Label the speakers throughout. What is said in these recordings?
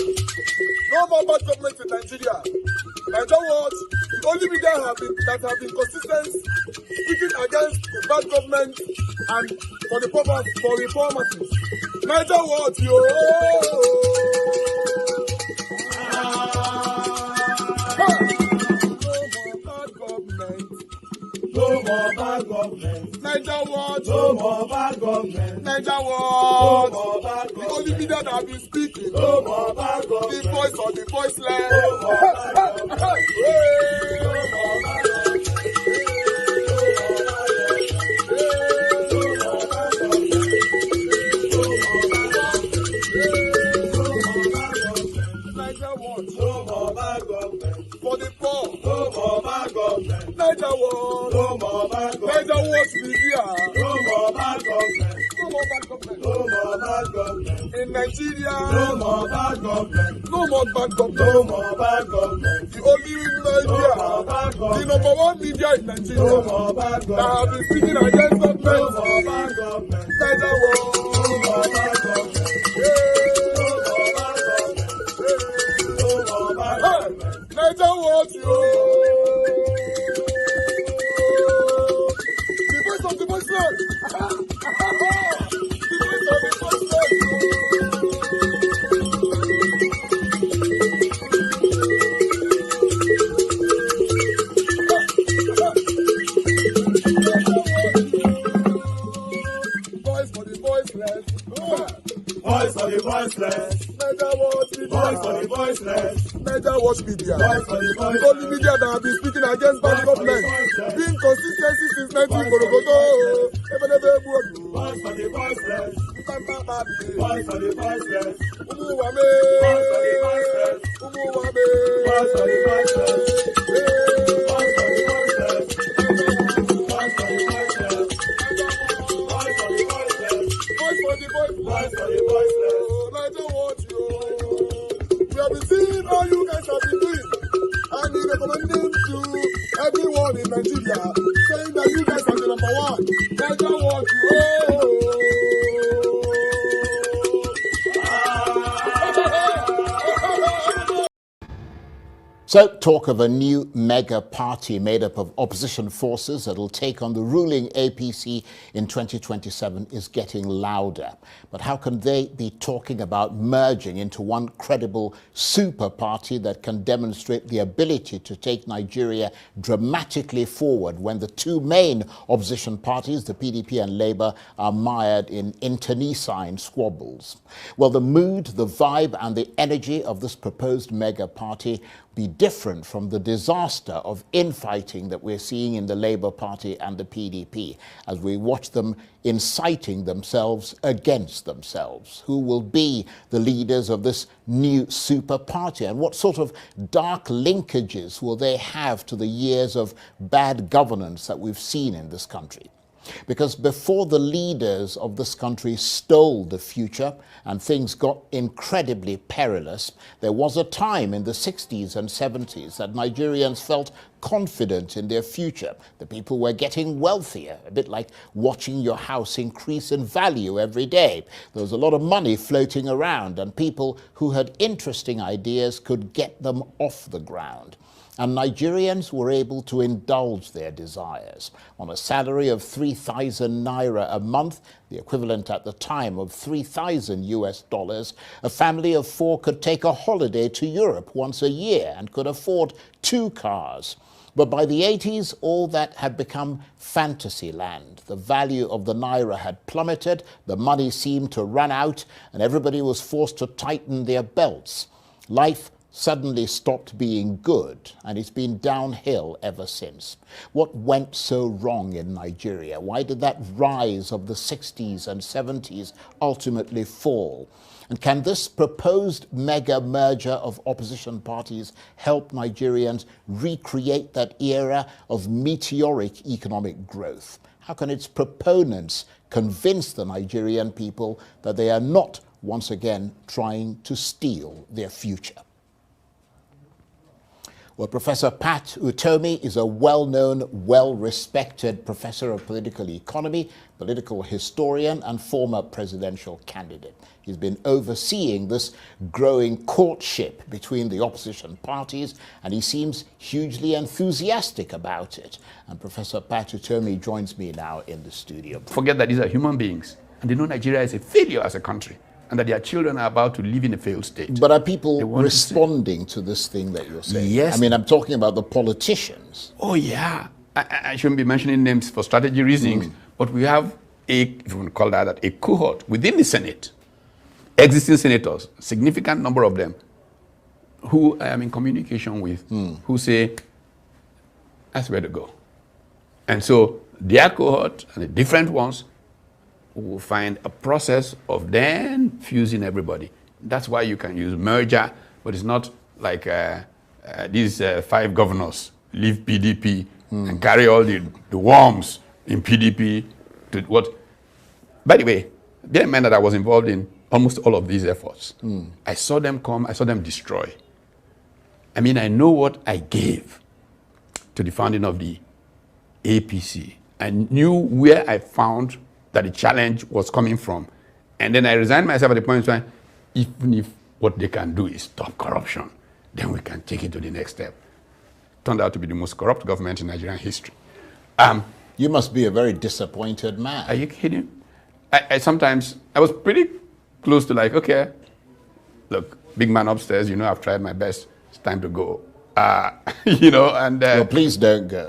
Speaker 1: No more bad government in Nigeria. Nigeria what? The only media that have been consistent speaking against the bad government and for the purpose for reformers. Nigeria what? Yo! No more bad government. Nigeria what? No more bad government. Nigeria what? No more bad government. The only media that have been speaking. No more bad government. The voice of the voiceless. No more bad government. No more bad government. No more bad government. For the poor. No more bad government. Nigeria what? No more bad government. Nigeria what media. No more bad government. No more bad government. No more bad government. In Nigeria. No more bad government. No more bad government. No more bad government. The only media. No more bad government. The number one media in Nigeria. No more bad government. That have been speaking against government. No more bad government. Nigeria what? No more bad government. Nigeria what you? The voice of the voiceless. The voice of the voiceless. Voice for the voiceless. Voice for the voiceless. Nigeria what? Voice for the voiceless. Nigeria watch media. The only media that have been speaking against bad government. Being consistency since 1944.
Speaker 2: Voice for the voiceless.
Speaker 1: Voice for the voiceless.
Speaker 2: Voice for the voiceless. Voice for the voiceless. Voice for the voiceless. Voice for the voiceless. Voice for the voiceless.
Speaker 1: Voice for the voiceless.
Speaker 2: Voice for the voiceless.
Speaker 1: Nigeria watch you. We have been seeing all you guys have been doing, and we recommending to everyone in Nigeria, saying that you guys are the number one. Nigeria watch you.
Speaker 3: So, talk of a new mega party made up of opposition forces that will take on the ruling APC in 2027 is getting louder. But how can they be talking about merging into one credible super party that can demonstrate the ability to take Nigeria dramatically forward when the two main opposition parties, the PDP and Labour, are mired in internecine squabbles? Well, the mood, the vibe and the energy of this proposed mega party be different from the disaster of infighting that we're seeing in the Labour Party and the PDP as we watch them inciting themselves against themselves. Who will be the leaders of this new super party, and what sort of dark linkages will they have to the years of bad governance that we've seen in this country? Because before the leaders of this country stole the future and things got incredibly perilous, there was a time in the 60s and 70s that Nigerians felt confident in their future. The people were getting wealthier, a bit like watching your house increase in value every day. There was a lot of money floating around, and people who had interesting ideas could get them off the ground. And Nigerians were able to indulge their desires. On a salary of 3,000 naira a month, the equivalent at the time of $3,000 US, a family of four could take a holiday to Europe once a year and could afford 2 cars. But by the 80s, all that had become fantasy land. The value of the naira had plummeted, the money seemed to run out, and everybody was forced to tighten their belts. Life suddenly stopped being good, and it's been downhill ever since. What went so wrong in Nigeria? Why did that rise of the 60s and 70s ultimately fall? And can this proposed mega merger of opposition parties help Nigerians recreate that era of meteoric economic growth? How can its proponents convince the Nigerian people that they are not once again trying to steal their future? Well, Professor Pat Utomi is a well-known, well-respected professor of political economy, political historian, and former presidential candidate. He's been overseeing this growing courtship between the opposition parties, and he seems hugely enthusiastic about it. And Professor Pat Utomi joins me now in the studio.
Speaker 2: Forget that these are human beings, and they know Nigeria is a failure as a country, and that their children are about to live in a failed state.
Speaker 3: But are people responding to this thing that you're saying?
Speaker 2: Yes.
Speaker 3: I mean, I'm talking about the politicians.
Speaker 2: Oh, yeah. I shouldn't be mentioning names for strategy reasons, but we have if you want to call that, a cohort within the Senate, existing senators, significant number of them, who I am in communication with, who say, that's where to go. And so their cohort and the different ones will find a process of then fusing everybody. That's why you can use merger, but it's not like these 5 governors leave PDP and carry all the worms in PDP to what. By the way, there are men that I was involved in almost all of these efforts. I saw them come, I saw them destroy. I mean, I know what I gave to the founding of the APC. I knew where I found that the challenge was coming from. And then I resigned myself at the point where even if what they can do is stop corruption, then we can take it to the next step. Turned out to be the most corrupt government in Nigerian history.
Speaker 3: You must be a very disappointed man.
Speaker 2: Are you kidding? I sometimes, I was pretty close to like, okay, look, big man upstairs, you know, I've tried my best. It's time to go. You know, and...
Speaker 3: well, please don't go.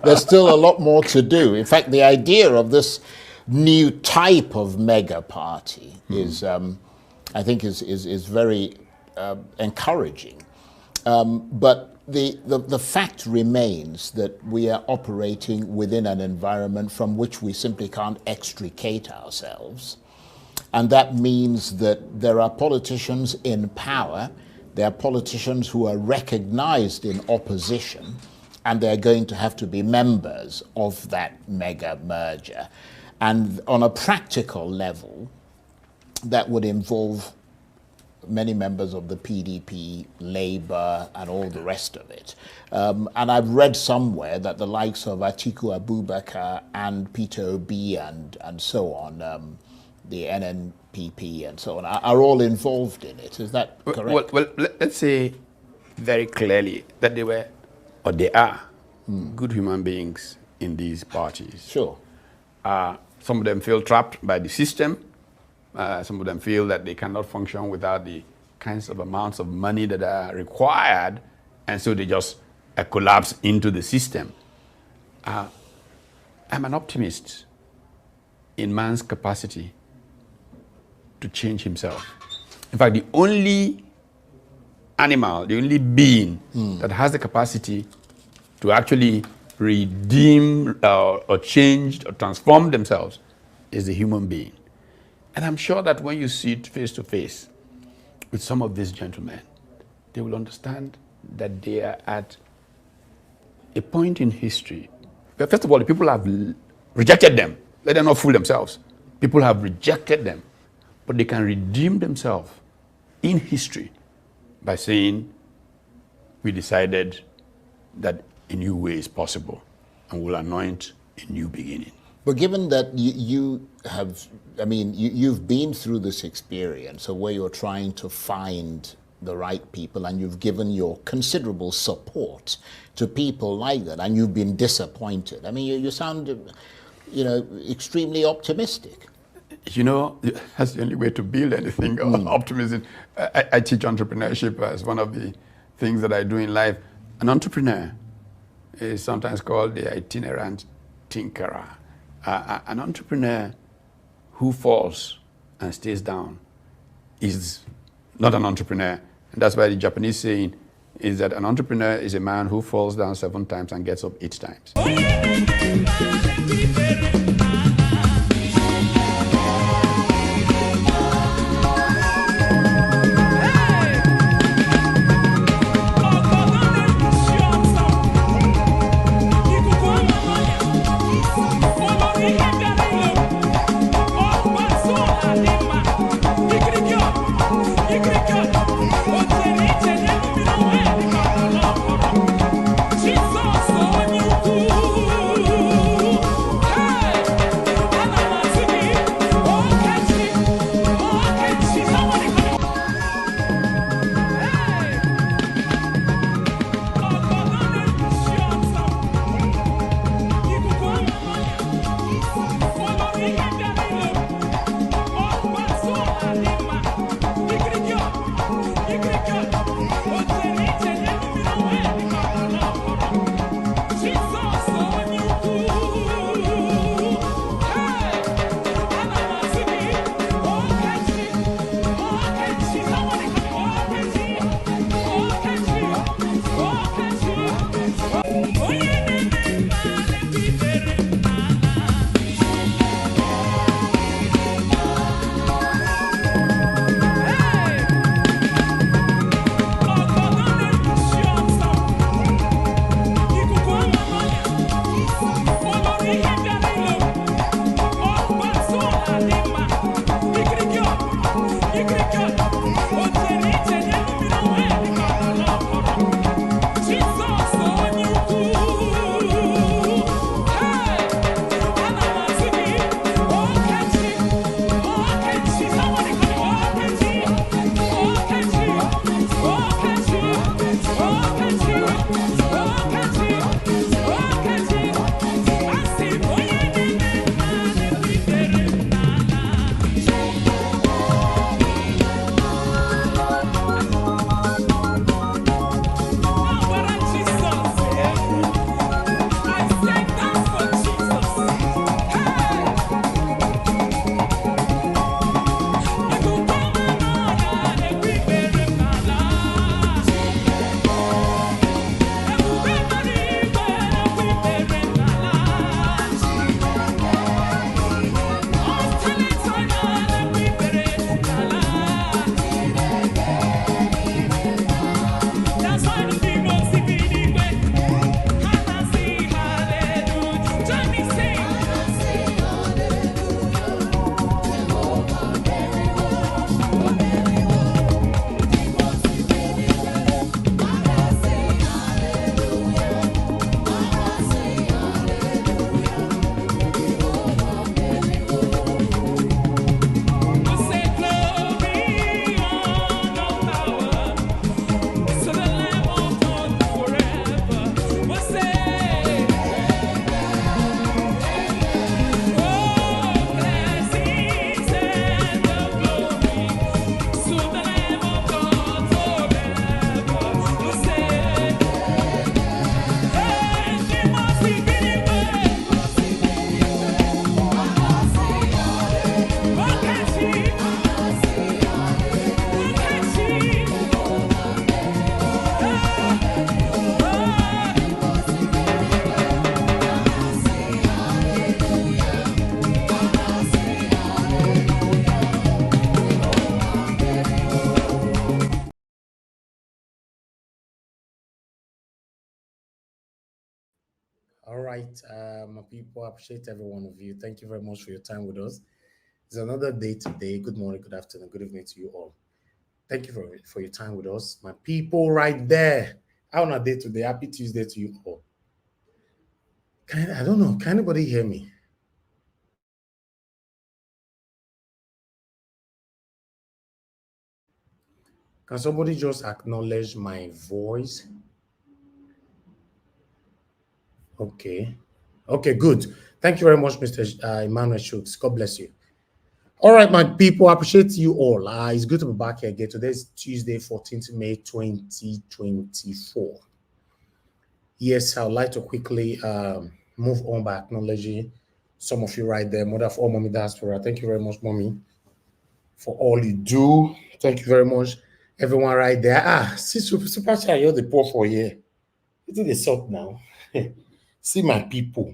Speaker 3: There's still a lot more to do. In fact, the idea of this new type of mega party is, I think, is very encouraging. But the fact remains that we are operating within an environment from which we simply can't extricate ourselves. And that means that there are politicians in power, there are politicians who are recognized in opposition, and they're going to have to be members of that mega merger. And on a practical level, that would involve many members of the PDP, Labour, and all the rest of it. And I've read somewhere that the likes of Atiku Abubakar and Peter Obi and so on, the NNPP and so on, are all involved in it. Is that correct?
Speaker 2: Well, let's say very clearly that they were, or they are, good human beings in these parties.
Speaker 3: Sure.
Speaker 2: Some of them feel trapped by the system. Some of them feel that they cannot function without the kinds of amounts of money that are required, and so they just collapse into the system. I'm an optimist in man's capacity to change himself. In fact, the only animal, the only being that has the capacity to actually redeem or change or transform themselves is the human being. And I'm sure that when you sit face to face with some of these gentlemen, they will understand that they are at a point in history. But first of all, the people have rejected them. Let them not fool themselves. People have rejected them, but they can redeem themselves in history by saying, we decided that a new way is possible and will anoint a new beginning.
Speaker 3: But given that you have, I mean, you've been through this experience of where you're trying to find the right people, and you've given your considerable support to people like that, and you've been disappointed. I mean, you sound, you know, extremely optimistic.
Speaker 2: You know, that's the only way to build anything, optimism. I teach entrepreneurship as one of the things that I do in life. An entrepreneur is sometimes called the itinerant tinkerer. An entrepreneur who falls and stays down is not an entrepreneur. And that's why the Japanese saying is that an entrepreneur is a man who falls down 7 times and gets up 8 times. All right, my people, I appreciate every one of you. Thank you very much for your time with us. It's another day today. Good morning, good afternoon, good evening to you all. Thank you for your time with us. My people right there. How on a day today? Happy Tuesday to you all. I don't know. Can anybody hear me? Can somebody just acknowledge my voice? Okay. Okay, good. Thank you very much, Mr. Emmanuel Schultz. God bless you. All right, my people, I appreciate you all. It's good to be back here again. Today is Tuesday, 14th May, 2024. Yes, I would like to quickly move on by acknowledging some of you right there. Mother of all Mommy Diaspora. Thank you very much, Mommy, for all you do. Thank you very much, everyone right there. See, super chat, you're the poor for here. It is the salt now. See my people.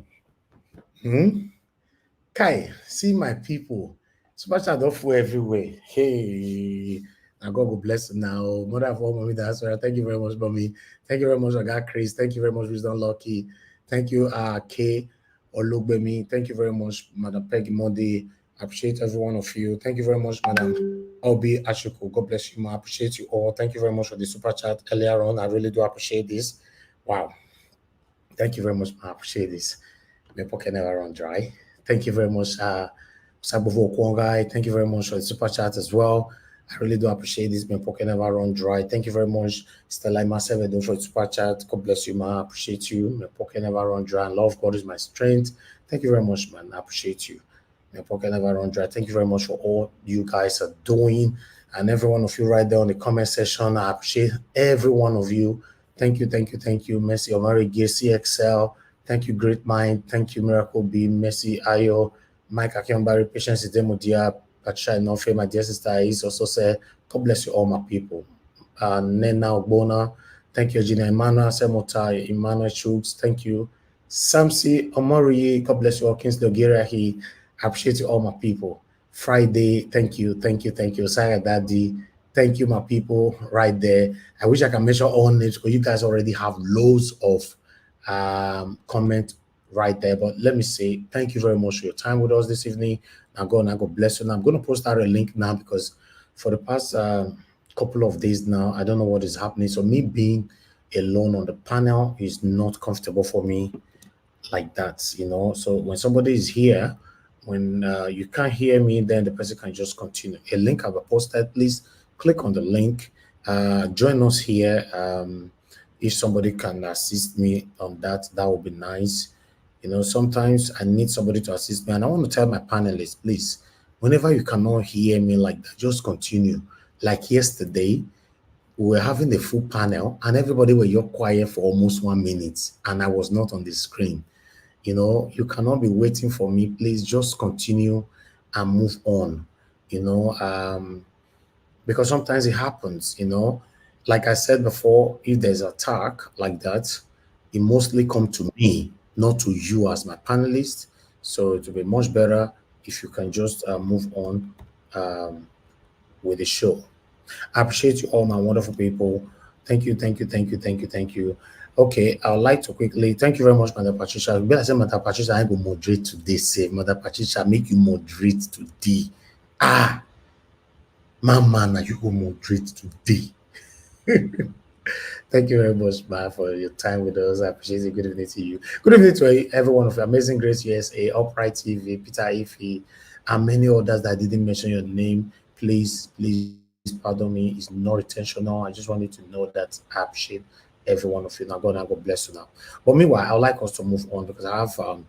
Speaker 2: Kai, see my people. Super chat don't fool everywhere. Hey, now God will bless you now. Mother of all Mommy Diaspora. Thank you very much, Mommy. Thank you very much, Aga Chris. Thank you very much, Wisdom Lucky. Thank you, K Olugbemi. Thank you very much, Madam Peggy Modi. I appreciate every one of you. Thank you very much, Madam Obi Ashuku. God bless you, ma. I appreciate you all. Thank you very much for the super chat earlier on. I really do appreciate this. Wow. Thank you very much, ma. I appreciate this. My pocket never run dry. Thank you very much, Sabovo Kwongai. Thank you very much for the super chat as well. I really do appreciate this. My pocket never run dry. Thank you very much, Stella Masevedo, for the super chat. God bless you, man. I appreciate you. My pocket never run dry. And love God is my strength. Thank you very much, man. I appreciate you. My pocket never run dry. Thank you very much for all you guys are doing. And every one of you right there on the comment section. I appreciate every one of you. Thank you, thank you, thank you. Messi Omari Gesi XL. Thank you, Great Mind. Thank you, Miracle B, Messi Ayo, Mike Akiambari, Patience Demodia, Patricia Inofe, my dear sister. He's also said, God bless you all, my people. Nena Ogbona, thank you, Gina Emmanuel, Semotai, Emmanuel Chuks, thank you. Samsi Omori, God bless you all, Kingsley Ogira, he appreciate you all, my people. Friday, thank you, thank you, thank you. Sarah Daddy, thank you, my people, right there. I wish I can mention all names because you guys already have loads of comment
Speaker 4: right there. But let me say thank you very much for your time with us this evening. Now God bless you. Now I'm going to post out a link now because for the past couple of days now, I don't know what is happening. So me being alone on the panel is not comfortable for me like that, you know. So when somebody is here, when you can't hear me, then the person can just continue. A link I've posted, please click on the link, join us here. If somebody can assist me on that, that would be nice. You know, sometimes I need somebody to assist me, and I want to tell my panelists, please, whenever you cannot hear me like that, just continue. Like yesterday, we were having a full panel, and everybody were just quiet for almost 1 minute, and I was not on the screen. You know, you cannot be waiting for me. Please just continue and move on. You know, because sometimes it happens. You know, like I said before, if there's attack like that, it mostly come to me, not to you as my panelist. So it will be much better if you can just move on with the show. I appreciate you all, my wonderful people. Thank you, thank you, thank you, thank you, thank you. Okay, I would like to quickly thank you very much, Mother Patricia. When I say Mother Patricia, I go moderate today. Say, Mother Patricia, make you moderate today. Ah, Mama, now you go moderate today. Thank you very much, Ma, for your time with us. I appreciate it. Good evening to you. Good evening to every one of you. Amazing Grace USA, Upright TV, Peter Ife, and many others that I didn't mention your name. Please pardon me. It's not intentional. I just wanted to know that I appreciate every one of you. Now, God bless you now. But meanwhile, I would like us to move on because I have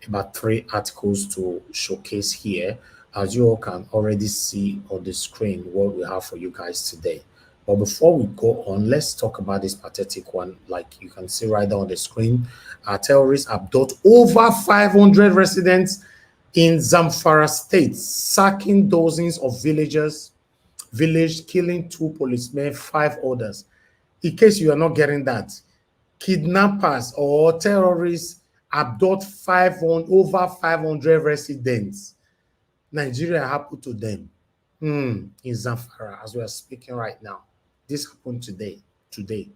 Speaker 4: about 3 articles to showcase here. As you all can already see on the screen what we have for you guys today. But before we go on, let's talk about this pathetic one. Like you can see right there on the screen, terrorists abduct over 500 residents in Zamfara state, sacking dozens of village, killing 2 policemen, 5 others. In case you are not getting that, kidnappers or terrorists abduct over 500 residents. Nigeria happened to them in Zamfara as we are speaking right now. This happened today.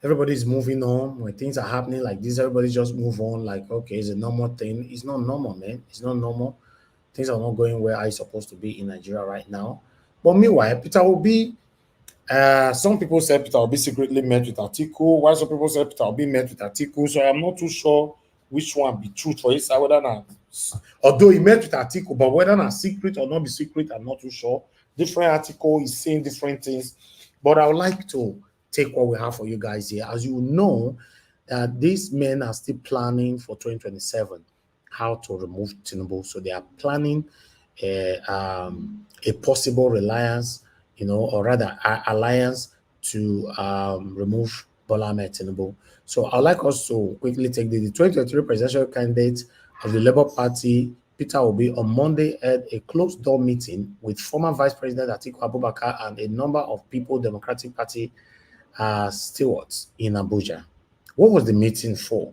Speaker 4: Everybody's moving on. When things are happening like this, everybody just move on like, okay, it's a normal thing. It's not normal, man. It's not normal. Things are not going where I'm supposed to be in Nigeria right now. But meanwhile, Peter Obi, some people said Peter Obi secretly met with Atiku, while some people said Peter Obi met with Atiku. So I'm not too sure which one be truth for his side, whether not, although he met with Atiku, but whether not secret or not be secret, I'm not too sure. Different article is saying different things, but I would like to take what we have for you guys here. As you know, these men are still planning for 2027 how to remove Tinubu. So they are planning a possible reliance, you know, or rather alliance to remove Bola Ahmed Tinubu. So I'd like us to quickly take the 2023 presidential candidate of the Labour Party, Peter Obi, on Monday had a closed-door meeting with former Vice President Atiku Abubakar and a number of People Democratic Party stewards in Abuja. What was the meeting for?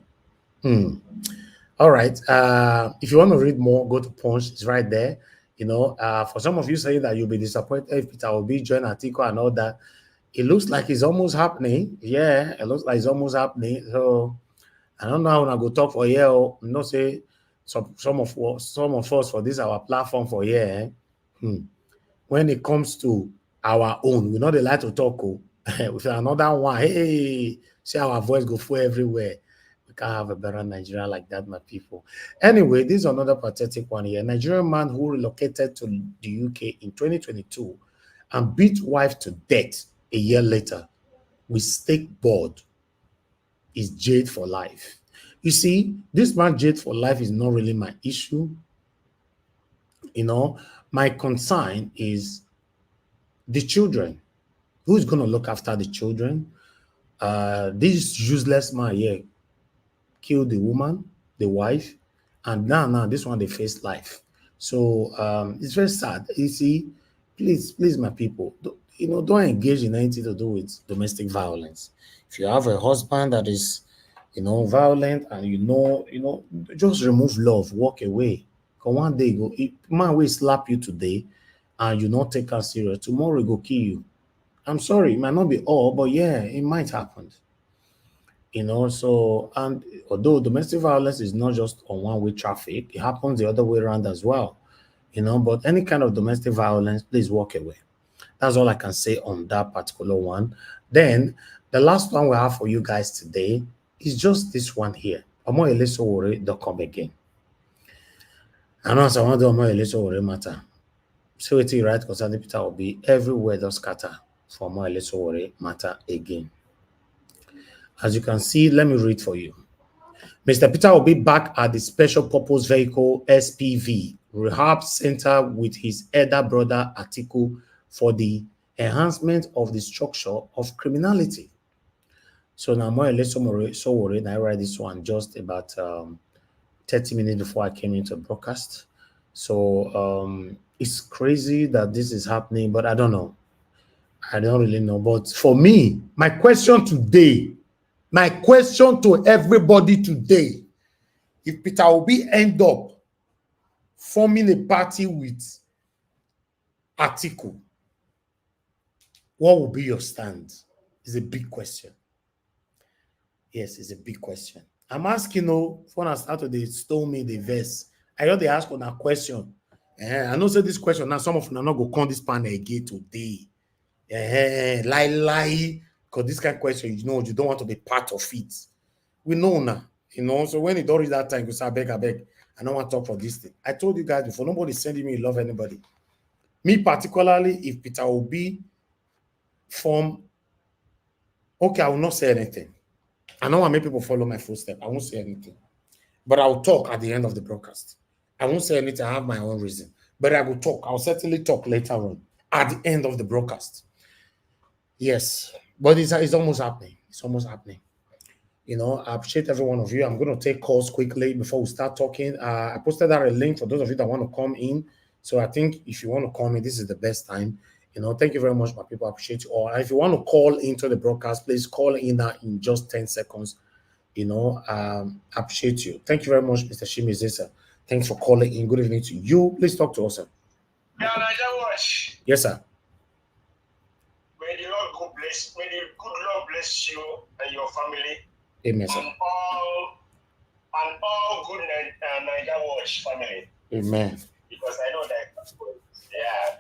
Speaker 4: All right. If you want to read more, go to Punch. It's right there. You know, for some of you saying that you'll be disappointed if Peter Obi join Atiku and all that, it looks like it's almost happening. Yeah, it looks like it's almost happening. So I don't know how I go talk for here. Or not say some of us for this our platform for here. When it comes to our own, we not like to talk. With another one, hey, see our voice go for everywhere. We can't have a better Nigeria like that, my people. Anyway, this is another pathetic one here. A Nigerian man who relocated to the UK in 2022 and beat wife to death a year later with stake board is jailed for life. You see, this man jailed for life is not really my issue. You know, my concern is the children. Who's going to look after the children? This useless man here killed the woman, the wife, and now this one they face life. So it's very sad. You see, please, my people, don't engage in anything to do with domestic violence. If you have a husband that is, violent, and just remove love, walk away. Because one day man will slap you today, and you not take her serious. Tomorrow he go kill you. I'm sorry, it might not be all, but yeah, it might happen. So, and although domestic violence is not just on one-way traffic, it happens the other way around as well. But any kind of domestic violence, please walk away. That's all I can say on that particular one. Then the last one we have for you guys today is just this one here. SOWORE.com again. I know someone do SOWORE matter. So it's right concerning Peter Obi everywhere does scatter for SOWORE matter again. As you can see, let me read for you. Mr. Peter Obi back at the Special Purpose Vehicle SPV Rehab Center with his elder brother Atiku for the enhancement of the structure of criminality. So now more or less SOWORE, and I write this one just about 30 minutes before I came into broadcast. So it's crazy that this is happening, but I don't know. I don't really know. But for me, my question today, my question to everybody today, if Peter Obi end up forming a party with Atiku, what will be your stand? It's a big question. Yes, it's a big question. I'm asking, when I started, they stole me the verse. I heard they ask on that question. I know say this question now, some of them are not going to come this panel again today. Lie, because this kind of question, you don't want to be part of it. We know now, so when it don't reach that time, you say, I beg, I don't want to talk for this thing. I told you guys before, nobody's sending me love anybody. Me particularly, if Peter Obi form, okay, I will not say anything. I know I make people follow my footsteps. I won't say anything. But I'll talk at the end of the broadcast. I won't say anything. I have my own reason. But I will talk. I'll certainly talk later on at the end of the broadcast. Yes. But it's almost happening. It's almost happening. I appreciate every one of you. I'm going to take calls quickly before we start talking. I posted out a link for those of you that want to come in. So I think if you want to call me, this is the best time. Thank you very much, my people. I appreciate you all. And if you want to call into the broadcast, please call in in just 10 seconds. I appreciate you. Thank you very much, Mr. Shimizesa. Thanks for calling in. Good evening to you. Please talk to us, sir. Yes, sir.
Speaker 5: May the Lord God bless. May the good Lord bless you and your family.
Speaker 4: Amen, sir.
Speaker 5: And all good Niger Watch family.
Speaker 4: Amen.
Speaker 5: Because I know that. Yeah.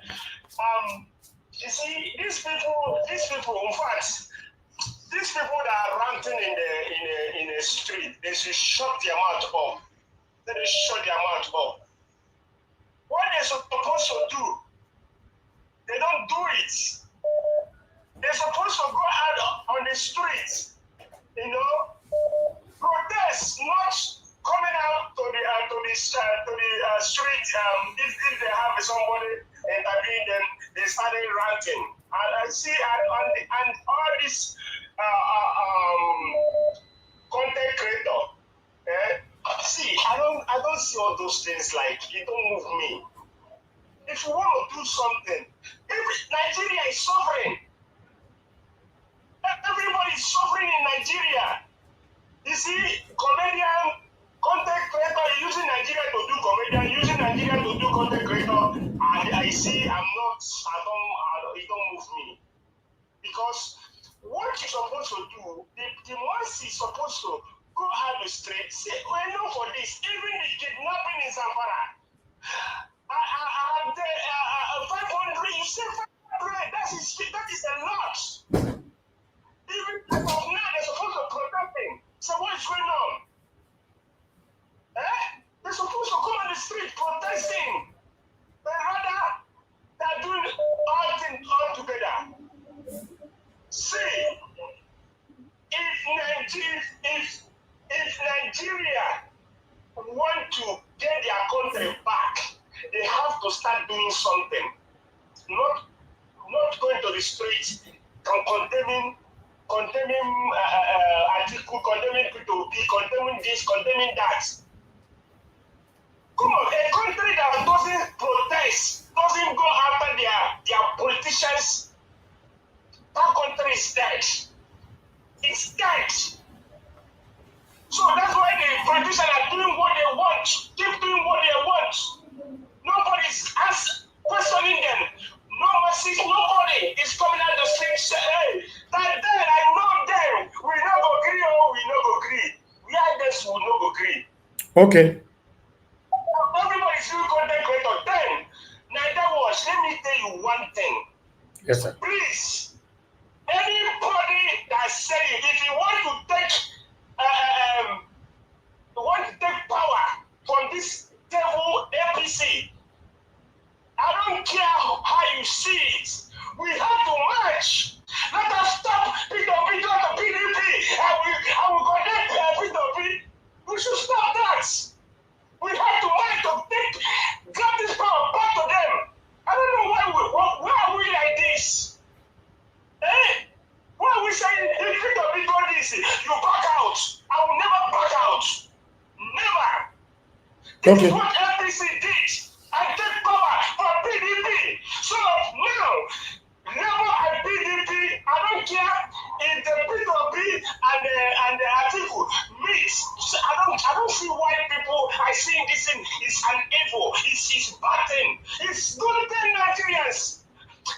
Speaker 5: You see, these people, in fact, these people that are ranting in the street, they should shut their mouth up. They should shut their mouth up. What they're supposed to do, they don't do it. They're supposed to go out on the streets, protest, not coming out to the street. If they have somebody intervene them, they started ranting. And I see, and all this content creator. See, I don't see all those things like it don't move me. If you want to do something, Nigeria is suffering. Everybody is suffering in Nigeria. You see, content creator using Nigeria to do comedian, using Nigeria to do content creator. I see, it don't move me. Because what you're supposed to do, the ones is supposed to go out the street, say, no for this, even the kidnapping in Zamfara. I have 500, you say 500, that is a lot. Even as of now, they're supposed to protect him. So what is going on? They're supposed to come on the street protesting. But rather, they're doing all things all together. See, if Nigeria want to get their country back, they have to start doing something. Not going to the streets and condemning Atiku, condemning P2P, condemning this, condemning that. Come on, a country that doesn't protest, doesn't go after their politicians, that country is dead. It's dead. So that's why the politicians are doing what they want, keep doing what they want. Nobody's questioning them. No mercy, nobody is coming out the street say, hey, that I know them. We never agree, we
Speaker 4: Okay.
Speaker 5: Everybody's doing content creator. Then, neither was. Let me tell you one thing.
Speaker 4: Yes, sir.
Speaker 5: Please, anybody that say if you want to take power from this devil APC, I don't care how you see it. We have to march. Let us stop P2P to PDP. I will connect P2P. We should stop that. We have to march to get this power back to them. I don't know why are we like this? Eh? Why are we saying if P2P do this, you back out? I will never back out. Never. This is what APC did. I take power from PDP. So now, and PDP, I don't care if the P2P and the Atiku meet. So I don't see why people are seeing this thing is an evil. It's bad thing. It's good thing, Nigerians.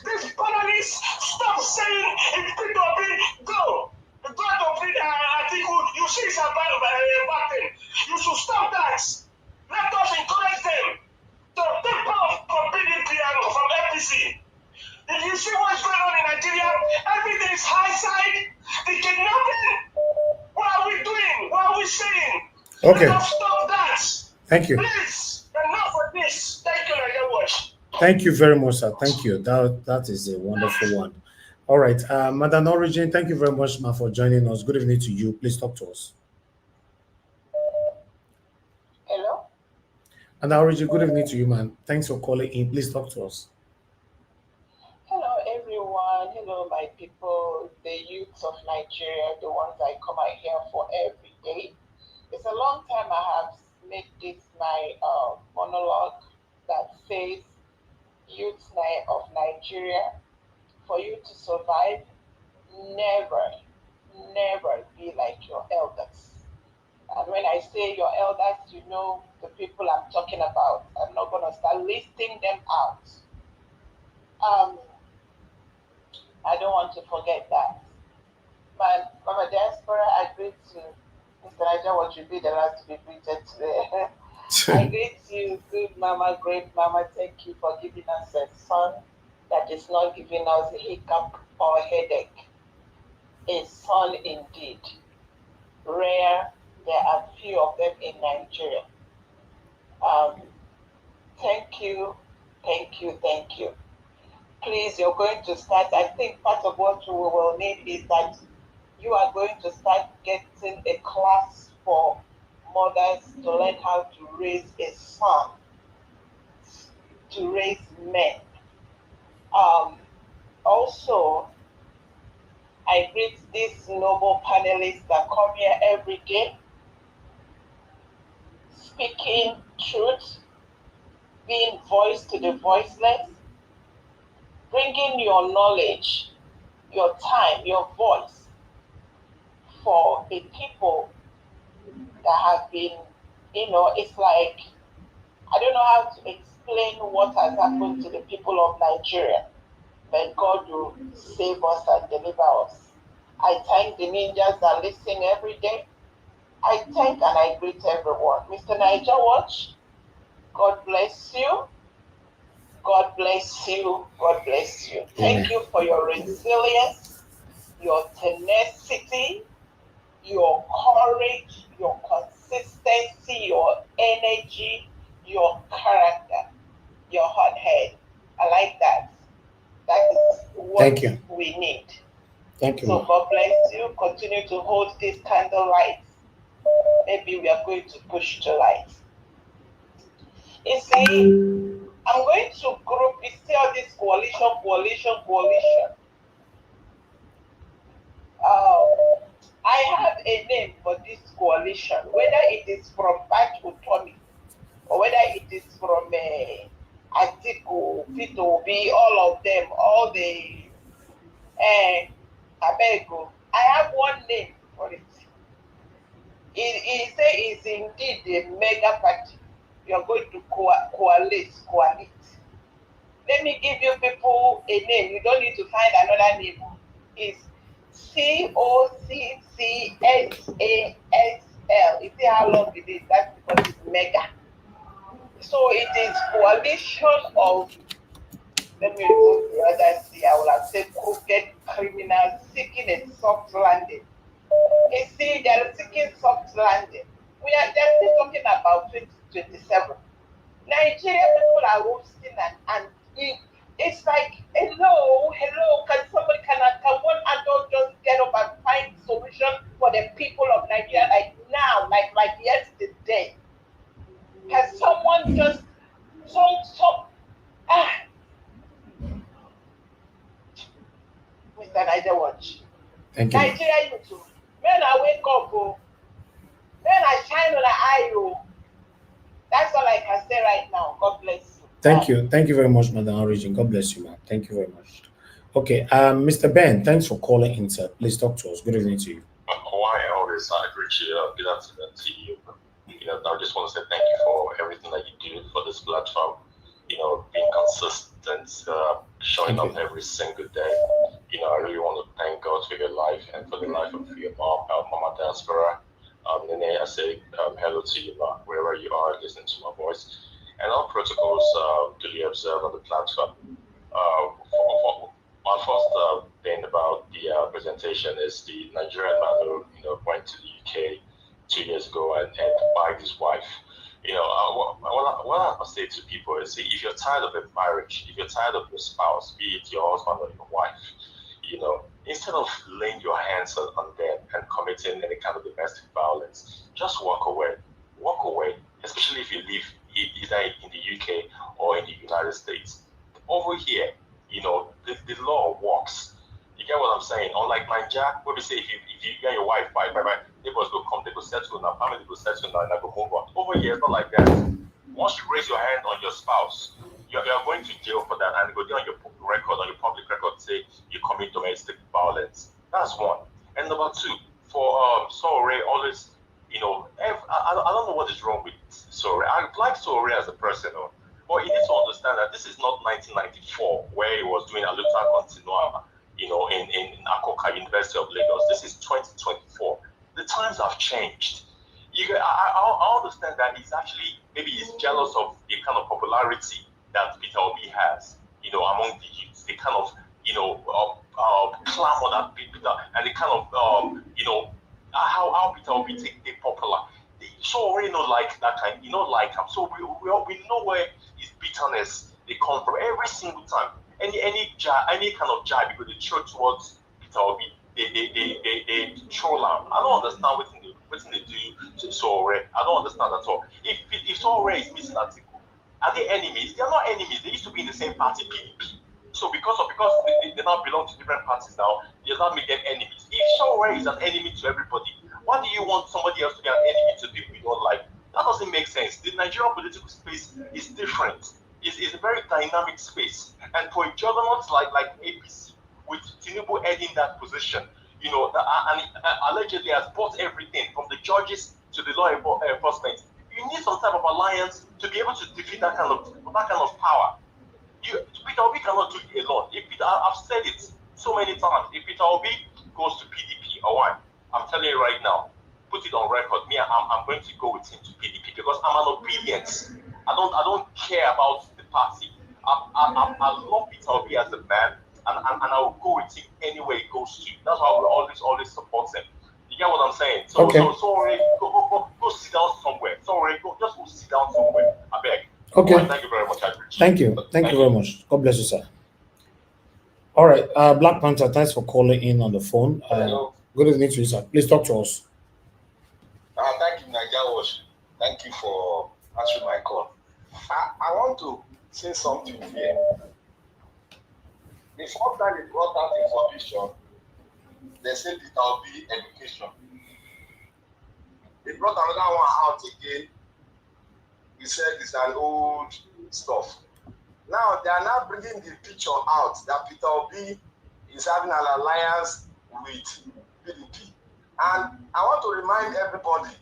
Speaker 5: This panelist, stop saying if P2P go. Go to Atiku, you see it's a bad thing. You should stop that. Let us encourage them to take power from PDP and from APC. If you see what's going on in Nigeria, everything is high side. The kidnapping. What are we doing? What are we saying?
Speaker 4: Okay.
Speaker 5: Let us stop that.
Speaker 4: Thank you.
Speaker 5: Please, enough of this. Thank you, Nigeria Watch.
Speaker 4: Thank you very much, sir. Thank you. That is a wonderful one. All right. Madam Origin, thank you very much, ma, for joining us. Good evening to you. Please talk to us.
Speaker 6: Hello?
Speaker 4: And Origin, good evening to you, man. Thanks for calling in. Please talk to us.
Speaker 6: Hello, everyone. Hello, my people, the youths of Nigeria, the ones I come out here for every day. It's a long time I have made this my monologue that says, youths of Nigeria, for you to survive, never be like your elders. And when I say your elders, you know the people I'm talking about. I'm not going to start listing them out. I don't want to forget that. Mama Diaspora, I greet you. Mr. Niger, what you be the last to be greeted today. I greet you, good mama, great mama. Thank you for giving us a son that is not giving us a hiccup or a headache. A son indeed. Rare, there are few of them in Nigeria. Thank you. Please, you're going to start. I think part of what we will need is that you are going to start getting a class for mothers to learn how to raise a son, to raise men. Also, I greet these noble panelists that come here every day, speaking truth, being voice to the voiceless, bringing your knowledge, your time, your voice for the people that have been, it's like, I don't know how to explain what has happened to the people of Nigeria, but God will save us and deliver us. I thank the ninjas that listen every day. I thank and I greet everyone. Mr. Niger Watch, God bless you. God bless you. God bless you. Thank you for your resilience, your tenacity, your courage, your consistency, your energy, your character, your hot head. I like that. That is what we need.
Speaker 4: Thank you.
Speaker 6: So God bless you. Continue to hold this candle light. Maybe we are going to push the light. You see, I'm going to group, you see all this coalition. I have a name for this coalition, whether it is from Pat Utomi or whether it is from Atiku, P2P, all of them, all the Abego. I have one name for it. He say it's indeed a mega party. You are going to coalesce. Let me give you people a name. You don't need to find another name. It's COCCSAS L. You see how long it is? That's because it's mega. So it is coalition of, let me remove the other C, I will have said crooked criminals seeking a soft landing. You see, they are seeking soft landing. They're still talking about 2027. Nigerian people are roasting and it's like, hello, can one adult just get up and find solution for the people of Nigeria like now, like yesterday? Has someone just Mr. Niger Watch?
Speaker 4: Thank you.
Speaker 6: Nigeria YouTube. Men I wake up, oh. Men I shine on the eye, oh. That's all I can say right now. God bless you.
Speaker 4: Thank you. Thank you very much, Madam Origin. God bless you, ma'am. Thank you very much. Okay, Mr. Ben, thanks for calling in, sir. Please talk to us. Good evening to you.
Speaker 7: Why I always appreciate good afternoon to you. I just want to say thank you for everything that you do for this platform. Being consistent, showing up every single day. I really want to thank God for your life and for the life of your mom, Mama Diaspora. Nene, I say hello to you, wherever you are listening to my voice. And all protocols duly observed on the platform. My first thing about the presentation is the Nigerian man who went to the UK 2 years ago and buyed his wife. What I must say to people is, if you're tired of a marriage, if you're tired of your spouse, be it your husband or your wife, instead of laying your hands on them and committing any kind of domestic violence, just walk away. Walk away, especially if you live either in the UK or in the United States. Over here, the law works. You get what I'm saying? Unlike Nigeria, where we say if you get your wife, bye, neighbors will come, they will settle now, family will settle now, and I go move on. Over here, it's not like that. Once you raise your hand on your spouse, you're going to jail for that, and go down your record, on your public record, say you commit domestic violence. That's one. And number two, for SOWORE, always, I don't know what is wrong with SOWORE. I like SOWORE as a person, but you need to understand that this is not 1994, where he was doing a Aluta Continua, in Akoka, University of Lagos. This is 2024. The times have changed. I understand that maybe he's jealous of the kind of popularity that Peter Obi has, among the youth. The kind of, clamor that Peter, and the kind of, how Peter Obi take popular. So already like that kind, like him. So we know where his bitterness they come from every single time. Any kind of jibe because they throw towards Peter Obi, they troll him. I don't understand what they do to SOWORE. I don't understand at all. If SOWORE is missing Atiku, are they enemies? They are not enemies. They used to be in the same party, PDP. So because they now belong to different parties now, they are not make them enemies. If SOWORE is an enemy to everybody, why do you want somebody else to be an enemy to people you don't like? That doesn't make sense. The Nigerian political space is different. It's a very dynamic space. And for a juggernaut like APC, with Tinubu heading that position, and allegedly has bought everything from the judges to the law enforcement. You need some type of alliance to be able to defeat that kind of power. Peter Obi cannot do it alone. I've said it so many times. If Peter Obi goes to PDP or what, I'm telling you right now, put it on record. Me, I'm going to go with him to PDP because I'm an obedience. I don't care about the party. I love Peter Obi as a man, and I will go with him anywhere he goes to. That's why I will always support him. You get what I'm saying? So
Speaker 4: okay.
Speaker 7: Sorry, go sit down somewhere. Sorry, go sit down somewhere. I beg.
Speaker 4: Okay.
Speaker 7: Right, thank you very much. I appreciate
Speaker 4: Thank you. Thank you very much. God bless you, sir. All right, Black Panther, thanks for calling in on the phone.
Speaker 8: Hello.
Speaker 4: Good evening to you, sir. Please talk to us.
Speaker 8: Thank you, Niger. Thank you for answering my call. I want to say something here. The first time they brought out information, they said it will be education. They brought another one out again. We said it's an old stuff. Now they are now bringing the picture out that Peter Obi is having an alliance with PDP. And I want to remind everybody,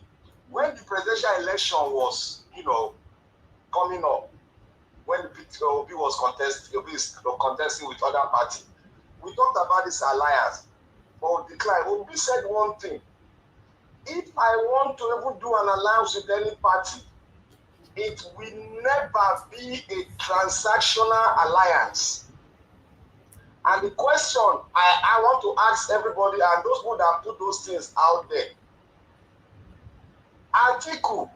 Speaker 8: when the presidential election was, coming up, when Peter Obi was contesting with other parties, we talked about this alliance, but we declined. Obi said one thing. if I want to even do an alliance with any party, it will never be a transactional alliance. And the question I want to ask everybody and those who that put those things out there, Atiku,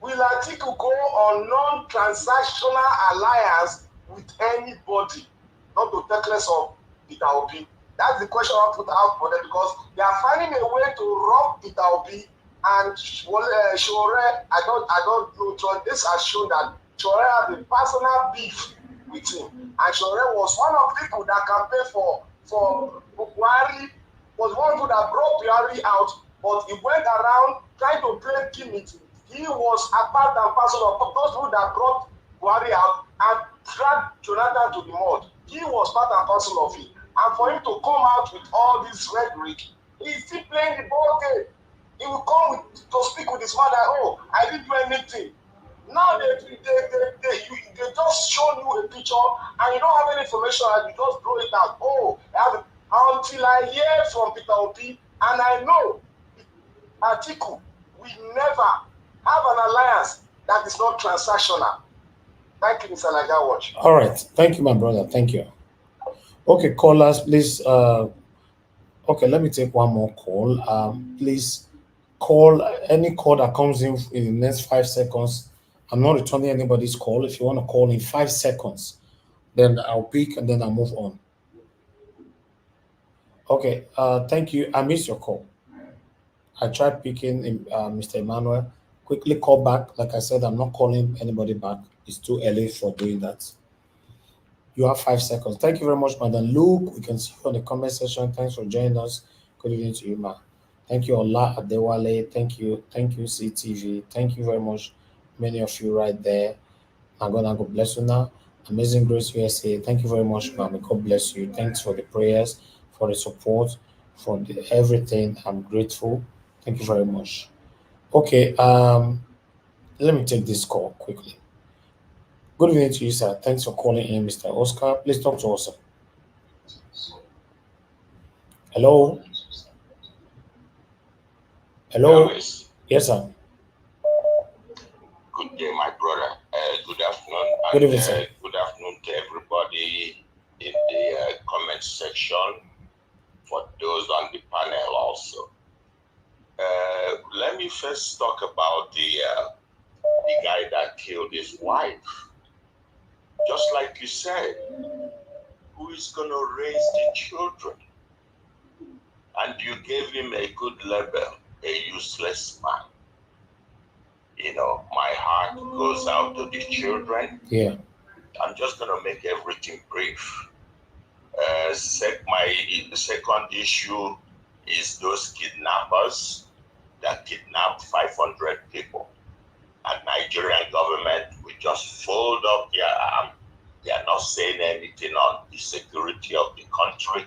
Speaker 8: will Atiku go on non-transactional alliance with anybody? Not to take less of Peter Obi. That's the question I put out for them, because they are finding a way to rob Peter Obi and Shore. I don't know. So this has shown that Shore had a personal beef with him, and Shore was one of the people that campaigned for Buhari, was one who that brought Buhari out, but he went around trying to play gimmick. He was a part and parcel of those who that brought Buhari out and dragged Jonathan to the mud. He was part and parcel of it. And for him to come out with all this rhetoric, he's still playing the ball game. He will come to speak with his mother, oh, I didn't do anything. Now they just show you a picture and you don't have any information and you just blow it out. Oh, until I hear from Peter Obi, and I know Atiku will never have an alliance that is not transactional. Thank you, Mr. Naija Watch.
Speaker 4: All right. Thank you, my brother. Thank you. Okay, callers, please. Okay, let me take one more call. Please call any call that comes in the next 5 seconds. I'm not returning anybody's call. If you want to call in 5 seconds, then I'll pick and then I'll move on. Okay, thank you. I missed your call. I tried picking Mr. Emmanuel. Quickly call back. Like I said, I'm not calling anybody back. It's too early for doing that. You have 5 seconds. Thank you very much, Madam Luke. We can see you on the comment section. Thanks for joining us. Good evening to you, ma. Thank you, Ola Adewale. Thank you, CTV. Thank you very much. Many of you right there. I'm gonna go bless you now. Amazing Grace USA. Thank you very much, ma'am. God bless you. Thanks for the prayers, for the support, for everything. I'm grateful. Thank you very much. Okay, let me take this call quickly. Good evening to you, sir. Thanks for calling in, Mr. Oscar. Please talk to us, sir. Hello? Hello? Yes, sir.
Speaker 9: Good day, my brother. Good afternoon.
Speaker 4: Good evening, sir.
Speaker 9: Good afternoon to everybody in the comment section, for those on the panel also. Let me first talk about the guy that killed his wife. Just like you said, who is going to raise the children? And you gave him a good label, a useless man. You know, my heart goes out to the children.
Speaker 4: Yeah.
Speaker 9: I'm just going to make everything brief. The second issue is those kidnappers that kidnapped 500 people. And Nigerian government will just fold up their arm. They are not saying anything on the security of the country.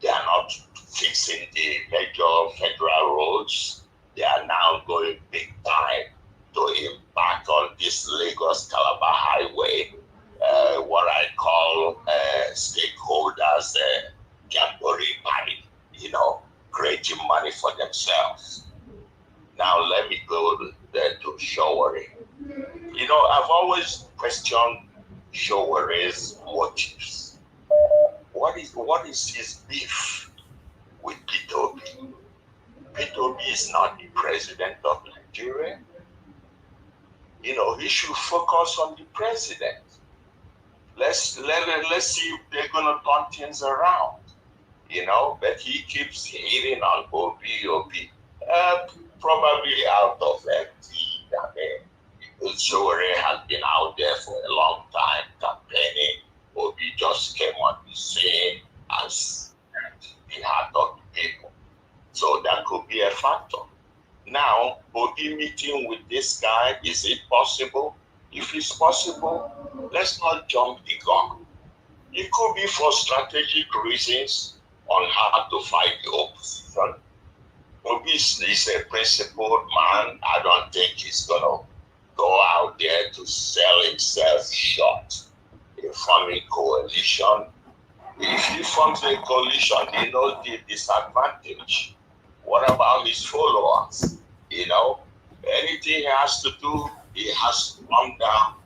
Speaker 9: They are not fixing the major federal roads. They are now going big time to embark on this Lagos-Calabar highway, what I call stakeholders jamboree party, you know, creating money for themselves. Now let me go to SOWORE. You know, I've always questioned SOWORE's motives. What is his beef with Peter Obi? Peter Obi is not the president of Nigeria. You know, he should focus on the president. Let's see if they're gonna turn things around. You know, but he keeps hitting on Obi. Probably out of empty. I mean, SOWORE has been out there for a long time campaigning. Obi just came on the scene as the heart of the people. So that could be a factor. Now, Obi meeting with this guy, is it possible? If it's possible, let's not jump the gun. It could be for strategic reasons on how to fight the opposition. Obi is a principled man. I don't think he's going to go out there to sell himself short in forming coalition. If he forms a coalition, he knows the disadvantage. What about his followers? You know, anything he has to do, he has to come down,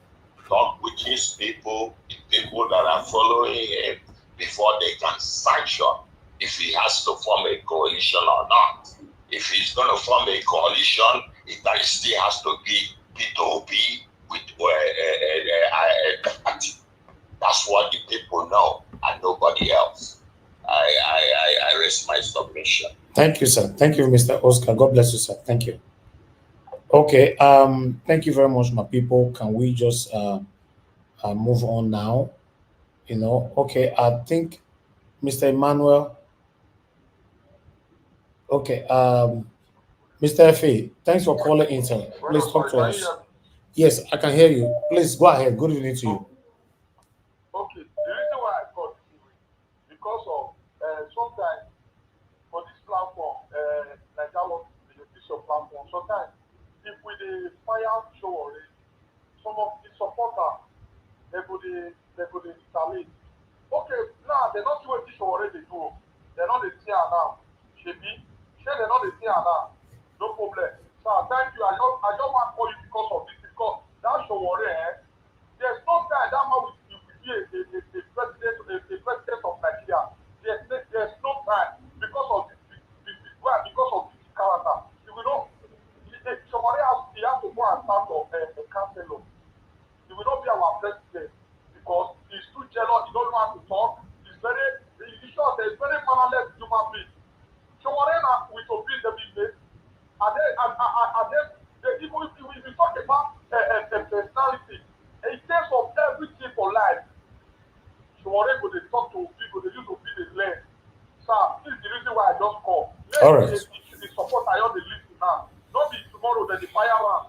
Speaker 9: talk with his people, the people that are following him, before they can sanction if he has to form a coalition or not. If he's going to form a coalition, it still has to be P2P with that's what the people know and nobody else. I raise my submission.
Speaker 4: Thank you, sir. Thank you, Mr. Oscar. God bless you, sir. Thank you. Okay. Thank you very much, my people. Can we just move on now? You know, okay. I think Mr. Emmanuel. Okay. Mr. F.A., thanks for calling in, sir. Please talk to us. Yes, I can hear you. Please go ahead. Good evening to you.
Speaker 2: Okay. The reason why I got because of sometimes for this platform, like that was the official platform. Sometimes if we fire show already, some of the supporters they could installate. Okay, now they're not doing this already do. They're not the TR now. Should they're not the TR now. No problem. So thank you. I just want to call you because of this, because that show already. There's no time that man will be a president of Nigeria. There's no time because of because of this character. You will know somebody else he has to go and start a council. He will not be our president because he's too jealous. He doesn't know how to talk. He's there's very mannerless human being. Somebody with obey the business, and then even if we talk about a personality, in terms of everything for life, somebody go they talk to people, they use to be the lens. Sir, this is the reason why I just call.
Speaker 4: All right.
Speaker 2: The support I on the list now. Not be tomorrow that the fire round.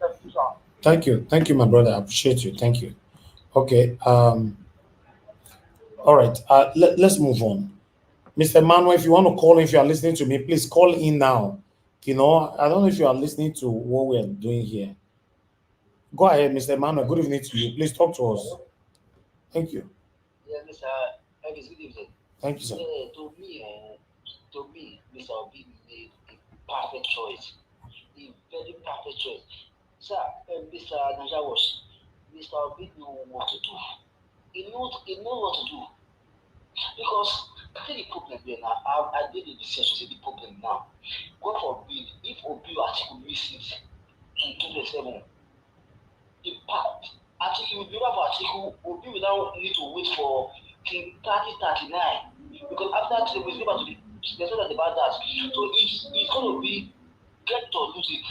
Speaker 2: Thank you, sir.
Speaker 4: Thank you. Thank you, my brother. I appreciate you. Thank you. Okay. All right. Let's move on. Mr. Manuel, if you want to call in, if you are listening to me, please call in now. You know, I don't know if you are listening to what we are doing here. Go ahead, Mr. Manuel. Good evening to you. Please talk to us. Thank you.
Speaker 10: Yeah, Mr. Good evening.
Speaker 4: Thank you, sir.
Speaker 10: To me, Mr. Obi made a perfect choice. A very perfect choice. Sir, Mr. Najawas, Mr. Obi knows what to do. He knows what to do. Because I think the problem there now, I did the research to see the problem now. God forbid, if Obi Atiku miss it in 2027, the part Atiku will be able for Atiku, Obi will now need to wait for 3039. Because after that, we'll be able to there's nothing about that. So it's going to be get to lose it.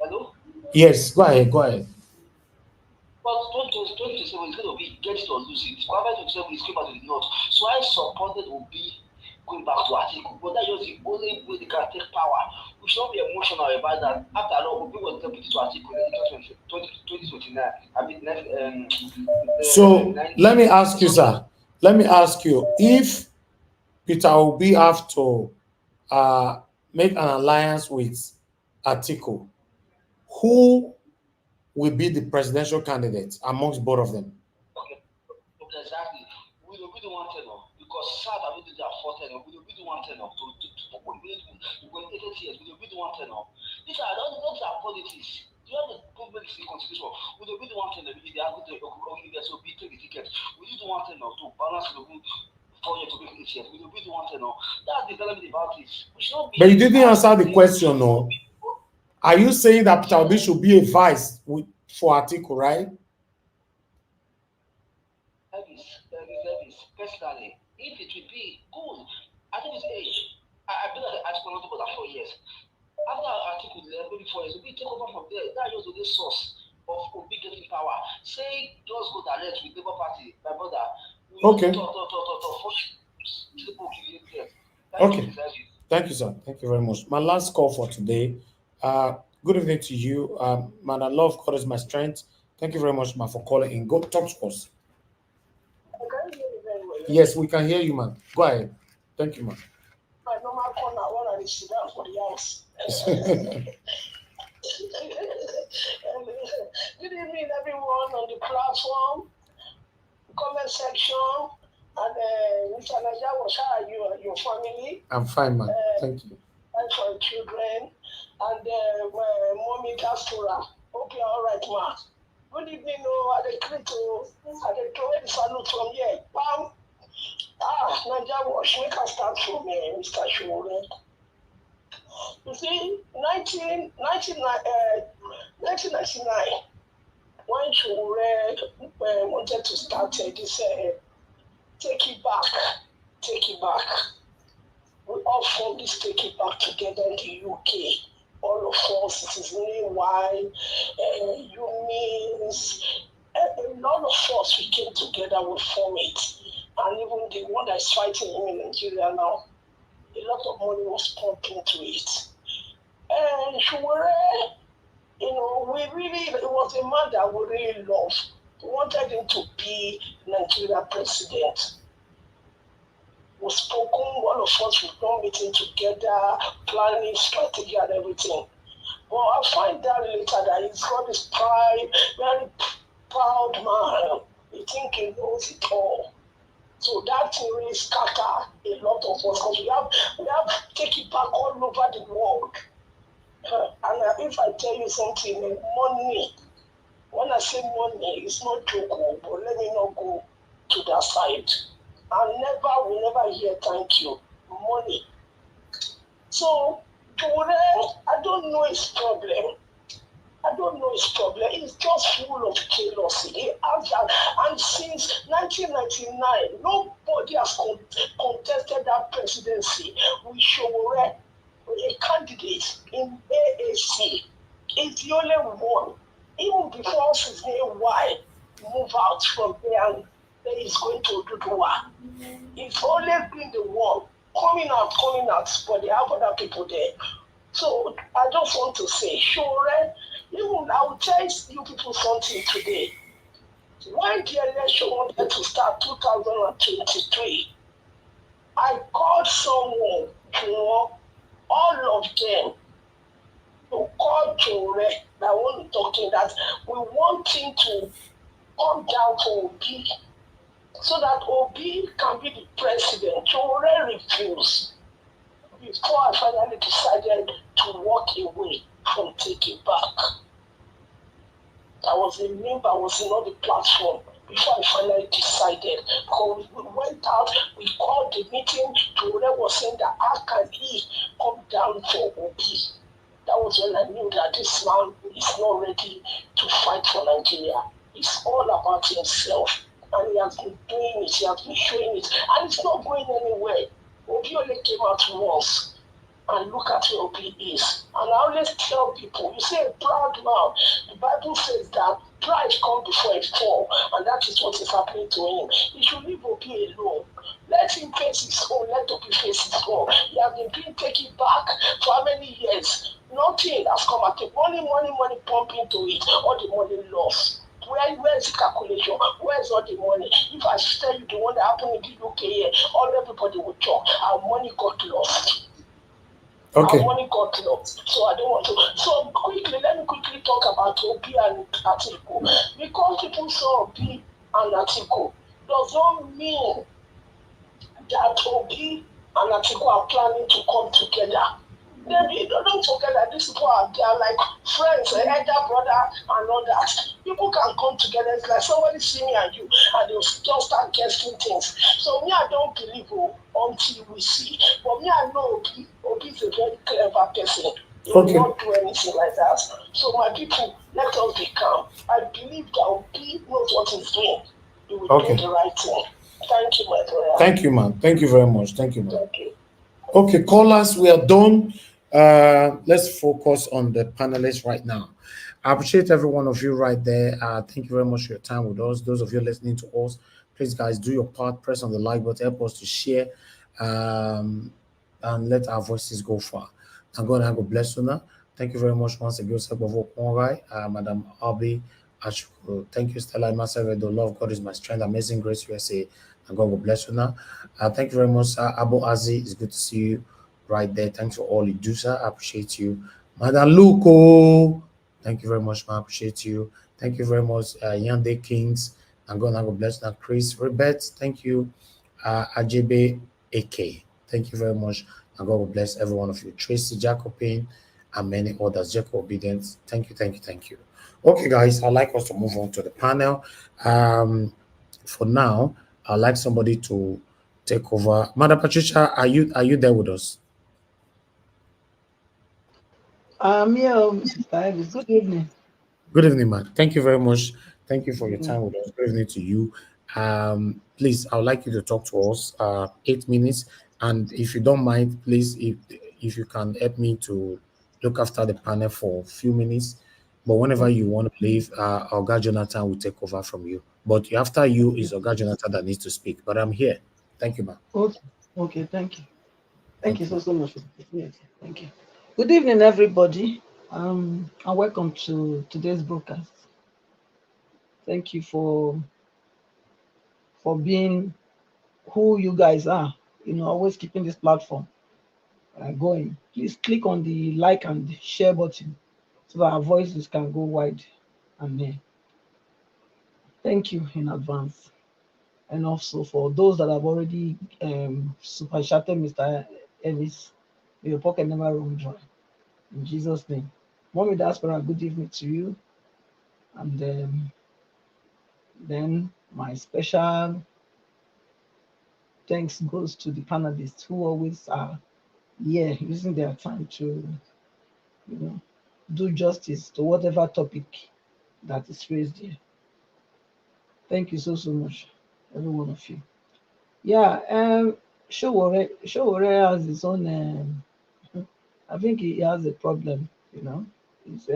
Speaker 10: Hello?
Speaker 4: Yes, go ahead.
Speaker 10: But 2027 is going to be get to lose it. Whoever 27 is going back to the north. So I supported Obi going back to Atiku. But that is the only way they can take power. We should not be emotional about that. After all, Obi was deputy to Atiku in 2029. I mean,
Speaker 4: so let me ask you, sir. Let me ask you, if Peter Obi have to make an alliance with Atiku, who will be the presidential candidate amongst both of them?
Speaker 10: Okay, exactly. We will be the one tenor because South have been their fourth tenor. We will be the one tenor to when 80 years. We will be the one tenor. These are politics. You have the government is the constitution. We will be the one tenor. If they are going to so be take the ticket. We need the one tenor to balance the 4 years to make 8 years. We will be the one tenor. That's the element about it. We should not be.
Speaker 4: But you didn't answer the question, no. Are you saying that Peter Obi should be a vice for Atiku, right?
Speaker 10: Personally, if it will be good, I think it's age. I believe that Atiku not about 4 years. After Atiku left, maybe 4 years, we take over from there. That is the source of Obi getting power. Say, just go direct with Labour Party, my brother.
Speaker 4: Okay. Okay. Thank you, sir. Thank you very much. My last call for today. Good evening to you. Man, I love God is my strength. Thank you very much, man, for calling in. Go talk to us. Yes, we can hear you, man. Go ahead. Thank you, man.
Speaker 11: My normal call now, one I sit down for the house. Good evening, everyone on the platform, comment section, and Mr. Najawas, how are you and your family?
Speaker 4: I'm fine, man. Thank you.
Speaker 11: and for your children, and mommy Castora. Hope you're all right, ma. Good evening, oh, at the Crito, at the Toy Salute from here. Bam. Naija Wash, make us start from Mr. Shore. You see, 1999, when Shore wanted to start this, take it back. We all formed this Take It Back together in the UK. All of us, it is meanwhile, Unis, a lot of us, we came together, we formed it. And even the one that is fighting him in Nigeria now, a lot of money was pumped into it. And Shore, it was a man that we really loved. We wanted him to be Nigeria president. We spoken, all of us, we done meeting together, planning, strategy and everything. But I find out later that he's got this pride, very proud man. He think he knows it all. So that thing really scatter a lot of us because we have take it back all over the world. And if I tell you something, money, when I say money, it's not joke, but let me not go to that side. We never hear thank you. Money. So, Jure, I don't know his problem. He's just full of jealousy. And since 1999, nobody has contested that presidency with Showore, a candidate in AAC. It's the only one. Even before Susan Y move out from there and he's going to do the work. It's always been the one coming out, but they have other people there. So I just want to say, Shore, even I will tell you people something today. When the election wanted to start 2023, I called someone, all of them, to call Shore, that one talking that we want him to come down to Obi, so that Obi can be the president. Shore refused before I finally decided to walk away from Take It Back. I was a member, I was in all the platform before I finally decided. Because we went out, we called the meeting, Shore was saying that how can he come down for Obi? That was when I knew that this man is not ready to fight for Nigeria. It's all about himself. And he has been doing it, he has been showing it, and it's not going anywhere. Obi only came out once, and look at where Obi is. And I always tell people, you say a proud man, the Bible says that pride comes before a fall, and that is what is happening to him. He should leave Obi alone. Let him face his own, let Obi face his own. He has been taken back for how many years? Nothing has come at it. Money pump into it, all the money lost. Where's the calculation? Where's all the money? If I tell you the one that happened in the UK here, all everybody will talk. Our money got lost.
Speaker 4: Okay.
Speaker 11: Our money got lost. So I don't want to. So let me quickly talk about Obi and Atiku. Because people saw Obi and Atiku does not mean that Obi and Atiku are planning to come together. Don't forget that these people are like friends, elder brother and all that. People can come together. It's like somebody see me and you, and they'll just start guessing things. So me, I don't believe until we see. But me, I know Obi is a very clever person. He will not do anything like that. So my people, let us be calm. I believe that Obi knows what he's doing. He will do the right thing. Thank you, my brother.
Speaker 4: Thank you, man. Thank you very much. Thank you, man.
Speaker 11: Thank you.
Speaker 4: Okay, callers, we are done. Let's focus on the panelists right now. I appreciate every one of you right there. Thank you very much for your time with us. Those of you listening to us, please, guys, do your part. Press on the like button, help us to share, and let our voices go far. And God, God bless you now. Thank you very much once again, Madam Abi. Thank you, Stella Masavedo. The love of God is my strength. Amazing Grace USA. And God will bless you now. Thank you very much, Abu Azi. It's good to see you right there. Thanks for all you do, sir. I appreciate you. Madam Luko. Thank you very much, man. I appreciate you. Thank you very much, Yande Kings. And God will bless you now. Chris Rebet. Thank you. Ajebe AK. Thank you very much. And God will bless every one of you. Tracy Jacobin and many others. Jacob Obedience. Thank you, thank you, thank you. Okay, guys, I'd like us to move on to the panel. For now, I'd like somebody to take over. Madam Patricia, are you there with us?
Speaker 12: Yeah, Mr. Ellis. Good evening.
Speaker 4: Good evening, man. Thank you very much. Thank you for your time with us. Good evening to you. Please, I would like you to talk to us 8 minutes. And if you don't mind, please, if you can help me to look after the panel for a few minutes. But whenever you want to leave, Oga Jonathan will take over from you. But after you is Oga Jonathan that needs to speak. But I'm here. Thank you, ma'am.
Speaker 12: Okay, okay, thank you. Thank you
Speaker 4: Thank you,
Speaker 12: so much. Yes, thank you. Good evening, everybody. And welcome to today's broadcast. Thank you for being who you guys are. Always keeping this platform going. Please click on the like and share button so that our voices can go wide and near. Thank you in advance. And also for those that have already super chatted Mr. Ellis, your pocket never run dry. In Jesus' name. Mommy Diaspora, good evening to you. And then my special thanks goes to the panelists who always are here using their time to do justice to whatever topic that is raised here. Thank you so much, every one of you. Yeah, Showore has his own I think he has a problem, It's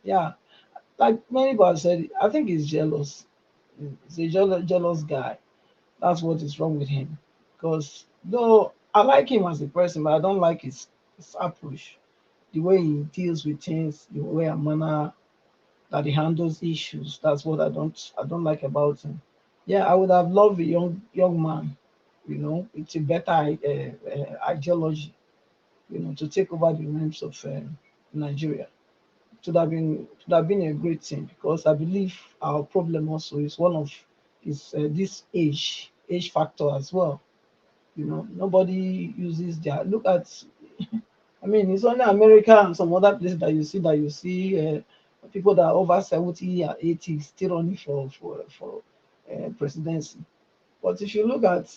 Speaker 12: yeah, like many people have said, I think he's jealous. He's a jealous guy. That's what is wrong with him. Because though I like him as a person, but I don't like his approach, the way he deals with things, the way and manner that he handles issues. That's what I don't like about him. Yeah, I would have loved a young man, with a better ideology, to take over the realms of Nigeria. It would have been a great thing, because I believe our problem also is one of is this age factor as well. Nobody uses their look at. I mean, it's only America and some other places that you see people that are over 70 or 80 still running for presidency. But if you look at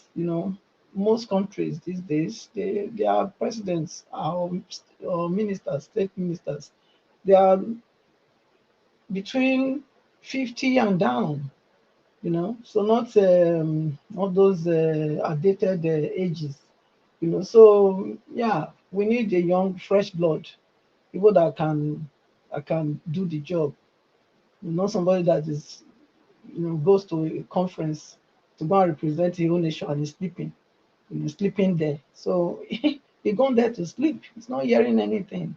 Speaker 12: most countries these days, their presidents or ministers, state ministers, they are between 50 and down, so not those outdated ages, so yeah, we need a young fresh blood, people that can do the job, not somebody that is goes to a conference to go and represent his own nation and is sleeping there. So he gone there to sleep, he's not hearing anything.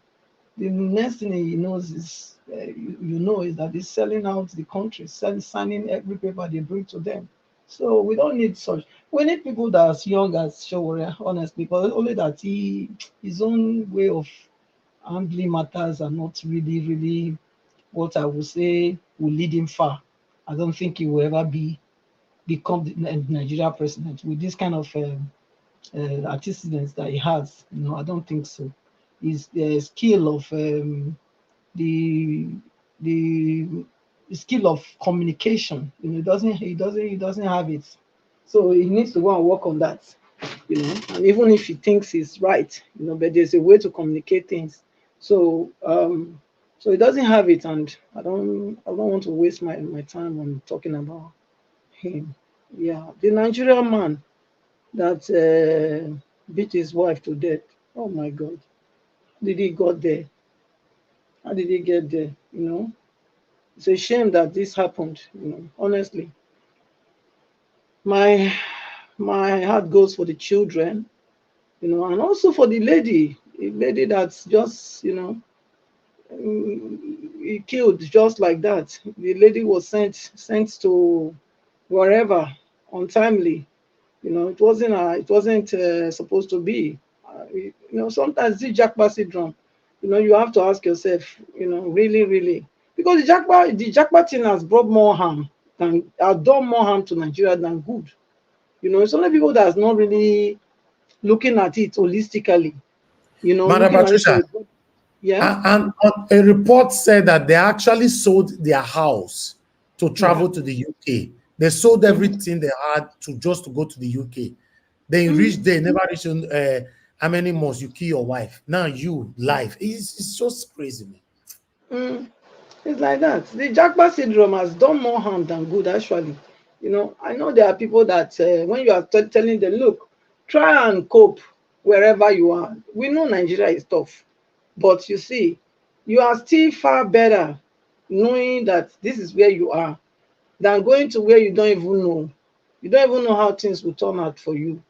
Speaker 12: The next thing he knows is, is that he's selling out the country, signing every paper they bring to them. So we don't need such. We need people that are as young as Showore, honestly, but only that his own way of handling matters are not really what I would say will lead him far. I don't think he will ever become the Nigeria president with this kind of antecedents that he has. I don't think so. His skill of the the skill of communication, he doesn't have it. So he needs to go and work on that. And even if he thinks he's right, but there's a way to communicate things. So he doesn't have it, and I don't want to waste my time on talking about him. Yeah, the Nigerian man that beat his wife to death. Oh my God, did he got there? How did he get there? It's a shame that this happened. Honestly, my heart goes for the children, and also for the lady that's just, he killed just like that. The lady was sent to wherever untimely. It wasn't supposed to be. Sometimes the Japa syndrome. You have to ask yourself, really, because the Japa thing has brought more harm has done more harm to Nigeria than good. It's only people that's not really looking at it holistically, you know,
Speaker 4: Madam
Speaker 12: looking at it
Speaker 4: Patricia,
Speaker 12: from yeah.
Speaker 4: and a report said that they actually sold their house to travel
Speaker 12: Yeah.
Speaker 4: to the UK. They sold
Speaker 12: Mhm.
Speaker 4: everything they had to just to go to the UK. They
Speaker 12: Mhm.
Speaker 4: reached there, never reached how many months you kill your wife. Now you life. It's just crazy, man.
Speaker 12: Mm. It's like that. The Japa syndrome has done more harm than good, actually. You know, I know there are people that when you are telling them, look, try and cope wherever you are. We know Nigeria is tough, but you see, you are still far better knowing that this is where you are than going to where you don't even know. You don't even know how things will turn out for you.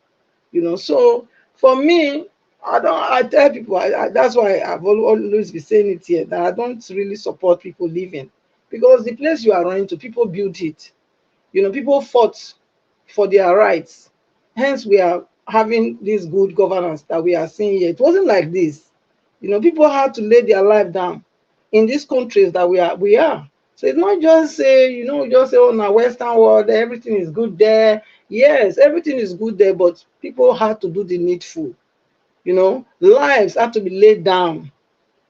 Speaker 12: You know, so for me, I tell people, that's why I've always been saying it here, that I don't really support people leaving, because the place you are running to, people built it. You know, people fought for their rights. Hence, we are having this good governance that we are seeing here. It wasn't like this. You know, people had to lay their life down in these countries that we are. So it's not just say, you know, just say, oh, now Western world, everything is good there. Yes, everything is good there, but people had to do the needful. You know, lives have to be laid down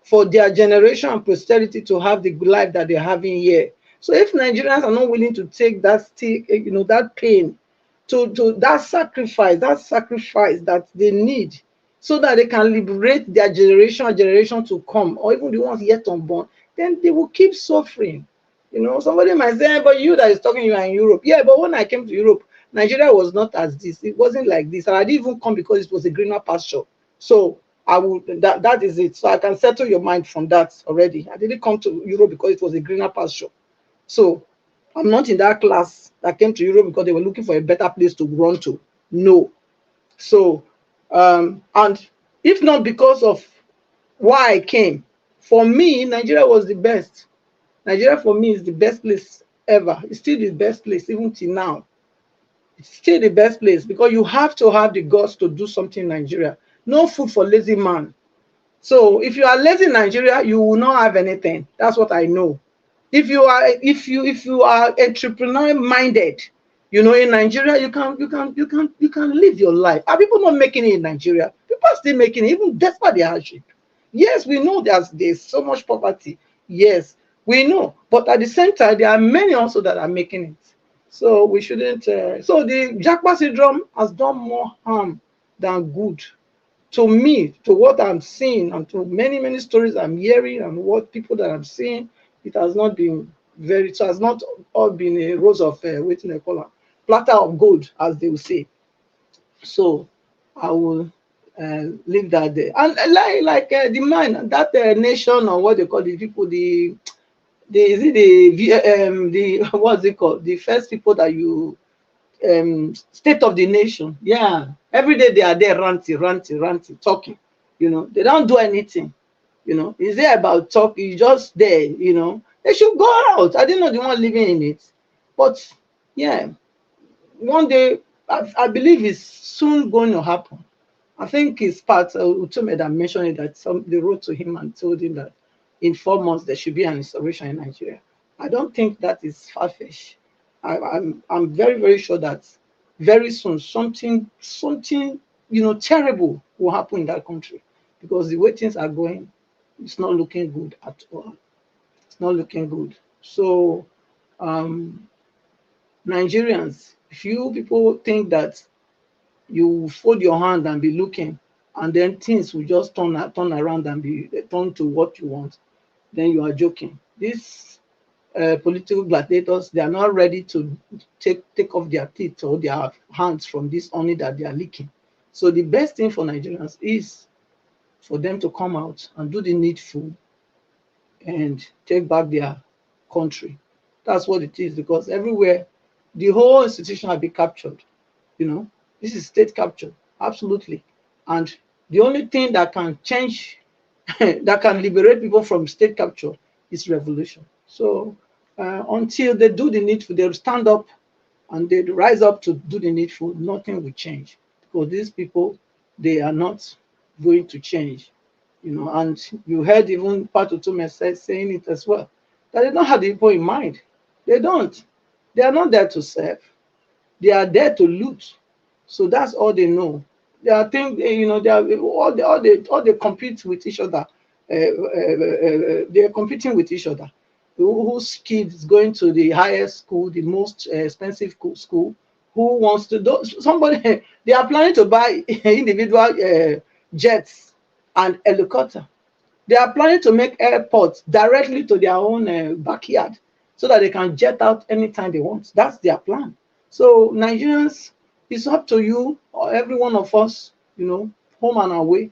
Speaker 12: for their generation and posterity to have the good life that they're having here. So if Nigerians are not willing to take that you know, that pain, to that sacrifice that they need, so that they can liberate their generation to come, or even the ones yet unborn, then they will keep suffering. You know, somebody might say, but you that is talking, you are in Europe. Yeah, but when I came to Europe, Nigeria was not as this. It wasn't like this. And I didn't even come because it was a greener pasture. So I would that is it. So I can settle your mind from that already. I didn't come to Europe because it was a greener pasture. So I'm not in that class that came to Europe because they were looking for a better place to run to. No. So and if not because of why I came, for me, Nigeria was the best. Nigeria for me is the best place ever. It's still the best place even till now. It's still the best place because you have to have the guts to do something in Nigeria. No food for lazy man. So if you are lazy in Nigeria, you will not have anything. That's what I know. If you are entrepreneur minded, you know, in Nigeria, you can live your life. Are people not making it in Nigeria? People are still making it, even despite the hardship. Yes, we know there's so much poverty. Yes, we know. But at the same time, there are many also that are making it. So we shouldn't. So the Japa syndrome has done more harm than good to me, to what I'm seeing, and to many stories I'm hearing, and what people that I'm seeing. It has not been it has not all been a rose of waiting a color, platter of gold, as they will say. So I will leave that there. And the man, that nation, or what they call the people, the is it the what's it called, the first people that you state of the nation. Yeah, every day they are there ranting, talking. You know, they don't do anything. You know, is there about talk? You just there. You know, they should go out. I didn't know the one living in it, but yeah, one day I believe it's soon going to happen. I think it's Pat Utomi that mentioned it, that they wrote to him and told him that in 4 months there should be an installation in Nigeria. I don't think that is far-fetched. I'm very sure that very soon something terrible will happen in that country, because the way things are going, it's not looking good at all. It's not looking good. So um, Nigerians, if you people think that you fold your hand and be looking, and then things will just turn around and be turn to what you want, then you are joking. These political gladiators, they are not ready to take off their teeth or their hands from this honey that they are licking. So the best thing for Nigerians is for them to come out and do the needful and take back their country. That's what it is, because everywhere, the whole institution has been captured. You know, this is state capture, absolutely. And the only thing that can change, that can liberate people from state capture, is revolution. So until they do the needful, they'll stand up and they rise up to do the needful, nothing will change, because these people, they are not going to change. You know, and you heard even Pat Utomi saying it as well, that they don't have the people in mind. They don't. They are not there to serve. They are there to loot. So that's all they know. They are things, you know, they are all they compete with each other. They are competing with each other. Whose kid is going to the highest school, the most expensive school? Who wants to do somebody? They are planning to buy individual jets and helicopter. They are planning to make airports directly to their own backyard so that they can jet out anytime they want. That's their plan. So Nigerians, it's up to you or every one of us, you know, home and away,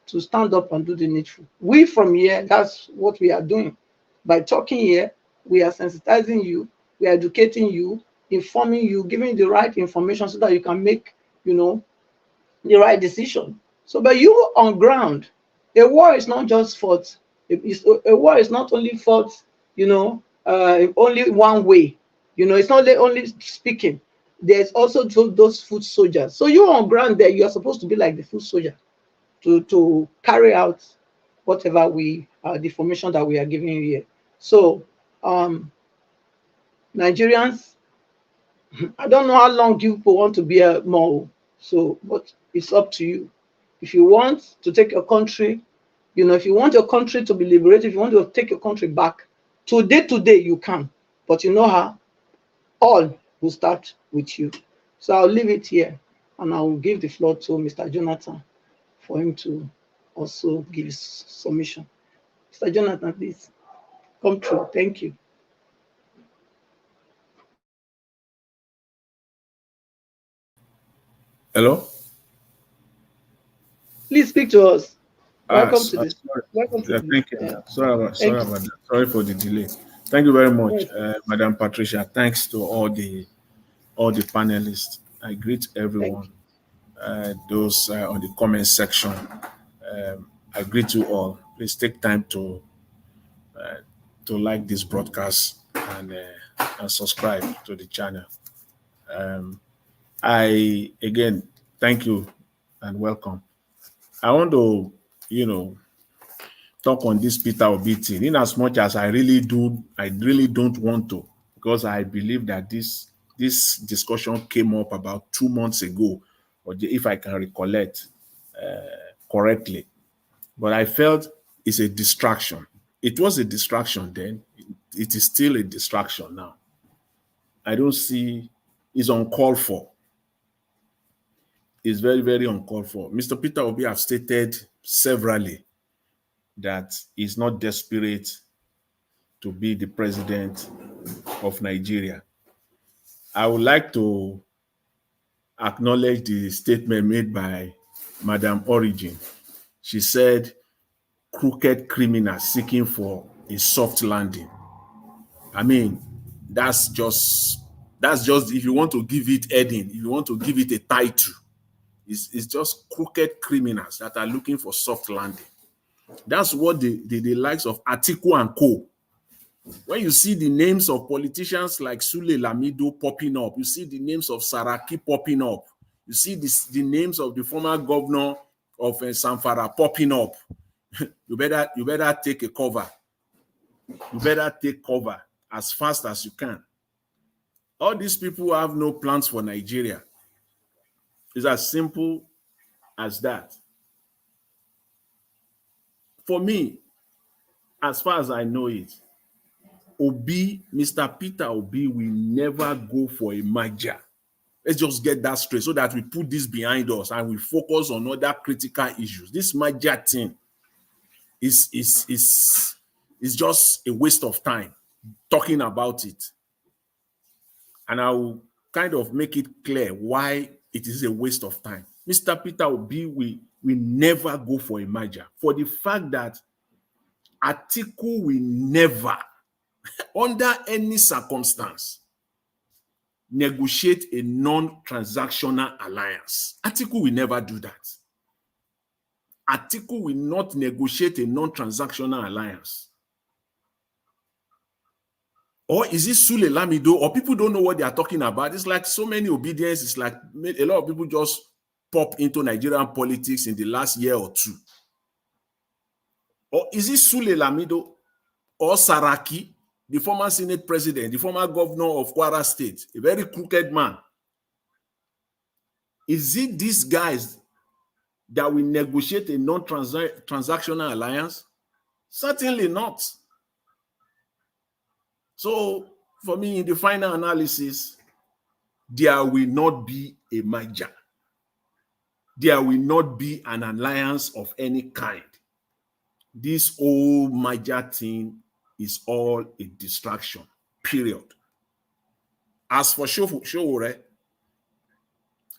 Speaker 12: to stand up and do the needful. We from here, that's what we are doing. By talking here, we are sensitizing you, we are educating you, informing you, giving you the right information so that you can make, you know, the right decision. So, but you on ground, a war is not just fought. A war is not only fought, you know, only one way. You know, it's not only speaking. There's also those foot soldiers. So you on ground there, you are supposed to be like the foot soldier to carry out whatever the information that we are giving you here. So, Nigerians, I don't know how long you people want to be a more. So, but it's up to you. If you want to take your country, you know, if you want your country to be liberated, if you want to take your country back, today you can. But you know how? All will start with you. So I'll leave it here and I'll give the floor to Mr. Jonathan for him to also give his submission. Mr. Jonathan, please come through. Thank you.
Speaker 13: Hello?
Speaker 12: Please speak to us. Welcome to
Speaker 13: Sorry.
Speaker 12: this. Welcome to
Speaker 13: Yeah,
Speaker 12: this.
Speaker 13: thank you.
Speaker 12: Yeah.
Speaker 13: Sorry about
Speaker 12: Thank you.
Speaker 13: that. Sorry for the delay. Thank you very much,
Speaker 12: Yes.
Speaker 13: Madam Patricia. Thanks to all the panelists. I greet
Speaker 12: Thank
Speaker 13: everyone. Those on the comment section. I greet you all. Please take time to like this broadcast and subscribe to the channel. I again thank you and welcome. I want to, you know, talk on this Peter Obi thing, in as much as I really don't want to, because I believe that this discussion came up about 2 months ago, or if I can recollect correctly. But I felt it's a distraction. It was a distraction then. It is still a distraction now. I don't see it's uncalled for. It's very, very uncalled for. Mr. Peter Obi have stated severally that he's not desperate to be the president of Nigeria. I would like to acknowledge the statement made by Madam Origin. She said, crooked criminals seeking for a soft landing. I mean, that's just if you want to give it heading, if you want to give it a title, it's just crooked criminals that are looking for soft landing. That's what the likes of Atiku and co. When you see the names of politicians like Sule Lamido popping up, you see the names of Saraki popping up, you see the names of the former governor of Zamfara popping up, you better take a cover. You better take cover as fast as you can. All these people have no plans for Nigeria. It's as simple as that. For me, as far as I know it, Mr. Peter Obi will never go for a merger. Let's just get that straight so that we put this behind us and we focus on other critical issues. This merger thing is just a waste of time talking about it. And I will kind of make it clear why it is a waste of time. Mr. Peter Obi will never go for a merger, for the fact that Atiku will never, under any circumstance, negotiate a non-transactional alliance. Atiku will never do that. Atiku will not negotiate a non-transactional alliance. Or is it Sule Lamido? Or people don't know what they are talking about. It's like so many obedience. It's like a lot of people just pop into Nigerian politics in the last year or two. Or is it Sule Lamido or Saraki, the former Senate president, the former governor of Kwara State, a very crooked man? Is it these guys that we negotiate a non-transactional alliance? Certainly not. So for me, in the final analysis, there will not be a merger. There will not be an alliance of any kind. This whole merger thing is all a distraction, period. As for SOWORE,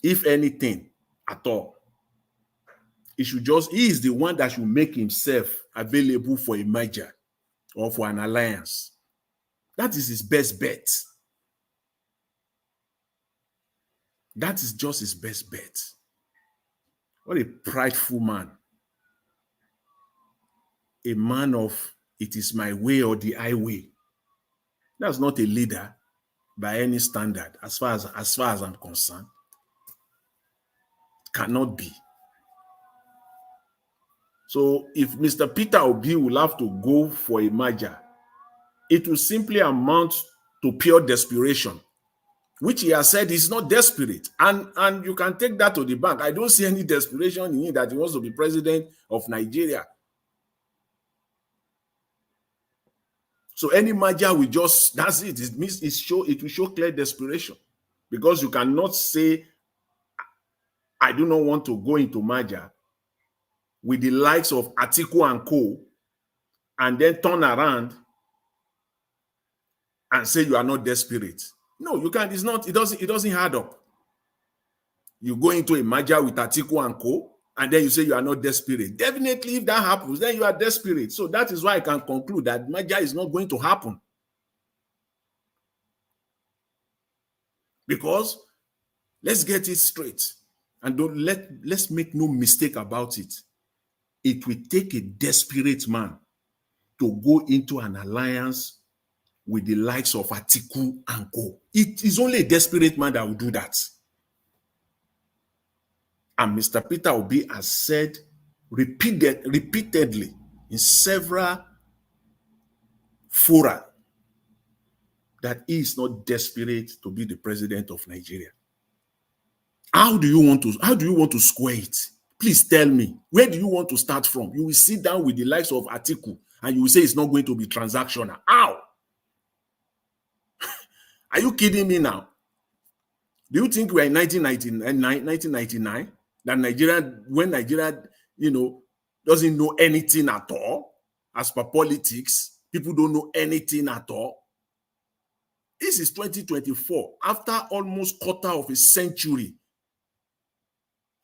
Speaker 13: if anything at all, he is the one that should make himself available for a merger or for an alliance. That is his best bet. That is just his best bet. What a prideful man. A man of it is my way or the highway. That's not a leader by any standard, as far as I'm concerned. Cannot be. So if Mr. Peter Obi will have to go for a merger, it will simply amount to pure desperation, which he has said is not desperate. And you can take that to the bank. I don't see any desperation in him that he wants to be president of Nigeria. So any merger will just, that's it. It means it will show clear desperation. Because you cannot say, I do not want to go into merger with the likes of Atiku and co, and then turn around and say you are not desperate. No, you can't. It's not. It doesn't add up. You go into a merger with Atiku and co, and then you say you are not desperate. Definitely, if that happens, then you are desperate. So that is why I can conclude that merger is not going to happen. Because let's get it straight, and let's make no mistake about it. It will take a desperate man to go into an alliance with the likes of Atiku and co. It is only a desperate man that will do that. And Mr. Peter Obi has said repeatedly in several fora that he is not desperate to be the president of Nigeria. How do you want to square it? Please tell me, where do you want to start from? You will sit down with the likes of Atiku and you will say it's not going to be transactional. How? Are you kidding me now? Do you think we're in 1999? That when Nigeria, doesn't know anything at all, as per politics, people don't know anything at all. This is 2024, after almost quarter of a century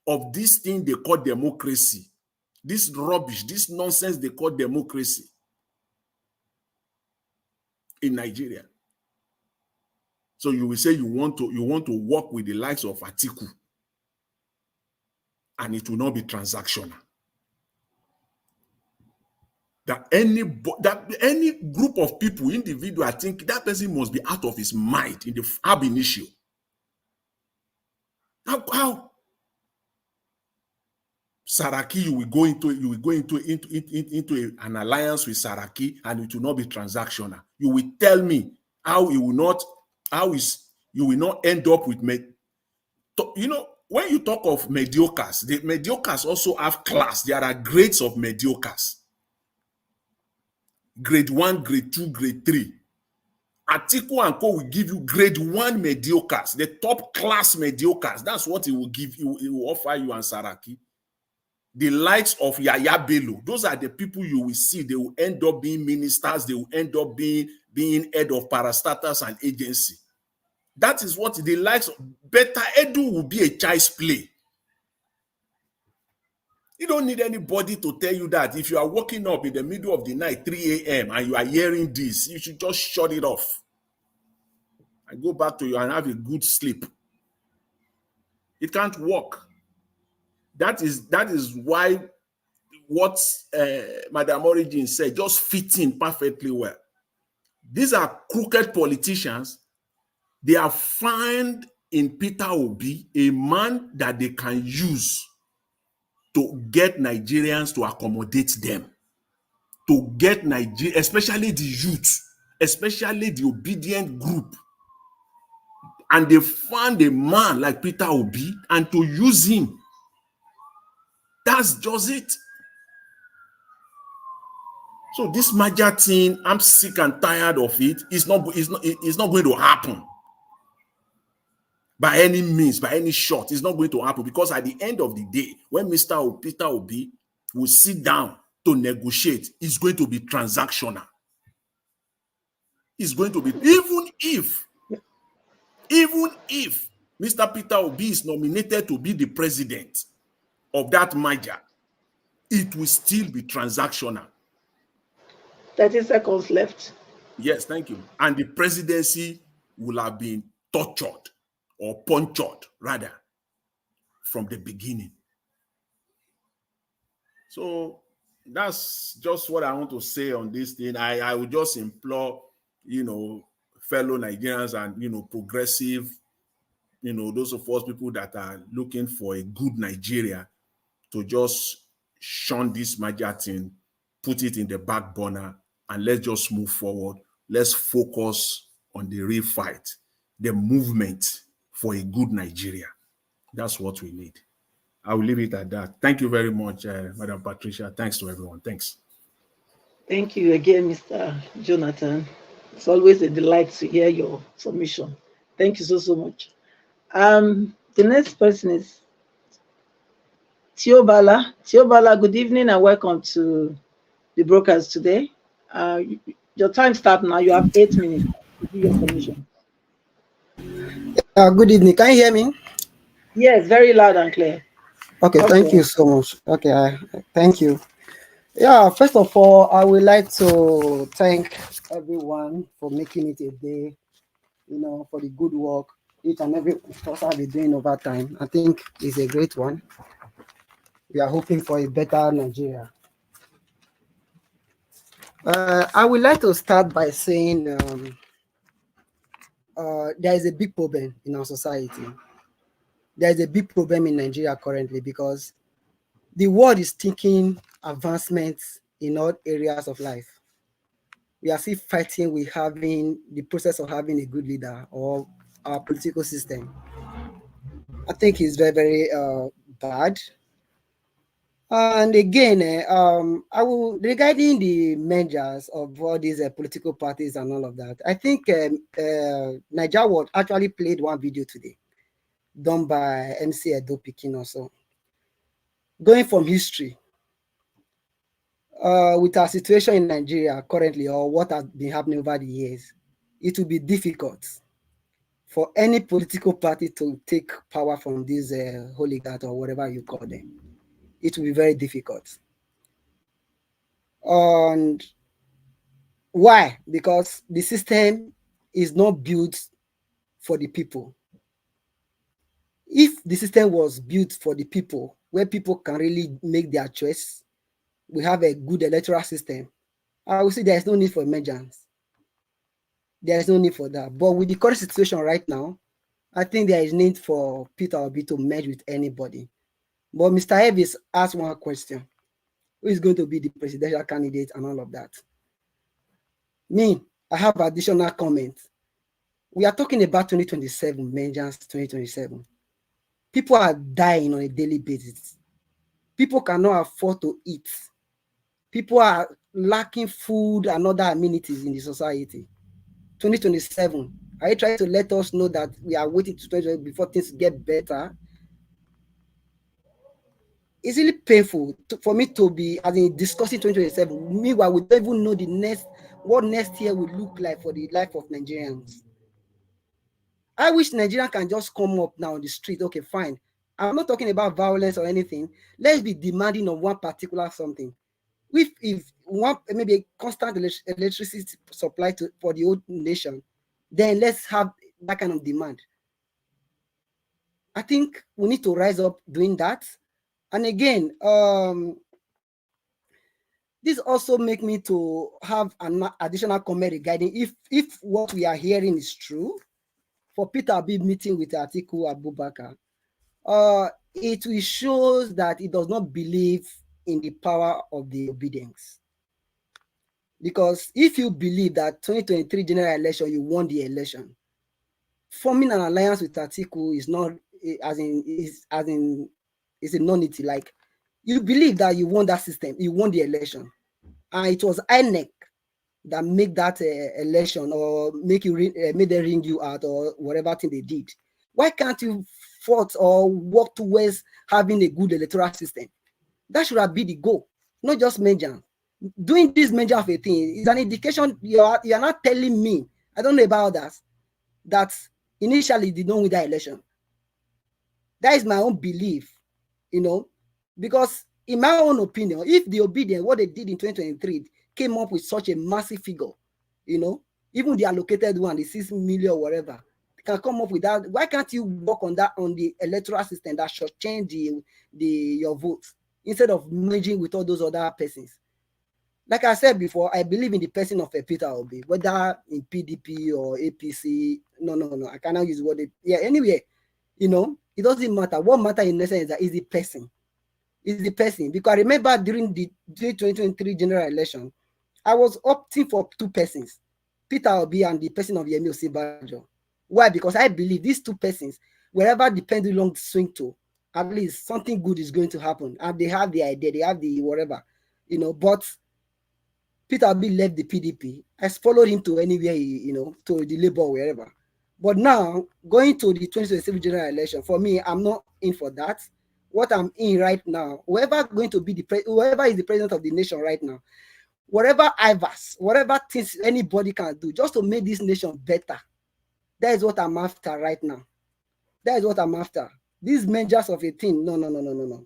Speaker 13: of this thing they call democracy, this rubbish, this nonsense they call democracy in Nigeria. So you will say you want to work with the likes of Atiku, and it will not be transactional. That any group of people, individual, I think that person must be out of his mind in the ab initio. How? Saraki, you will go into an alliance with Saraki, and it will not be transactional. You will tell me how you will not end up with when you talk of mediocres, the mediocres also have class. There are grades of mediocres. Grade 1, grade 2, grade 3. Atiku and co will give you grade 1 mediocres, the top class mediocres. That's what it will give you. It will offer you and Saraki. The likes of Yaya Bello, those are the people you will see. They will end up being ministers. They will end up being head of parastatals and agency. That is what the likes of Beta Edu will be a child's play. You don't need anybody to tell you that. If you are waking up in the middle of the night, 3 a.m., and you are hearing this, you should just shut it off and go back to you and have a good sleep. It can't work. That is why what Madam Origin said just fits in perfectly well. These are crooked politicians. They have found in Peter Obi a man that they can use to get Nigerians to accommodate them, to get Nigeria, especially the youth, especially the obedient group. And they found a man like Peter Obi and to use him That's just it. So this merger thing, I'm sick and tired of it. It's not going to happen by any means, by any shot. It's not going to happen, because at the end of the day, when Mr. Peter Obi will sit down to negotiate, it's going to be transactional. It's going to be, even if Mr. Peter Obi is nominated to be the president of that merger, it will still be transactional.
Speaker 12: 30 seconds left.
Speaker 13: Yes, thank you. And the presidency will have been tortured, or punctured rather, from the beginning. So that's just what I want to say on this thing. I would just implore, fellow Nigerians and, progressive, those of us people that are looking for a good Nigeria, to just shun this merger thing, put it in the back burner, and let's just move forward. Let's focus on the real fight, the movement for a good Nigeria. That's what we need. I will leave it at that. Thank you very much, Madam Patricia. Thanks to everyone. Thanks.
Speaker 12: Thank you again, Mr. Jonathan. It's always a delight to hear your submission. Thank you so much. The next person is Tiobala. Tiobala, good evening and welcome to the brokers today. Your time starts now. You have 8 minutes to do your submission.
Speaker 14: Good evening. Can you hear me?
Speaker 12: Yes, very loud and clear.
Speaker 14: Okay, thank you so much. Okay, thank you. Yeah, first of all, I would like to thank everyone for making it a day, for the good work each and every person have been doing over time. I think it's a great one. We are hoping for a better Nigeria. I would like to start by saying there is a big problem in our society. There is a big problem in Nigeria currently, because the world is thinking advancements in all areas of life. We are still fighting with having the process of having a good leader or our political system. I think it's very, very bad. And again, I will, regarding the mergers of all these political parties and all of that, I think Niger World actually played one video today, done by MC Edo Pikin also. Going from history, with our situation in Nigeria currently, or what has been happening over the years, it will be difficult for any political party to take power from these oligarchs or whatever you call them. It will be very difficult. And why? Because the system is not built for the people. If the system was built for the people, where people can really make their choice, we have a good electoral system, I would say there is no need for emergence. There is no need for that. But with the current situation right now, I think there is need for Peter Obi to merge with anybody. But Mr. Evis asked one question: who is going to be the presidential candidate and all of that? Me, I have additional comments. We are talking about 2027, emergence 2027. People are dying on a daily basis. People cannot afford to eat. People are lacking food and other amenities in the society. 2027, are you trying to let us know that we are waiting to 2027 before things get better? It's really painful for me to be discussing 2027. Meanwhile, we don't even know what next year will look like for the life of Nigerians. I wish Nigeria can just come up now on the street. Okay, fine. I'm not talking about violence or anything. Let's be demanding of one particular something. If one, maybe a constant electricity supply for the whole nation, then let's have that kind of demand. I think we need to rise up doing that. And again, this also make me to have an additional comment regarding if what we are hearing is true, for Peter Obi meeting with Atiku Abubakar, it will show that he does not believe in the power of the obedience. Because if you believe that 2023 general election, you won the election, forming an alliance with Atiku is not, is a non-ity. Like, You believe that you won that system, you won the election, and it was INEC that make that election or make you made them ring you out or whatever thing they did. Why can't you fought or work towards having a good electoral system? That should have been the goal, not just major. Doing this major of a thing is an indication you are not telling me. I don't know about that initially did not win that election. That is my own belief, because in my own opinion, if the obedience, what they did in 2023, came up with such a massive figure, even the allocated one, the 6 million or whatever, can come up with that. Why can't you work on that, on the electoral system that should change your votes instead of merging with all those other persons? Like I said before, I believe in the person of Peter Obi, whether in PDP or APC. No, I cannot use what anyway, it doesn't matter. What matters in essence is the person. Is the person. Because I remember during the 2023 general election, I was opting for two persons, Peter Obi and the person of Yemi Osinbajo. Why? Because I believe these two persons, wherever the pendulum swing to, at least something good is going to happen. And they have the idea, they have the whatever, but Peter Obi left the PDP. I followed him to anywhere, to the Labour or wherever. But now, going to the 2027 general election, for me, I'm not in for that. What I'm in right now, whoever is the president of the nation right now, whatever things anybody can do just to make this nation better, that is what I'm after right now. That is what I'm after. These measures of a thing, no.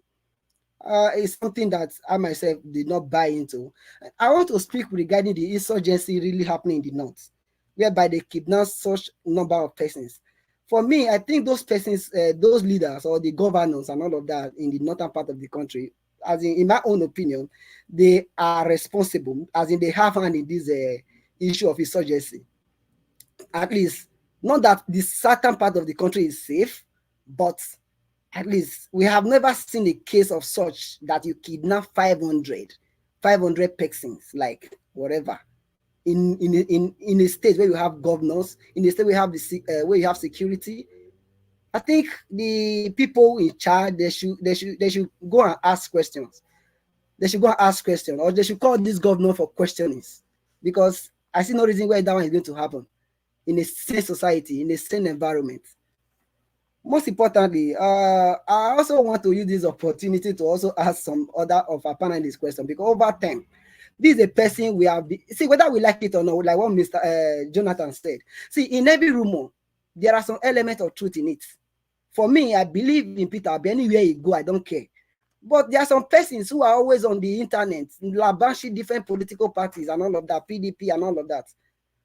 Speaker 14: It's something that I myself did not buy into. I want to speak regarding the insurgency really happening in the north, whereby they kidnap such number of persons. For me, I think those persons, those leaders or the governors and all of that in the northern part of the country, as in my own opinion, they are responsible, as in they have hand in this issue of insurgency. At least, not that the certain part of the country is safe, but at least we have never seen a case of such that you kidnap 500 persons, like whatever, in a state where you have governors, in a state where you have security. I think the people in charge, they should go and ask questions. They should go and ask questions, or they should call this governor for questionings, because I see no reason why that one is going to happen in a sane society, in a sane environment. Most importantly, I also want to use this opportunity to also ask some other of our panelists questions, because over time, this is a person we have, see, whether we like it or not, like what Mr. Jonathan said. See, in every rumor, there are some elements of truth in it. For me, I believe in Peter Obi. Anywhere you go, I don't care. But there are some persons who are always on the internet, labanshing different political parties and all of that, PDP and all of that.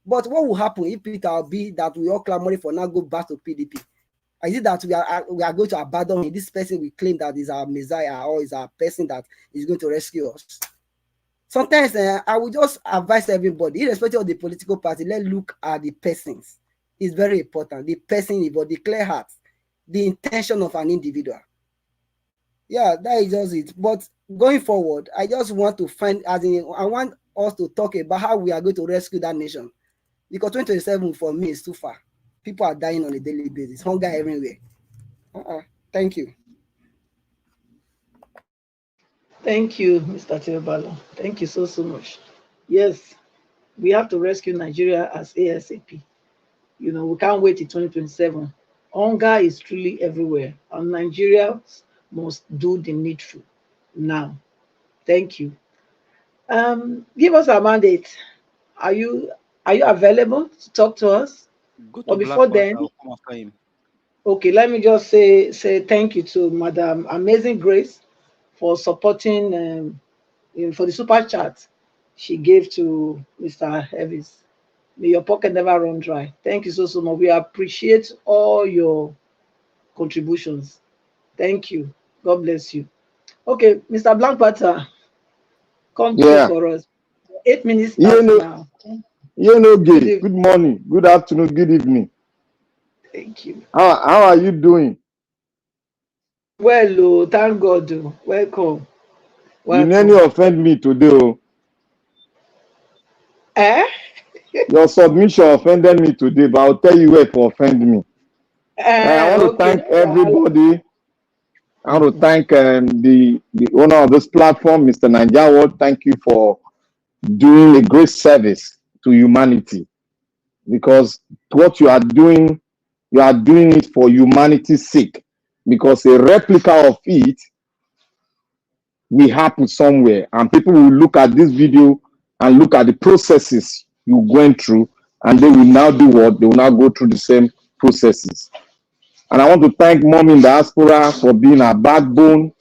Speaker 14: But what will happen if Peter Obi, that we all clamor for, now go back to PDP? Is it that we are going to abandon him? This person we claim that is our messiah or is our person that is going to rescue us? Sometimes I will just advise everybody, irrespective of the political party, let's look at the persons. It's very important. The person, but the clear heart, the intention of an individual. Yeah, that is just it. But going forward, I just want to find, I want us to talk about how we are going to rescue that nation. Because 2027 for me is too far. People are dying on a daily basis. Hunger everywhere. Thank you.
Speaker 12: Thank you, Mr. Teobalo. Thank you so much. Yes, we have to rescue Nigeria as ASAP. We can't wait till 2027. Hunger is truly everywhere, and Nigeria must do the needful now. Thank you. Give us a mandate. Are you available to talk to us?
Speaker 15: Go to
Speaker 12: or before
Speaker 15: Black
Speaker 12: then,
Speaker 15: I'll come after him.
Speaker 12: Okay, let me just say thank you to Madam Amazing Grace for supporting for the super chat she gave to Mr. Heavis. May your pocket never run dry. Thank you so much. We appreciate all your contributions. Thank you. God bless you. Okay, Mr. Blackbutter, come through for us. 8 minutes now.
Speaker 16: Good morning, good afternoon, good evening.
Speaker 12: Thank you.
Speaker 16: How are you doing?
Speaker 12: Well, thank God. Welcome.
Speaker 16: You nearly offend me today. Your submission offended me today, but I'll tell you where to offend me. I want to thank everybody. I want to thank the owner of this platform, Mr. Nanjawo. Thank you for doing a great service to humanity, because what you are doing it for humanity's sake, because a replica of it will happen somewhere, and people will look at this video and look at the processes you went through, and they will now do what? They will now go through the same processes. And I want to thank Mom in Diaspora for being our backbone,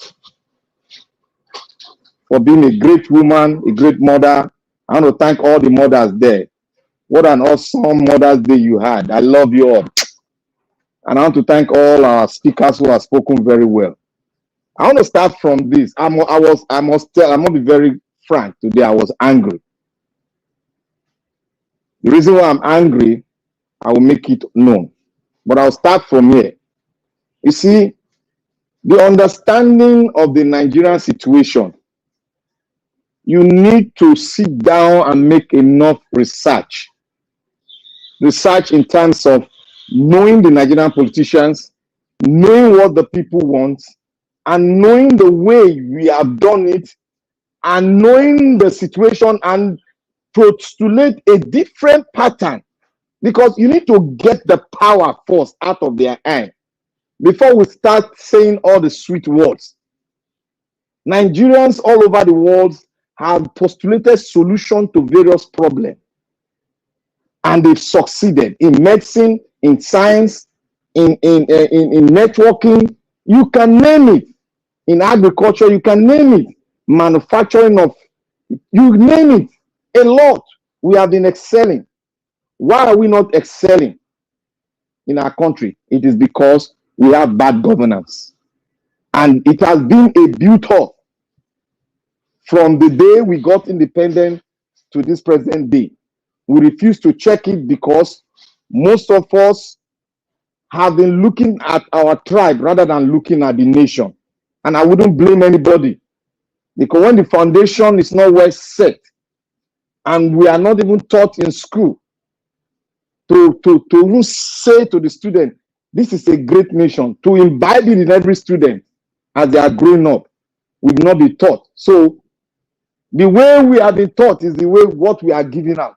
Speaker 16: for being a great woman, a great mother. I want to thank all the mothers there. What an awesome Mother's Day you had. I love you all. And I want to thank all our speakers who have spoken very well. I want to start from this. I must be very frank today. I was angry. The reason why I'm angry, I will make it known. But I'll start from here. You see, the understanding of the Nigerian situation, you need to sit down and make enough research. Research in terms of knowing the Nigerian politicians, knowing what the people want, and knowing the way we have done it, and knowing the situation and postulate a different pattern, because you need to get the power first out of their hand before we start saying all the sweet words. Nigerians all over the world have postulated solutions to various problems, and they've succeeded in medicine, in science, in networking. You can name it. In agriculture, you can name it. Manufacturing of, you name it. A lot. We have been excelling. Why are we not excelling in our country? It is because we have bad governance. And it has been a build-up from the day we got independent to this present day. We refuse to check it because most of us have been looking at our tribe rather than looking at the nation. And I wouldn't blame anybody, because when the foundation is not well set and we are not even taught in school to even say to the student, this is a great nation, to imbibe it in every student as they are growing up, will not be taught. So the way we have been taught is the way what we are giving out.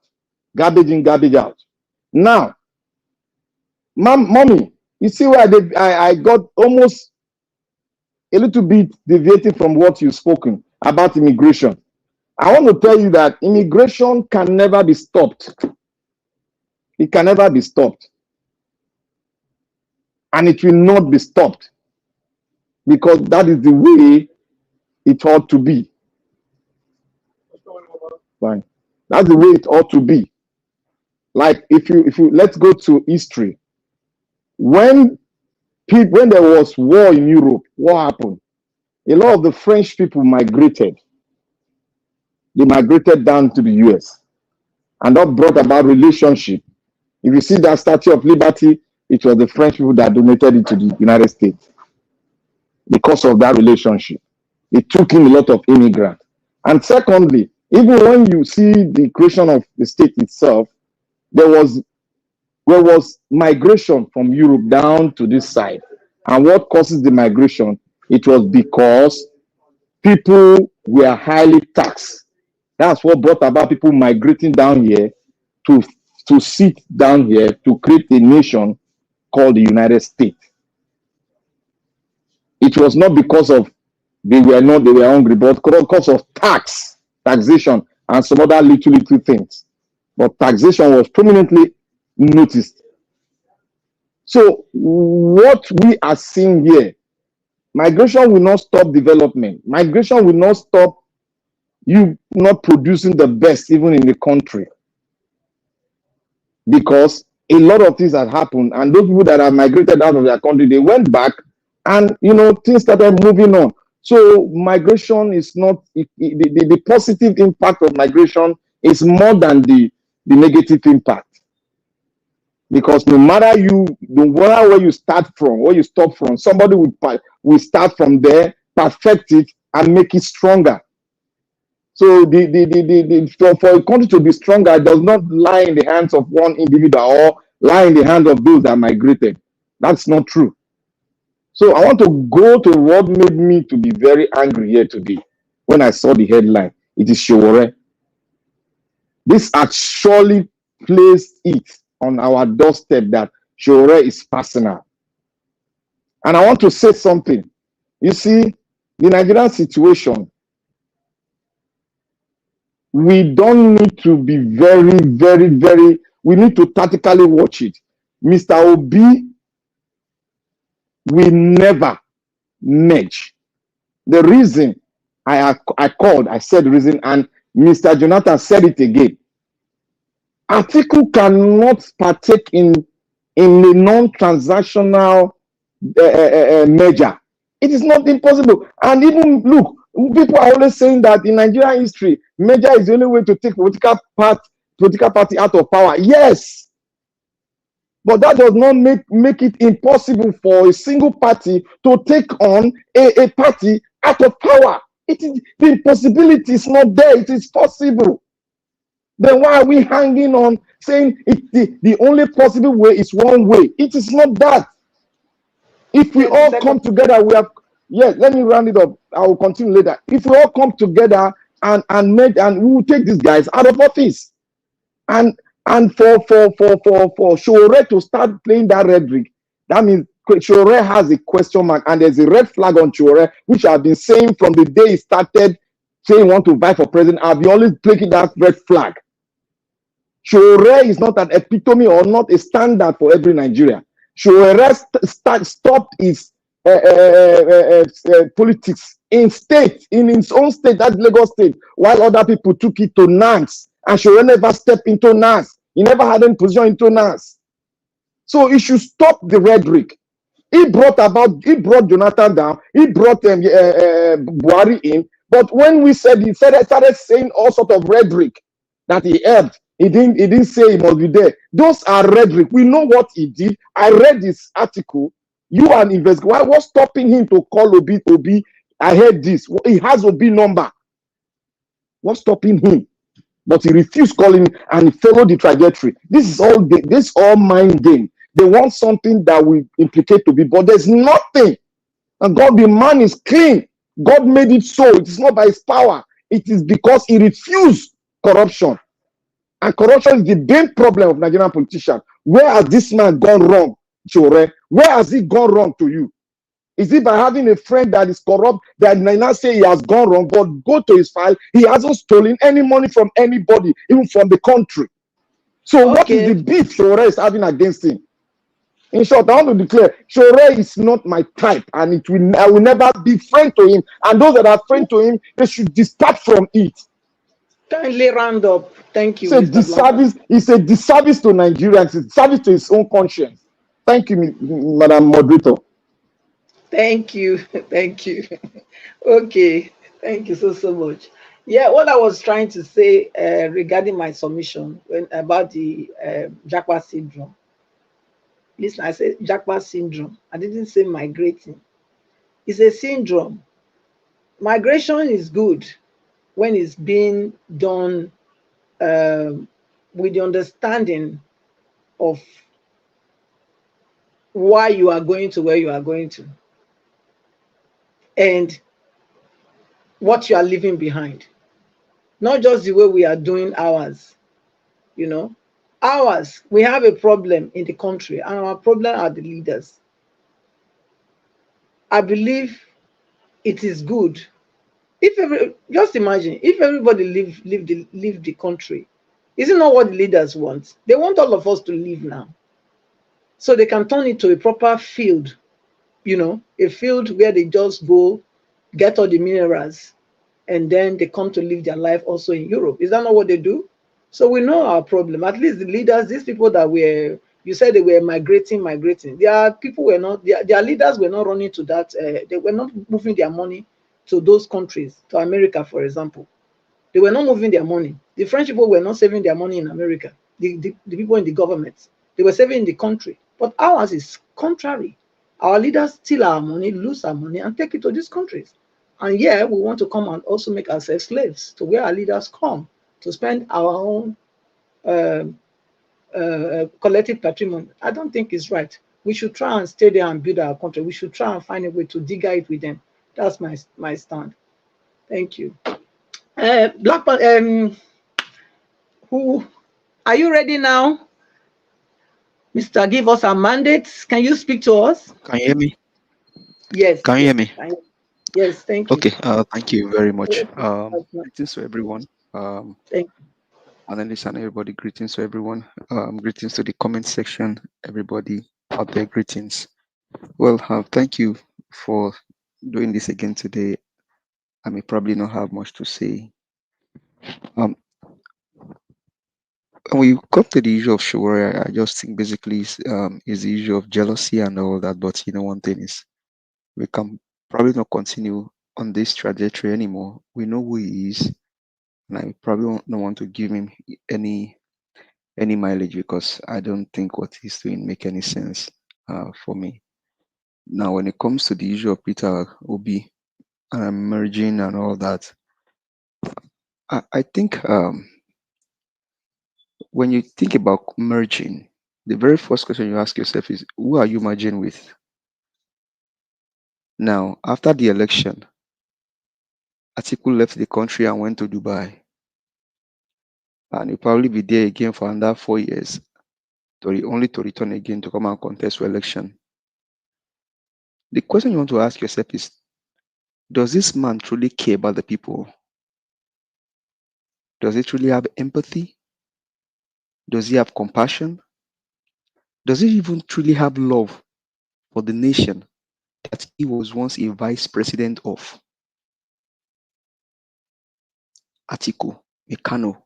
Speaker 16: Garbage in, garbage out. Now, mommy, you see where I got almost a little bit deviating from what you've spoken about immigration. I want to tell you that immigration can never be stopped. It can never be stopped. And it will not be stopped, because that is the way it ought to be. Fine. That's the way it ought to be. Like if you let's go to history. When there was war in Europe, what happened? A lot of the French people migrated. They migrated down to the US, and that brought about relationship. If you see that Statue of Liberty, it was the French people that donated it to the United States because of that relationship. It took in a lot of immigrants. And secondly, even when you see the creation of the state itself, there was migration from Europe down to this side. And what causes the migration? It was because people were highly taxed. That's what brought about people migrating down here to sit down here to create a nation called the United States. It was not because of they were hungry, but because of taxation, and some other little things. But taxation was prominently noticed. So what we are seeing here, migration will not stop development. Migration will not stop you not producing the best even in the country. Because a lot of things have happened, and those people that have migrated out of their country, they went back, and things started moving on. So migration is not the positive impact of migration is more than the negative impact. Because no matter where you start from, where you stop from, somebody will start from there, perfect it, and make it stronger. So for a country to be stronger, it does not lie in the hands of one individual or lie in the hands of those that migrated. That's not true. So I want to go to what made me to be very angry here today when I saw the headline. It is SOWORE. This actually placed it on our doorstep that SOWORE is personal. And I want to say something. You see, the Nigerian situation, we don't need to be very, we need to tactically watch it. Mr. Obi will never merge. The reason I called, I said the reason, and Mr. Jonathan said it again. Atiku cannot partake in a non-transactional merger. It is not impossible. And even look, people are always saying that in Nigerian history, merger is the only way to take political party out of power. Yes, but that does not make it impossible for a single party to take on a party out of power. It is, the impossibility is not there. It is possible. Then why are we hanging on saying the only possible way is one way? It is not that. If we all come together, we have, yes, let me round it up. I will continue later. If we all come together and we will take these guys out of office. And for SOWORE to start playing that rhetoric, that means SOWORE has a question mark, and there's a red flag on SOWORE, which I've been saying from the day he started saying he want to vie for president. I've been always breaking that red flag. SOWORE is not an epitome or not a standard for every Nigerian. SOWORE stopped his politics in its own state, that's Lagos State, while other people took it to NANS. And SOWORE never stepped into NANS. He never had any position into NANS. So he should stop the rhetoric. He brought Jonathan down. He brought Buhari in. But when we said, he started saying all sorts of rhetoric that he helped. He didn't say he must be there. Those are rhetoric. We know what he did. I read this article. You are an investigator. Why was stopping him to call Obi? I heard this. He has Obi number. What's stopping him? But he refused calling and he followed the trajectory. This is all mind game. They want something that will implicate Obi, but there's nothing. And God, the man is clean. God made it so. It is not by his power. It is because he refused corruption. And corruption is the main problem of Nigerian politicians. Where has this man gone wrong, SOWORE? Where has he gone wrong to you? Is it by having a friend that is corrupt that may not say he has gone wrong, but go to his file? He hasn't stolen any money from anybody, even from the country. So what is the beef SOWORE is having against him? In short, I want to declare, SOWORE is not my type, and I will never be friend to him. And those that are friend to him, they should depart from it.
Speaker 12: Kindly round up. Thank you.
Speaker 16: It's a disservice to Nigerians. It's a disservice to his own conscience. Thank you, Madam Moderator.
Speaker 12: Thank you. Thank you. Okay. Thank you so much. Yeah, what I was trying to say regarding my submission about the Japa syndrome. Listen, I said Japa syndrome. I didn't say migrating. It's a syndrome. Migration is good when it's being done with the understanding of why you are going to where you are going to and what you are leaving behind. Not just the way we are doing ours, you know. Ours, we have a problem in the country, and our problem are the leaders. I believe it is good. Just imagine, if everybody leave the country, is it not what the leaders want? They want all of us to leave now, so they can turn it to a proper field, you know, a field where they just go get all the minerals, and then they come to live their life also in Europe. Is that not what they do? So we know our problem. At least the leaders, these people that you said they were migrating. Their people were not, their leaders were not running to that. They were not moving their money to those countries, to America, for example. They were not moving their money. The French people were not saving their money in America. The people in the government, they were saving in the country. But ours is contrary. Our leaders steal our money, lose our money, and take it to these countries. And yeah, we want to come and also make ourselves slaves to where our leaders come to spend our own collective patrimony. I don't think it's right. We should try and stay there and build our country. We should try and find a way to digger it with them. That's my stand. Thank you. Who are you ready now? Mr. Give us a mandate. Can you speak to us?
Speaker 15: Can you hear me?
Speaker 12: Yes.
Speaker 15: Can you hear me?
Speaker 12: Yes, thank you.
Speaker 15: Okay, thank you very much. Greetings to everyone.
Speaker 12: Thank you.
Speaker 15: Analysts and everybody, greetings to everyone. Greetings to the comment section, everybody out there, greetings. Well, thank you for doing this again today. I may probably not have much to say. When we come to the issue of SOWORE, I just think basically is the issue of jealousy and all that. But you know, one thing is, we can probably not continue on this trajectory anymore. We know who he is, and I probably don't want to give him any mileage because I don't think what he's doing make any sense for me. Now, when it comes to the issue of Peter Obi merging and all that, I think when you think about merging, the very first question you ask yourself is, who are you merging with? Now, after the election, Atiku left the country and went to Dubai. And he'll probably be there again for another 4 years, only to return again to come and contest for election. The question you want to ask yourself is, does this man truly care about the people? Does he truly have empathy? Does he have compassion? Does he even truly have love for the nation that he was once a vice president of? Atiku, Mekano,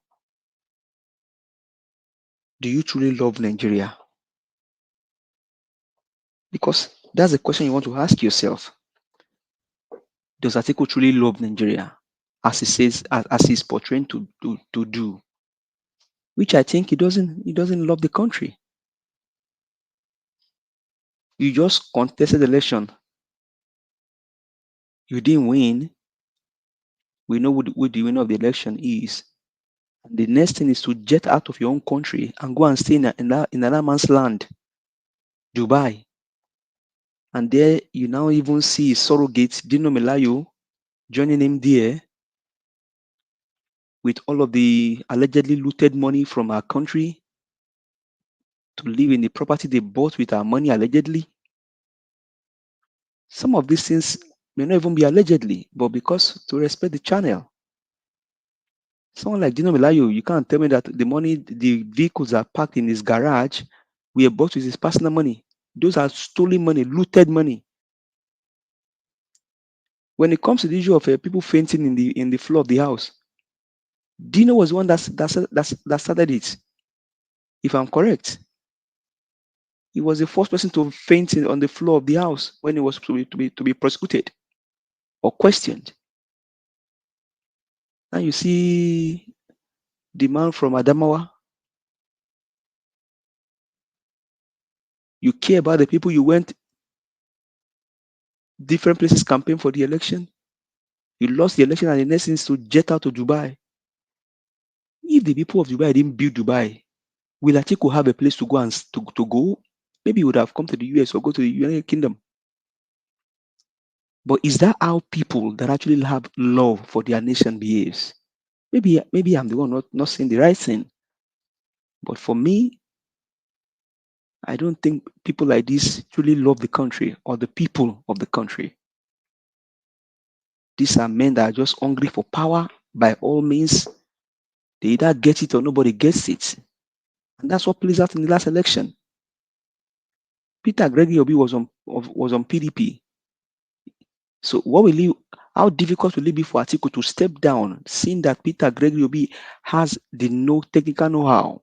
Speaker 15: do you truly love Nigeria? Because that's the question you want to ask yourself. Does Atiku truly love Nigeria, as he says, as he's portraying to do? Which I think he doesn't love the country. You just contested the election. You didn't win. We know who the winner of the election is. And the next thing is to jet out of your own country and go and stay in another man's land, Dubai. And there you now even see his surrogate, Dino Melayo, joining him there with all of the allegedly looted money from our country to live in the property they bought with our money, allegedly. Some of these things may not even be allegedly, but because to respect the channel. Someone like Dino Melayo, you can't tell me that the vehicles are parked in his garage were bought with his personal money. Those are stolen money, looted money. When it comes to the issue of people fainting in the floor of the house, Dino was the one that started it. If I'm correct, he was the first person to faint on the floor of the house when he was to be prosecuted or questioned. Now you see the man from Adamawa. You care about the people. You went different places campaign for the election. You lost the election and the next thing is to jet out to Dubai. If the people of Dubai didn't build Dubai, will Atiku have a place to go and to go? Maybe he would have come to the US or go to the United Kingdom. But is that how people that actually have love for their nation behaves? Maybe I'm the one not saying the right thing. But for me, I don't think people like this truly love the country or the people of the country. These are men that are just hungry for power by all means. They either get it or nobody gets it. And that's what plays out in the last election. Peter Gregory Obi was on PDP. So how difficult will it be for Atiku to step down, seeing that Peter Gregory Obi has the technical know-how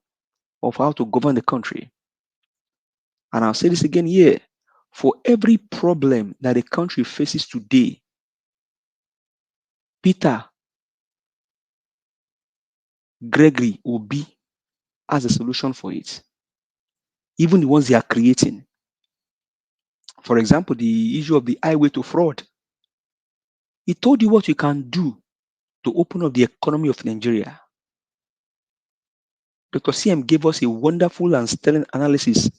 Speaker 15: of how to govern the country? And I'll say this again here. For every problem that the country faces today, Peter Gregory Obi has a solution for it. Even the ones they are creating. For example, the issue of the highway to fraud. He told you what you can do to open up the economy of Nigeria. Dr. CM gave us a wonderful and sterling analysis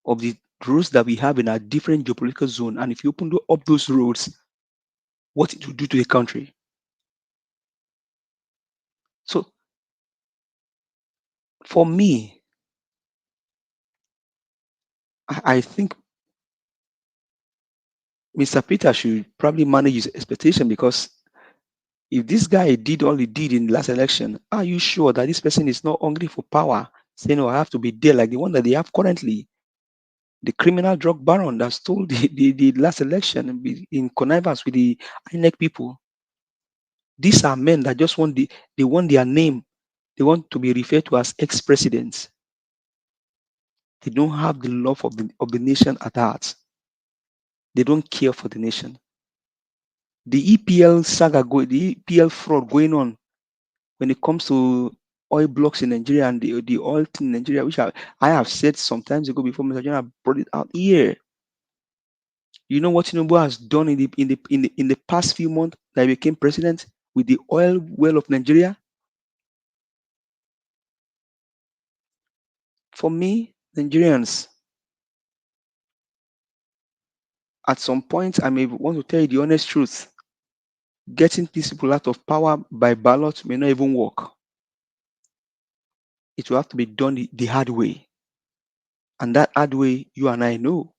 Speaker 15: of the roads that we have in our different geopolitical zone, and if you open up those roads, what it will do to the country. So for me, I think Mr. Peter should probably manage his expectation, because if this guy did all he did in the last election, are you sure that this person is not hungry for power, saying, "No, I have to be there," like the one that they have currently? The criminal drug baron that stole the last election in connivance with the INEC people. These are men that just want they want their name. They want to be referred to as ex-presidents. They don't have the love of the nation at heart. They don't care for the nation. The EPL saga, the EPL fraud going on when it comes to oil blocks in Nigeria and the oil thing in Nigeria, which I have said sometimes ago before Mr. John brought it out here. You know what Tinubu has done in the past few months that he became president with the oil well of Nigeria? For me, Nigerians, at some point, I may want to tell you the honest truth. Getting these people out of power by ballot may not even work. It will have to be done the hard way. And that hard way, you and I know.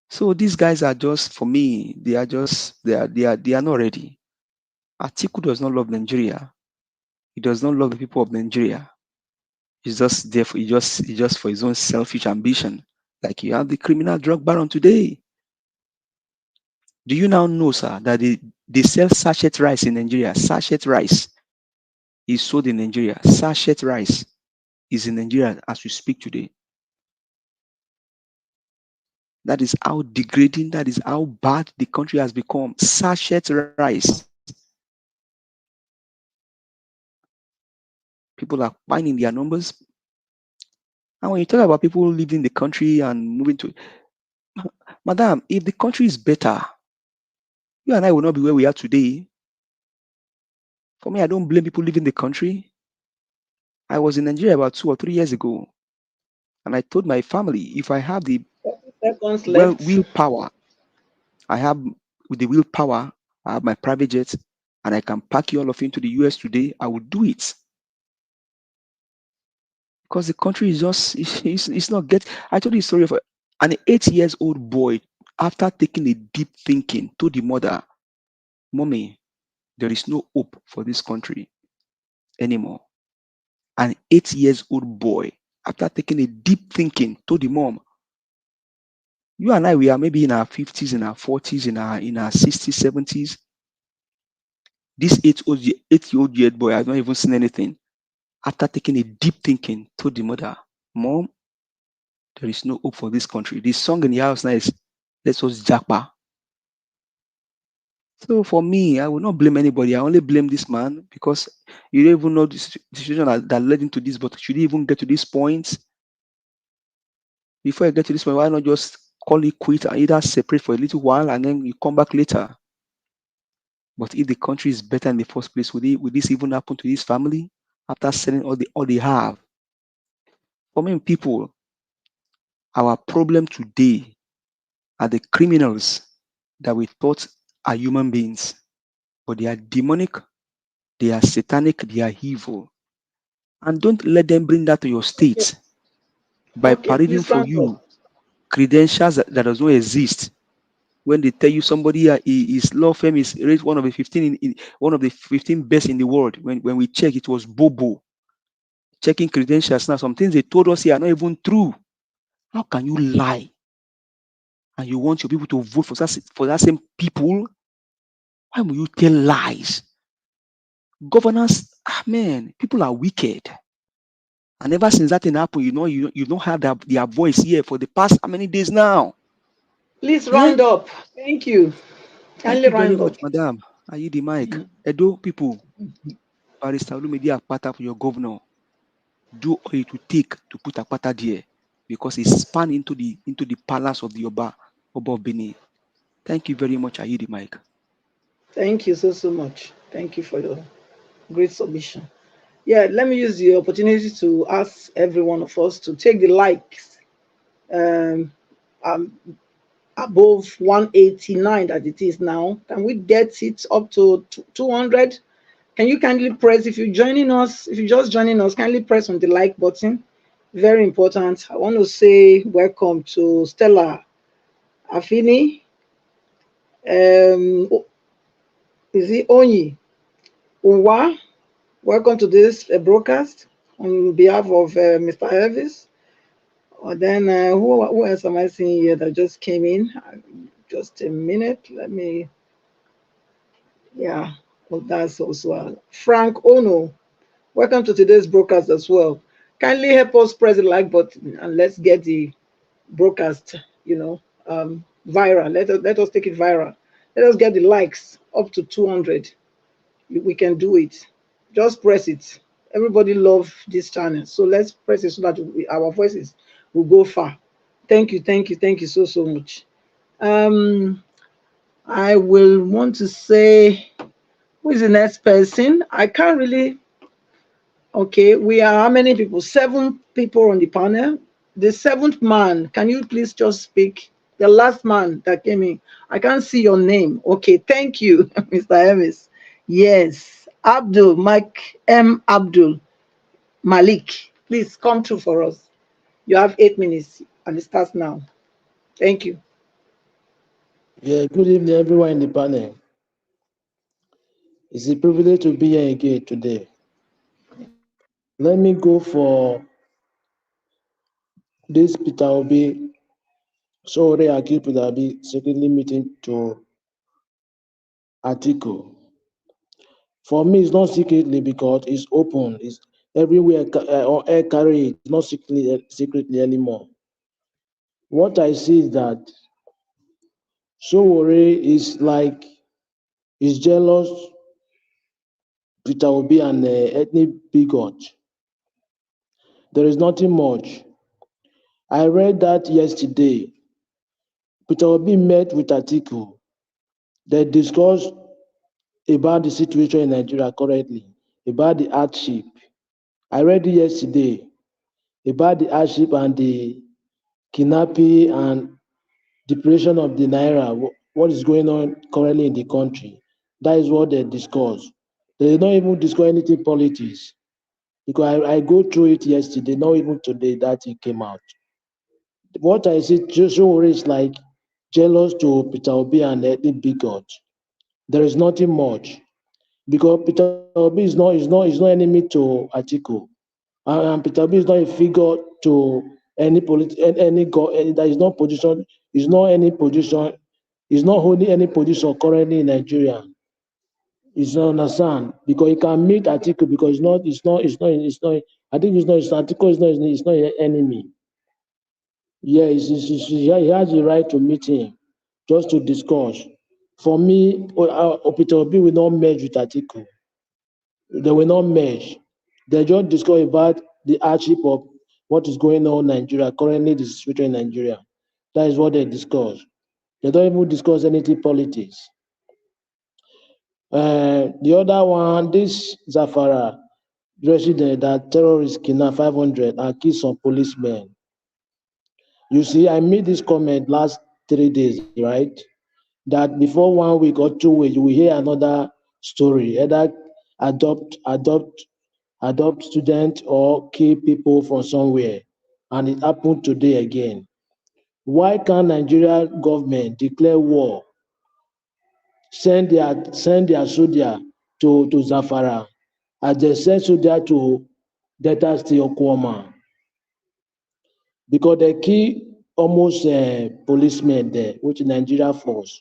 Speaker 15: So these guys are just, for me, they are not ready. Atiku does not love Nigeria. He does not love the people of Nigeria. He's just there for just for his own selfish ambition. Like you have the criminal drug baron today. Do you now know, sir, that they sell sachet rice in Nigeria? Sachet rice is sold in Nigeria. Sachet rice is in Nigeria as we speak today. That is how degrading, that is how bad the country has become. Sachet rice. People are finding their numbers. And when you talk about people leaving the country and moving to, madam, if the country is better, you and I will not be where we are today. For me, I don't blame people leaving the country. I was in Nigeria about 2 or 3 years ago, and I told my family, if I have the willpower, I have with the willpower, I have my private jet, and I can pack you all of into the US today, I will do it. Because the country is just, it's not get. I told you a story of an 8-year-old boy, after taking a deep thinking, told the mother, "Mommy, there is no hope for this country anymore." An 8-year-old boy, after taking a deep thinking, told the mom, "You and I, we are maybe in our 50s, in our 40s, in our 60s, 70s. This 8-year-old boy has not even seen anything." After taking a deep thinking, told the mother, "Mom, there is no hope for this country." The song in the house now is, "Let's us Japa." So for me, I will not blame anybody. I only blame this man, because you don't even know the situation that led into this. But should he even get to this point? Before I get to this point, why not just call it quit and either separate for a little while and then you come back later? But if the country is better in the first place, would this even happen to this family after selling all they have? For many people, our problem today are the criminals that we thought are human beings, but they are demonic, they are satanic, they are evil. And don't let them bring that to your state by parading for you credentials that does not exist. When they tell you somebody his law firm is rated one of the 15 one of the 15 best in the world, when we check, it was Bobo. Checking credentials now, some things they told us here are not even true. How can you lie and you want your people to vote for that same people? Why will you tell lies? Governance, man, people are wicked. And ever since that thing happened, you don't have their voice here for the past how many days now?
Speaker 12: Please round up. Thank you.
Speaker 15: Thank you very much, madam. Are you the mic? Edo people, Barrister Olumide Akpata for your governor. Do all it will take to put Akpata there, because he span into the palace of the Oba of Benin. Thank you very much. Are you the mic?
Speaker 12: Thank you so much. Thank you for your great submission. Yeah, let me use the opportunity to ask every one of us to take the likes um, um, above 189 that it is now. Can we get it up to 200? Can you kindly press, if you're joining us, if you're just joining us, kindly press on the like button. Very important. I want to say welcome to Stella Afini. Is it Onyi Unwa? Welcome to this broadcast on behalf of Mr. Elvis. Then who else am I seeing here that just came in? Just a minute. Let me. Yeah, well, that's also Frank Ono. Welcome to today's broadcast as well. Kindly help us press the like button and let's get the broadcast, viral. Let us take it viral. Let us get the likes up to 200. We can do it. Just press it. Everybody love this channel, so let's press it so that our voices will go far. Thank you, thank you, thank you so much. I will want to say, who is the next person? I can't really. Okay, we are how many people? 7 people on the panel. The 7th man, can you please just speak? The last man that came in. I can't see your name. Okay, thank you, Mr. Emis. Yes, Abdul, Mike M. Abdul Malik. Please come through for us. You have 8 minutes and it starts now. Thank you.
Speaker 17: Yeah, good evening, everyone in the panel. It's a privilege to be here again today. Let me go for this Peter Obi, SOWORE accused Peter Obi secretly meeting to Atiku. For me, it's not secretly because it's open. It's everywhere on air carry it. It's not secretly anymore. What I see is that SOWORE is jealous Peter Obi and ethnic bigot. There is nothing much. I read that yesterday. Peter Obi met with Atiku. They discussed about the situation in Nigeria currently, about the hardship. I read it yesterday about the hardship and the kidnapping and depression of the Naira, what is going on currently in the country. That is what they discussed. They did not even discuss anything politics. Because I go through it yesterday, not even today that it came out. What I see, Joshua is like jealous to Peter Obi and ethnic bigot. There is nothing much because Peter Obi is not enemy to Atiku, and Peter Obi is not a figure to any that is not position, is not any position, is not holding any position currently in Nigeria. It's not understand because he can meet Atiku because I think Atiku is not an enemy. Yeah, he has the right to meet him just to discuss. For me, Peter Obi will not merge with Atiku. They will not merge. They just discuss about the hardship of what is going on in Nigeria, currently the situation in Nigeria. That is what they discuss. They don't even discuss anything politics. The other one, this Zafara resident that terrorists kidnapped 500 and killed some policemen. You see, I made this comment last 3 days, right? That before 1 week or 2 weeks, you will hear another story, either adopt students or kill people from somewhere. And it happened today again. Why can't Nigeria government declare war, send their soldier to Zafara, as they send soldier to Delta State Okwama? Because they kill almost policemen there, which is Nigeria force.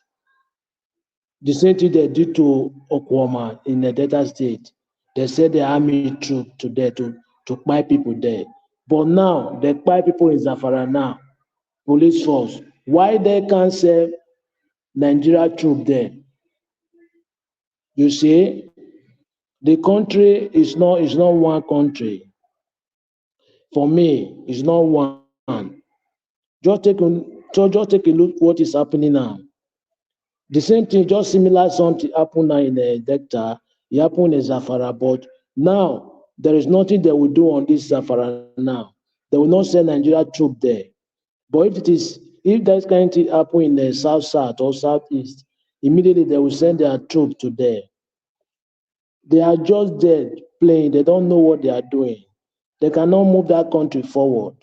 Speaker 17: The same thing they did to Okwama in the Delta State. They sent the army troop to there to buy people there. But now they buy people in Zafara now, police force. Why they can't send Nigeria troop there? You see, the country is not one country. For me, it's not one. Just take a look what is happening now. The same thing, just similar something happened now in the Delta, it happened in Zafara, but now there is nothing they will do on this Zafara now. They will not send Nigeria troop there. But if that kind of thing happen in the south or southeast, immediately they will send their troops to there. They are just there playing. They don't know what they are doing. They cannot move that country forward.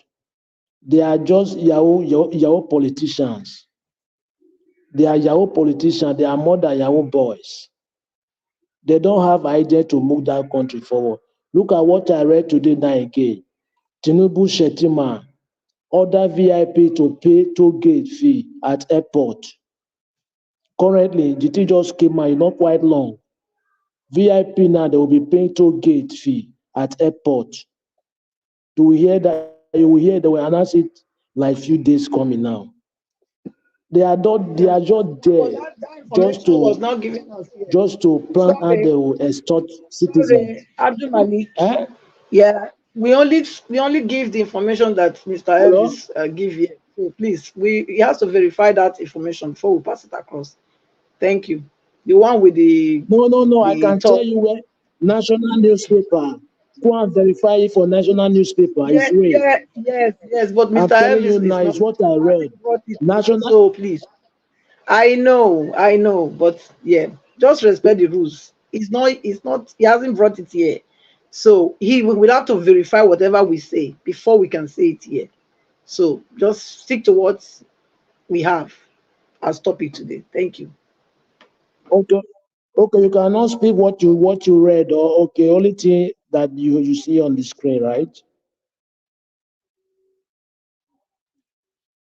Speaker 17: They are just Yahoo politicians. They are Yahoo politicians. They are more than Yahoo boys. They don't have idea to move that country forward. Look at what I read today now again. Tinubu Shetima order VIP to pay toll gate fee at airport. Currently, the thing just came out, not quite long. VIP now, they will be paying toll gate fee at airport. You will hear that, they will announce it like few days coming now. They are just there just to plan how they will extort citizens.
Speaker 12: Abdul Malik.
Speaker 17: Eh?
Speaker 12: Yeah, we only give the information that Mr.
Speaker 17: Hello?
Speaker 12: Elvis give here. So please, he has to verify that information before we pass it across. Thank you. The one with the
Speaker 17: No. I can tell you where national newspaper. Go and verify it for national newspaper. It's real.
Speaker 12: Yes. But Mr.
Speaker 17: I'm telling you
Speaker 12: Elvis
Speaker 17: now,
Speaker 12: is not.
Speaker 17: it's what I read. National.
Speaker 12: So please, I know, but yeah, just respect the rules. It's not. He hasn't brought it here, so he will have to verify whatever we say before we can say it here. So just stick to what we have as topic today. Thank you.
Speaker 17: Okay, you cannot speak what you read, or okay, only thing that you see on the screen, right?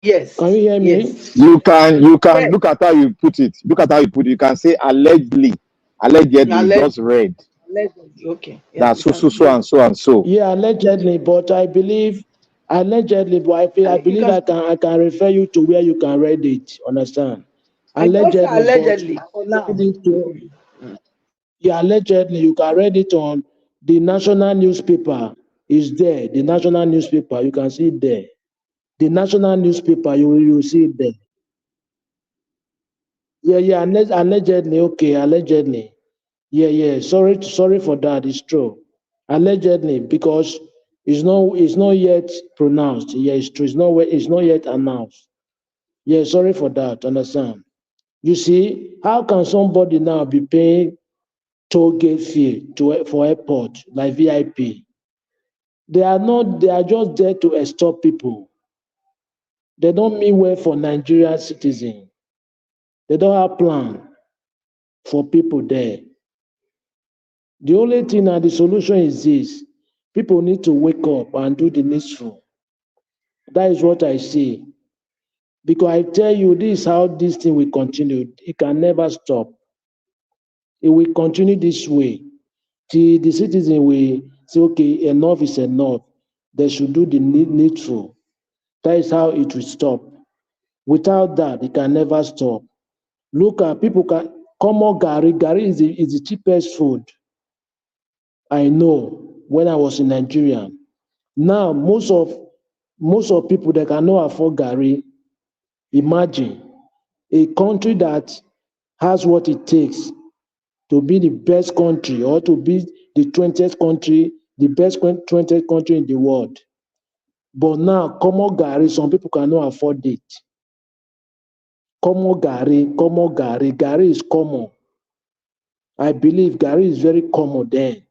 Speaker 12: Yes.
Speaker 17: Can you hear me?
Speaker 12: Yes.
Speaker 16: You can look at how you put it. You can say allegedly, just read.
Speaker 12: Allegedly, okay.
Speaker 16: Yeah, that's so and so.
Speaker 17: Yeah, allegedly, but I believe I believe I can refer you to where you can read it. Understand?
Speaker 12: Allegedly, for now.
Speaker 17: Allegedly, you can read it on the national newspaper. Is there the national newspaper? You can see it there. The national newspaper, you see it there. Yeah, allegedly, okay, allegedly. Yeah. Sorry for that. It's true. Allegedly, because it's not yet pronounced. Yeah, it's true. It's not yet announced. Yeah, sorry for that. Understand? You see, how can somebody now be paying toll gate fee for airport like VIP? They are just there to extort people. They don't mean well for Nigerian citizens. They don't have plan for people there. The only thing and the solution is this: people need to wake up and do the needful. That is what I say. Because I tell you, this is how this thing will continue. It can never stop. It will continue this way till the citizen will say, okay, enough is enough. They should do the needful. That is how it will stop. Without that, it can never stop. Look at people can come on Gary. Gary is the cheapest food I know when I was in Nigeria. Now most of people that cannot afford Gary. Imagine a country that has what it takes to be the best country or to be the 20th country, the best 20th country in the world. But now, common Gary, some people cannot afford it. Common Gary is common. I believe Gary is very common then.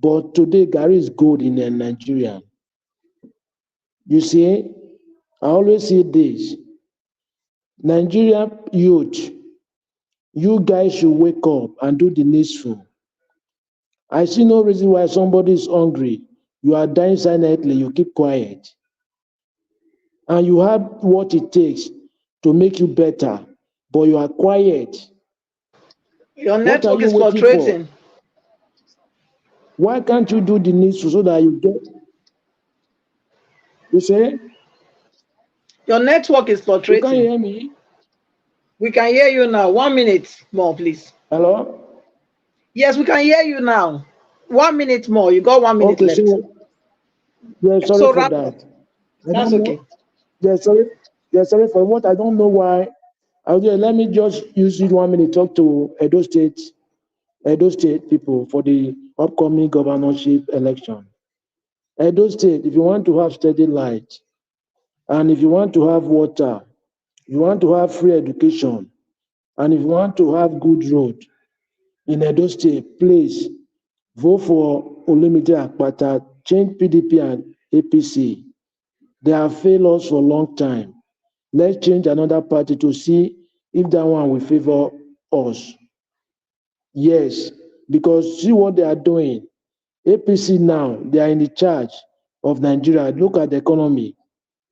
Speaker 17: But today, Gary is good in Nigeria. You see, I always say this. Nigeria youth, you guys should wake up and do the needful. I see no reason why somebody is hungry. You are dying silently, you keep quiet. And you have what it takes to make you better, but you are quiet.
Speaker 12: Your network is fluctuating.
Speaker 17: Why can't you do the needful so that you get? You say?
Speaker 12: Your network is fluctuating.
Speaker 17: You can't hear me?
Speaker 12: We can hear you now. 1 minute more, please.
Speaker 17: Hello?
Speaker 12: Yes, we can hear you now. 1 minute more. You got 1 minute left.
Speaker 17: Sorry for that.
Speaker 12: That's okay.
Speaker 17: Sorry for what. I don't know why. Let me just use it 1 minute, talk to Edo State people for the upcoming governorship election. Edo State, if you want to have steady light, And if you want to have water, if you want to have free education, and if you want to have good road in Edo State, please vote for Olumide Akpata, change PDP and APC. They have failed us for a long time. Let's change another party to see if that one will favor us. Yes, because see what they are doing. APC now, they are in the charge of Nigeria. Look at the economy.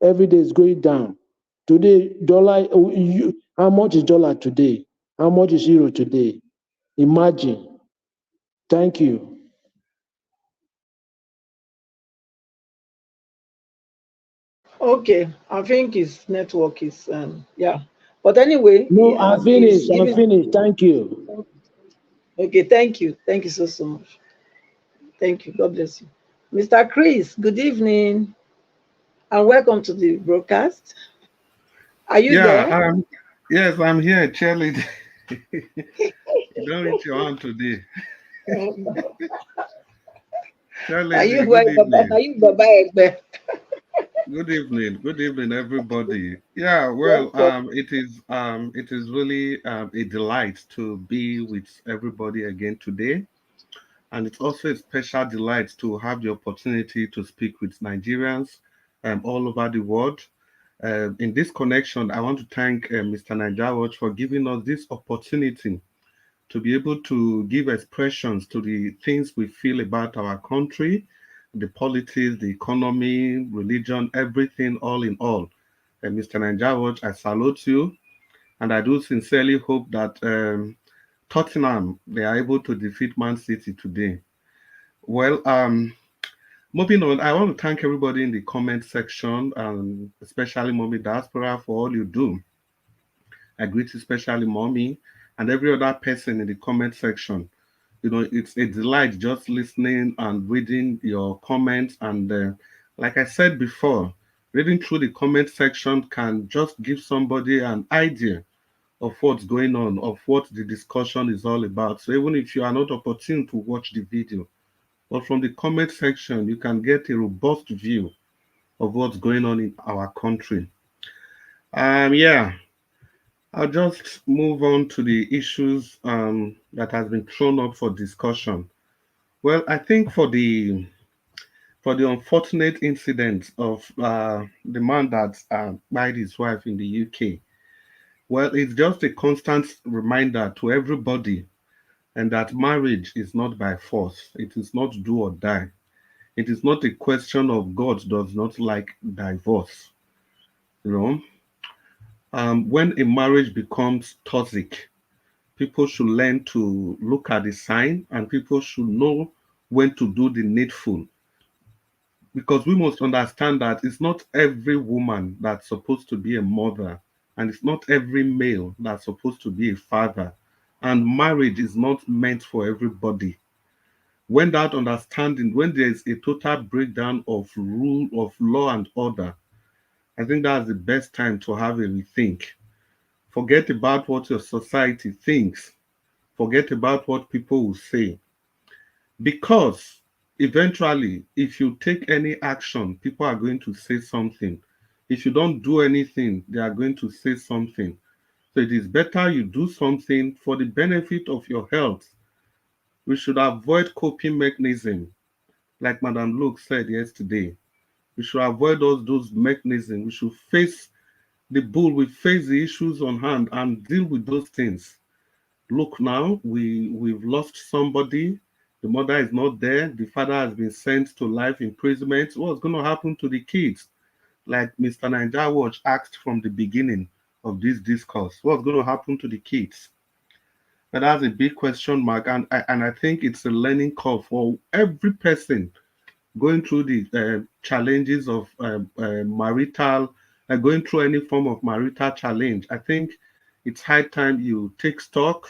Speaker 17: Every day is going down. Today, dollar, how much is dollar today? How much is euro today? Imagine. Thank you.
Speaker 12: Okay, I think his network is yeah. But anyway,
Speaker 17: No, I'm
Speaker 12: he's
Speaker 17: finished. I'm
Speaker 12: giving.
Speaker 17: finished. Thank you.
Speaker 12: Okay, thank you. Thank you so much. Thank you. God bless you. Mr. Chris, good evening and welcome to the broadcast. Are you
Speaker 18: Yeah,
Speaker 12: there?
Speaker 18: yes, I'm here, cheerleading. You don't reach your hand today.
Speaker 12: Are you
Speaker 18: Cheerleading, good evening.
Speaker 12: Are you Baba Egbe?
Speaker 18: Good evening, everybody. Yeah, well,
Speaker 12: Welcome.
Speaker 18: it is really a delight to be with everybody again today. And it's also a special delight to have the opportunity to speak with Nigerians all over the world. In this connection, I want to thank Mr. Naija for giving us this opportunity to be able to give expressions to the things we feel about our country, the politics, the economy, religion, everything, all in all. And Mr. Naija, I salute you, and I do sincerely hope that Tottenham, they are able to defeat Man City today. Well, moving on, I want to thank everybody in the comment section, and especially Mommy Diaspora for all you do. I greet especially Mommy and every other person in the comment section. You know, it's a delight just listening and reading your comments. And like I said before, reading through the comment section can just give somebody an idea of what's going on, of what the discussion is all about. So even if you are not opportune to watch the video, but from the comment section, you can get a robust view of what's going on in our country. Yeah, I'll just move on to the issues that has been thrown up for discussion. Well, I think for the unfortunate incident of the man that died his wife in the UK, well, it's just a constant reminder to everybody, and that marriage is not by force. It is not do or die. It is not a question of God does not like divorce. You know, when a marriage becomes toxic, people should learn to look at the sign, and people should know when to do the needful, because we must understand that it's not every woman that's supposed to be a mother, and it's not every male that's supposed to be a father, and marriage is not meant for everybody. When that understanding, when there's a total breakdown of rule of law and order, I think that's the best time to have a rethink. Forget about what your society thinks, forget about what people will say, because eventually, if you take any action, people are going to say something. If you don't do anything, they are going to say something. So it is better you do something for the benefit of your health. We should avoid coping mechanism, like Madam Luke said yesterday. We should avoid all those mechanisms. We should face the bull, we face the issues on hand and deal with those things. Look now, we've lost somebody. The mother is not there. The father has been sent to life imprisonment. What's going to happen to the kids? Like Mr. Naija asked from the beginning of this discourse, what's going to happen to the kids? But that's a big question mark, and I think it's a learning curve for every person going through the challenges of marital, going through any form of marital challenge. I think it's high time you take stock,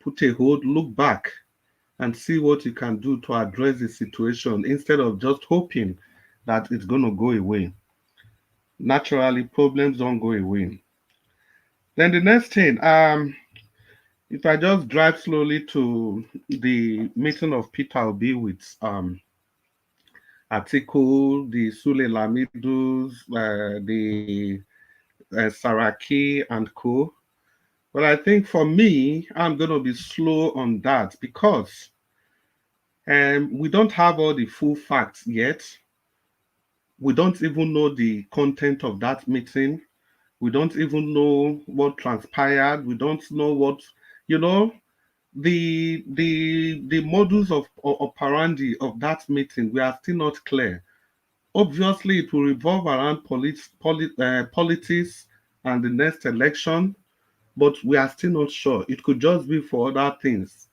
Speaker 18: put a hold, look back, and see what you can do to address the situation instead of just hoping that it's going to go away. Naturally, problems don't go away. Then the next thing, if I just drive slowly to the meeting of Peter Obi with Atiku, the Sule Lamidus, the Saraki and co. But I think for me, I'm going to be slow on that because we don't have all the full facts yet. We don't even know the content of that meeting. We don't even know what transpired. We don't know what, you know, the modus of operandi of that meeting. We are still not clear. Obviously, it will revolve around politics and the next election, but we are still not sure. It could just be for other things.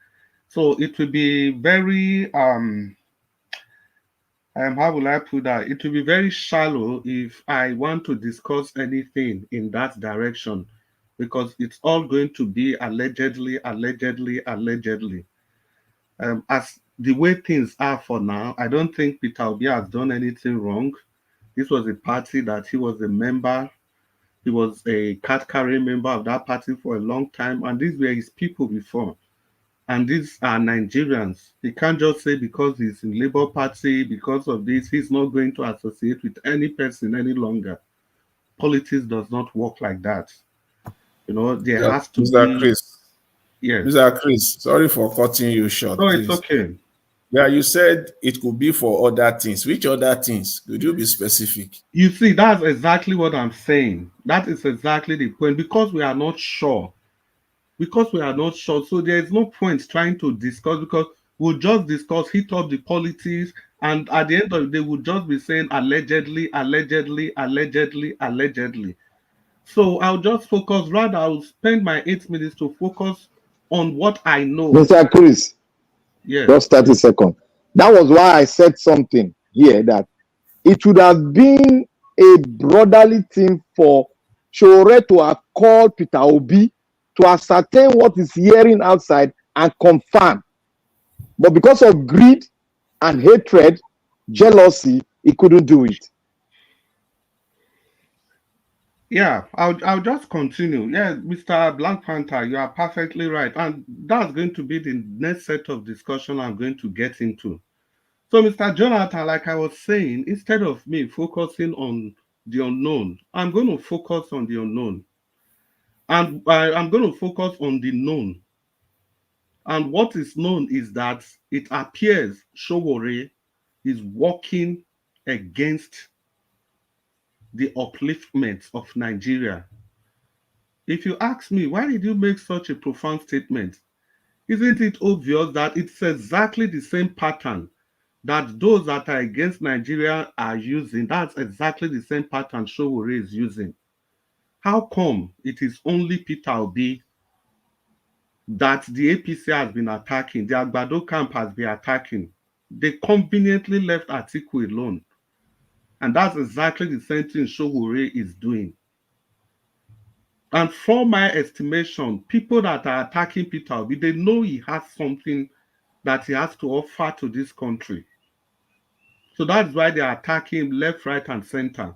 Speaker 18: So it will be very how will I put that? It will be very shallow if I want to discuss anything in that direction, because it's all going to be allegedly, allegedly, allegedly. As the way things are for now, I don't think Peter Obi has done anything wrong. This was a party that he was a member. He was a card-carrying member of that party for a long time, and these were his people before. And these are Nigerians. He can't just say because he's in Labour Party, because of this, he's not going to associate with any person any longer. Politics does not work like that. You know, there
Speaker 13: Yeah,
Speaker 18: has to
Speaker 13: Mr.
Speaker 18: be...
Speaker 13: Chris.
Speaker 18: Yes.
Speaker 13: Mr. Chris, sorry for cutting you short,
Speaker 18: No,
Speaker 13: please.
Speaker 18: it's okay.
Speaker 13: Yeah, you said it could be for other things. Which other things? Could you be specific?
Speaker 18: You see, that's exactly what I'm saying. That is exactly the point. Because we are not sure. Because we are not sure. So there is no point trying to discuss, because we'll just discuss, hit up the politics, and at the end of the day, we'll just be saying allegedly, allegedly, allegedly, allegedly. So I'll just focus, rather I'll spend my 8 minutes to focus on what I know.
Speaker 16: Mr. Chris,
Speaker 18: Yes.
Speaker 16: just 30 seconds. That was why I said something here that it would have been a brotherly thing for Sowore to have called Peter Obi to ascertain what is hearing outside and confirm. But because of greed and hatred, jealousy, he couldn't do it.
Speaker 18: Yeah, I'll just continue. Yeah, Mr. Black Panther, you are perfectly right. And that's going to be the next set of discussion I'm going to get into. So, Mr. Jonathan, like I was saying, instead of me focusing on the unknown, I'm going to focus on the unknown. And I'm going to focus on the known. And what is known is that it appears Sowore is working against the upliftment of Nigeria. If you ask me, why did you make such a profound statement? Isn't it obvious that it's exactly the same pattern that those that are against Nigeria are using? That's exactly the same pattern Sowore is using. How come it is only Peter Obi that the APC has been attacking, the Agbado camp has been attacking? They conveniently left Atiku alone. And that's exactly the same thing Sowore is doing. And from my estimation, people that are attacking Peter Obi, they know he has something that he has to offer to this country. So that's why they are attacking him left, right, and center.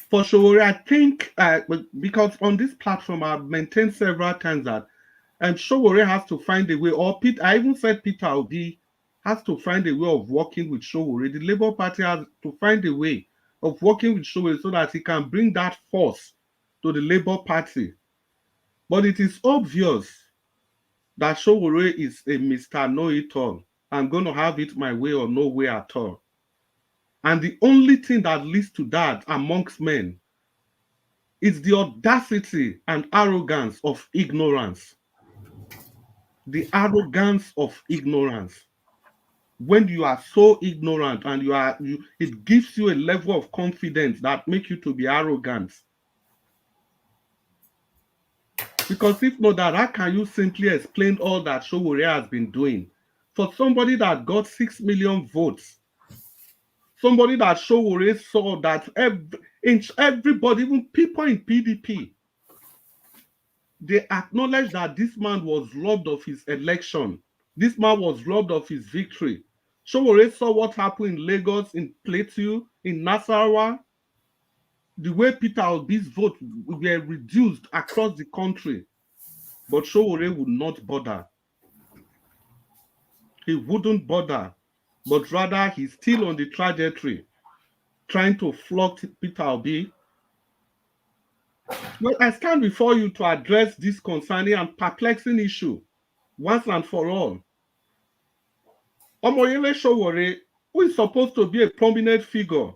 Speaker 18: For Sowore, I think, because on this platform, I've maintained several times that Sowore has to find a way, or I even said Peter Obi has to find a way of working with Sowore. The Labour Party has to find a way of working with Sowore so that he can bring that force to the Labour Party. But it is obvious that Sowore is a Mr. Know-it-all. I'm going to have it my way or no way at all. And the only thing that leads to that amongst men is the audacity and arrogance of ignorance. The arrogance of ignorance. When you are so ignorant and it gives you a level of confidence that makes you to be arrogant. Because if not that, how can you simply explain all that Sowore has been doing? For somebody that got 6 million votes, somebody that Sowore saw that everybody, even people in PDP, they acknowledge that this man was robbed of his election. This man was robbed of his victory. Sowore saw what happened in Lagos, in Plateau, in Nasarawa. The way Peter Obi's vote were reduced across the country. But Sowore would not bother. He wouldn't bother. but rather he's still on the trajectory, trying to flog Peter Obi. Well, I stand before you to address this concerning and perplexing issue once and for all. Omoyele Sowore, who is supposed to be a prominent figure,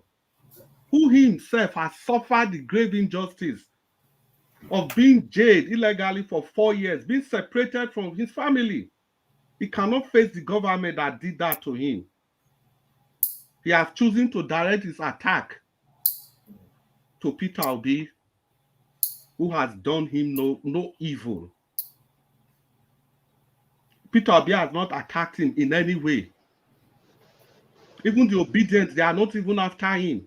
Speaker 18: who himself has suffered the grave injustice of being jailed illegally for 4 years, being separated from his family. He cannot face the government that did that to him. He has chosen to direct his attack to Peter Obi, who has done him no evil. Peter Obi has not attacked him in any way. Even the obedient, they are not even after him.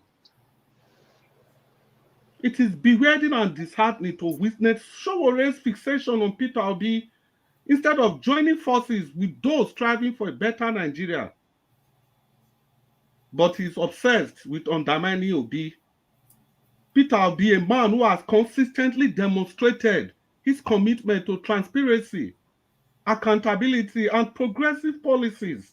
Speaker 18: It is bewildering and disheartening to witness Sowore's fixation on Peter Obi instead of joining forces with those striving for a better Nigeria. But he's obsessed with undermining Obi. Peter Obi, a man who has consistently demonstrated his commitment to transparency, accountability, and progressive policies.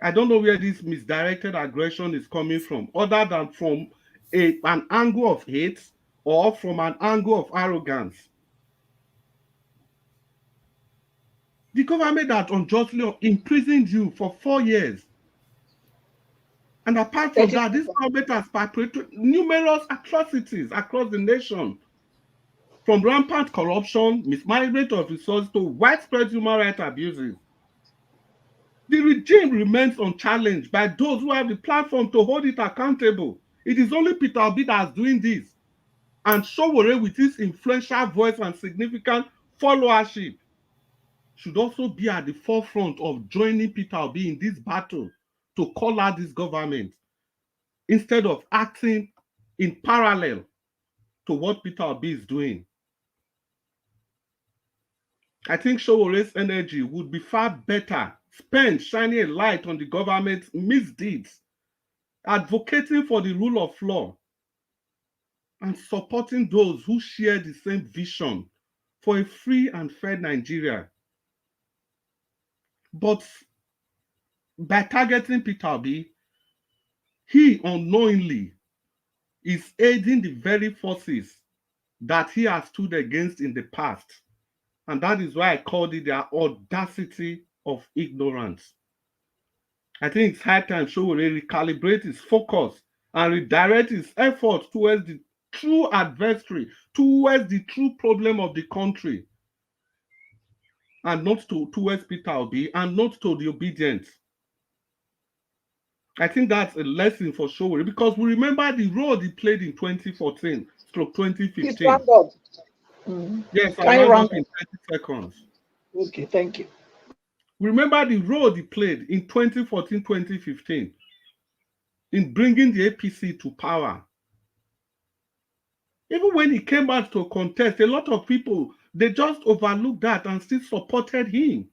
Speaker 18: I don't know where this misdirected aggression is coming from, other than from an angle of hate or from an angle of arrogance. The government that unjustly imprisoned you for 4 years. And apart from that, this government has perpetrated numerous atrocities across the nation, from rampant corruption, mismanagement of resources, to widespread human rights abuses. The regime remains unchallenged by those who have the platform to hold it accountable. It is only Peter Obi that is doing this. And Sowore, with his influential voice and significant followership, should also be at the forefront of joining Peter Obi in this battle to call out this government, instead of acting in parallel to what Peter Obi is doing. I think Sowore's energy would be far better spent shining a light on the government's misdeeds, advocating for the rule of law, and supporting those who share the same vision for a free and fair Nigeria. But by targeting Peter Obi, he unknowingly is aiding the very forces that he has stood against in the past. And that is why I called it the audacity of ignorance. I think it's high time Sowore recalibrate his focus and redirect his efforts towards the true adversary, towards the true problem of the country, and not towards Peter Obi, and not to the obedient. I think that's a lesson for Sowore, because we remember the role he played in 2014 stroke 2015. Yes, I'll round up in 30 seconds.
Speaker 12: Okay, thank you.
Speaker 18: Remember the role he played in 2014-2015 in bringing the APC to power. Even when he came out to contest, a lot of people, they just overlooked that and still supported him.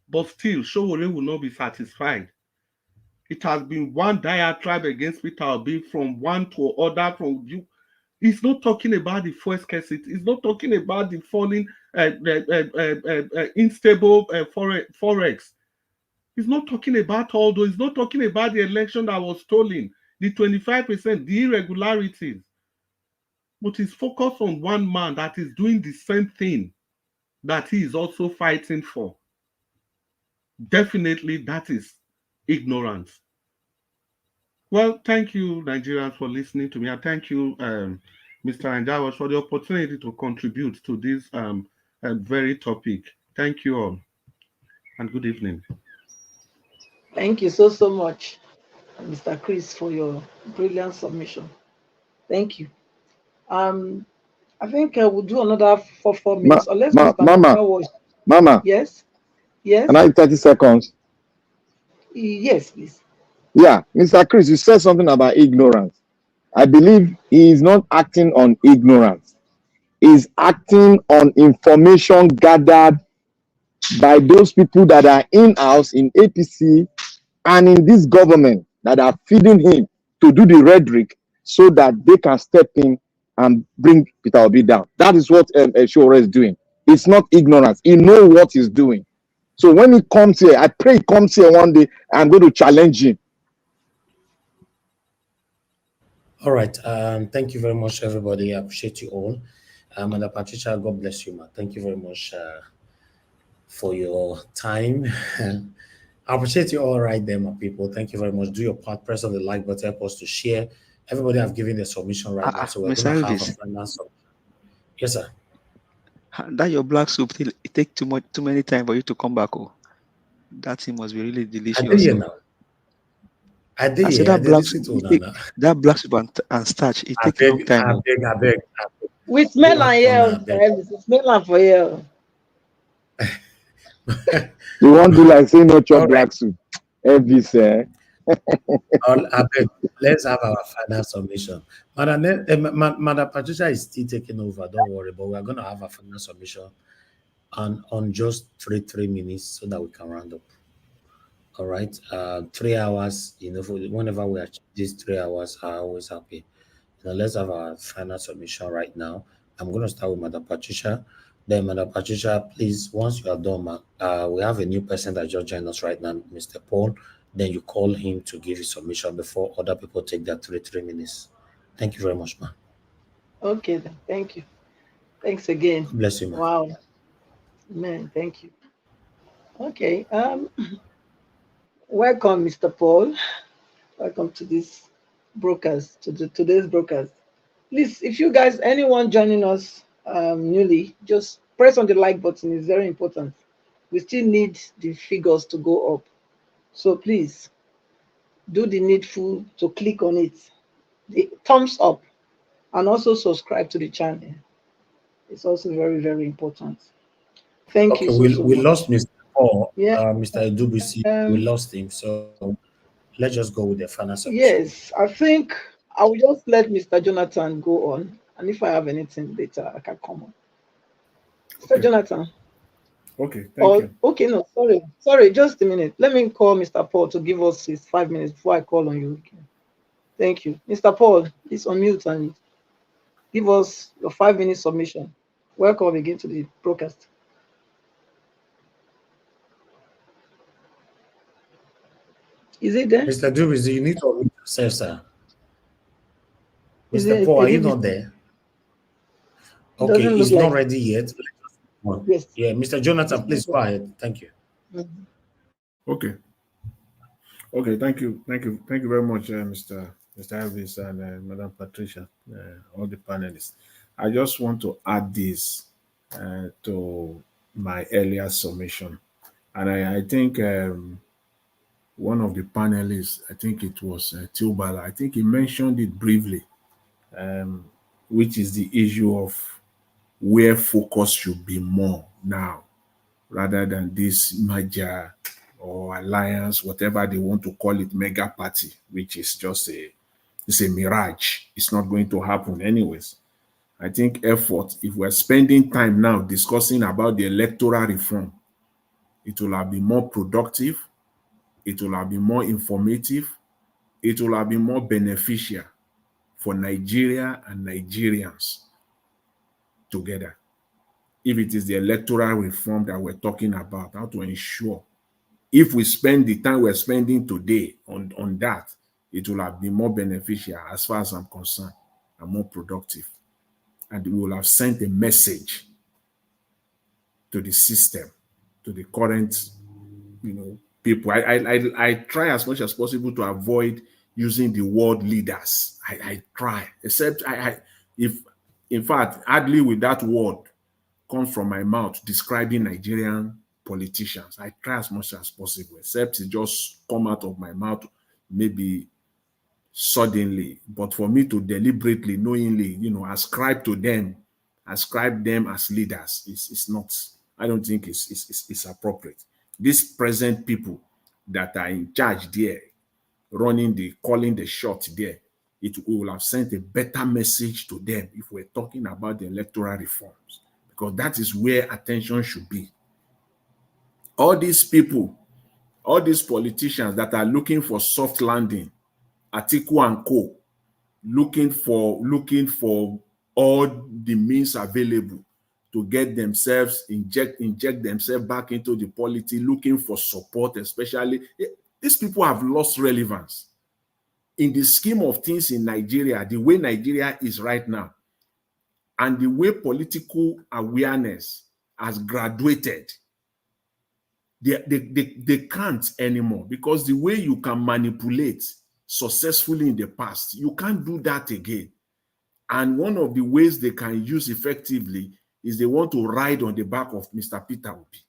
Speaker 18: But still, Sowore will not be satisfied. It has been one diatribe against Peter Obi from one to other. From you, he's not talking about the fuel scarcity. He's not talking about the falling, unstable forex. He's not talking about all those. He's not talking about the election that was stolen, the 25%, the irregularities. But he's focused on one man that is doing the same thing that he is also fighting for. Definitely, that is ignorance. Well, thank you, Nigerians, for listening to me. And thank you, Mr. Anjawas, for the opportunity to contribute to this very topic. Thank you all, and good evening.
Speaker 12: Thank you so much, Mr. Chris, for your brilliant submission. Thank you. I think we'll do another 4 minutes. Unless
Speaker 16: Mama.
Speaker 12: Yes. Yes.
Speaker 16: Can I have 30 seconds?
Speaker 12: Yes, please.
Speaker 16: Yeah, Mr. Chris, you said something about ignorance. I believe he is not acting on ignorance. He's acting on information gathered by those people that are in-house in APC and in this government that are feeding him to do the rhetoric so that they can step in and bring Peter Obi down. That is what Sowore is doing. It's not ignorance. He knows what he's doing. So when he comes here, I pray he comes here one day. I'm going to challenge him.
Speaker 4: All right. Thank you very much, everybody. I appreciate you all. And Patricia, God bless you, man. Thank you very much for your time. I appreciate you all right there, my people. Thank you very much. Do your part. Press on the like button. Help us to share. Everybody have given their submission right now. So we're
Speaker 15: Mr.
Speaker 4: going to have a
Speaker 15: Elvis,
Speaker 4: final submission. Yes, sir.
Speaker 15: that your black soup, it take too many time for you to come back. Oh, that thing must be really
Speaker 4: I
Speaker 15: delicious.
Speaker 4: did here now. I did
Speaker 15: I said
Speaker 4: here. I
Speaker 15: that
Speaker 4: did
Speaker 15: black
Speaker 4: listen
Speaker 15: soup,
Speaker 4: to Nana.
Speaker 15: that black soup and starch, it
Speaker 4: I
Speaker 15: take long
Speaker 4: beg,
Speaker 15: time.
Speaker 4: I
Speaker 15: Oh.
Speaker 4: beg, I beg.
Speaker 12: We smell
Speaker 4: Black
Speaker 12: on here,
Speaker 4: corner, I
Speaker 12: Mr.
Speaker 4: beg.
Speaker 12: Elvis. We smell on for here.
Speaker 16: You won't do like say no chop
Speaker 4: All right.
Speaker 16: black soup. Elvis,
Speaker 4: I beg. Let's have our final submission. Madam Patricia is still taking over. Don't worry, but we're going to have a final submission on just three minutes so that we can round up. All right. 3 hours, whenever we achieve these 3 hours, I'm always happy. Let's have our final submission right now. I'm going to start with Madam Patricia. Then, Madam Patricia, please, once you are done, we have a new person that just joined us right now, Mr. Paul. Then you call him to give his submission before other people take their 3 minutes. Thank you very much, ma'am.
Speaker 12: Okay, then. Thank you. Thanks again.
Speaker 4: God bless you, ma'am.
Speaker 12: Wow. Man, thank you. Okay. Welcome, Mr. Paul. Welcome to this today's brokers. Please, if you guys, anyone joining us newly, just press on the like button. It's very important. We still need the figures to go up. So please do the needful to click on it. The thumbs up and also subscribe to the channel. It's also very, very important. Thank
Speaker 4: Okay,
Speaker 12: you
Speaker 4: we
Speaker 12: much.
Speaker 4: lost Mr. Paul,
Speaker 12: Yeah.
Speaker 4: Mr. Edubisi. We lost him. So let's just go with the final submission.
Speaker 12: Yes, I think I will just let Mr. Jonathan go on. And if I have anything later, I can come on. Mr. Jonathan.
Speaker 13: Okay, thank you.
Speaker 12: Okay, no, sorry, just a minute. Let me call Mr. Paul to give us his 5 minutes before I call on you again. Thank you. Mr. Paul, please unmute and give us your 5 minute submission. Welcome again to the broadcast. Is it there?
Speaker 4: Mr. Dubisi, you need to unmute yourself, sir. Mr. Paul, are you not there? Okay, he's not ready yet.
Speaker 12: Yes.
Speaker 4: Yeah, Mr. Jonathan, please go ahead. Thank you.
Speaker 13: Okay. Okay, thank you very much, Mr. Elvis and Madam Patricia, all the panelists. I just want to add this to my earlier submission. And I think one of the panelists, I think it was Tilbala, I think he mentioned it briefly, which is the issue of where focus should be more now, rather than this merger or alliance, whatever they want to call it, mega party, which is just it's a mirage. It's not going to happen anyways. I think effort, if we're spending time now discussing about the electoral reform, it will have been more productive, it will have been more informative, it will have been more beneficial for Nigeria and Nigerians together. If it is the electoral reform that we're talking about, how to ensure, if we spend the time we're spending today on that, it will have been more beneficial as far as I'm concerned and more productive. And we will have sent a message to the system, to the current, people. I try as much as possible to avoid using the word leaders. I try, except if in fact, hardly with that word comes from my mouth describing Nigerian politicians. I try as much as possible, except it just come out of my mouth maybe suddenly. But for me to deliberately, knowingly, ascribe them as leaders, it's not. I don't think it's appropriate. These present people that are in charge there, calling the shot there, it will have sent a better message to them if we're talking about the electoral reforms, because that is where attention should be. All these people, all these politicians that are looking for soft landing, Atiku and co, looking for all the means available to get themselves, inject themselves back into the polity, looking for support, especially. These people have lost relevance. In the scheme of things in Nigeria, the way Nigeria is right now, and the way political awareness has graduated, they can't anymore, because the way you can manipulate successfully in the past, you can't do that again. And one of the ways they can use effectively is they want to ride on the back of Mr. Peter Obi.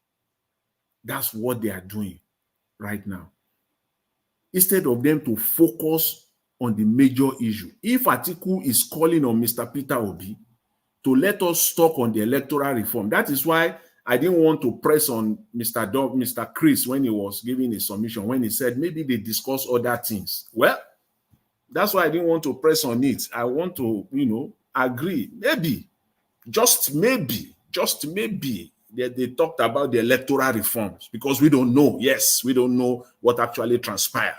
Speaker 13: That's what they are doing right now. Instead of them to focus on the major issue. If Atiku is calling on Mr. Peter Obi to let us talk on the electoral reform, that is why I didn't want to press on Mr. Chris when he was giving a submission, when he said maybe they discuss other things. Well, that's why I didn't want to press on it. I want to, agree. Maybe, just maybe, they talked about the electoral reforms, because we don't know. Yes, we don't know what actually transpired.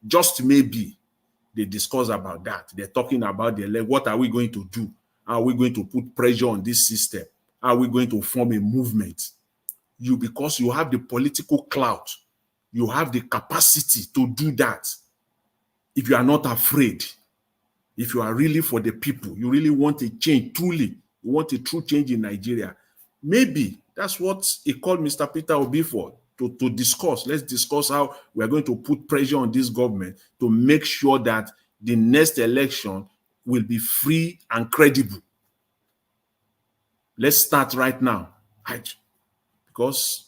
Speaker 13: Just maybe they discuss about that. They're talking about what are we going to do? Are we going to put pressure on this system? Are we going to form a movement? Because you have the political clout, you have the capacity to do that. If you are not afraid, if you are really for the people, you really want a change, truly, you want a true change in Nigeria, maybe that's what he called Mr. Peter Obi for, to discuss. Let's discuss how we are going to put pressure on this government to make sure that the next election will be free and credible. Let's start right now, because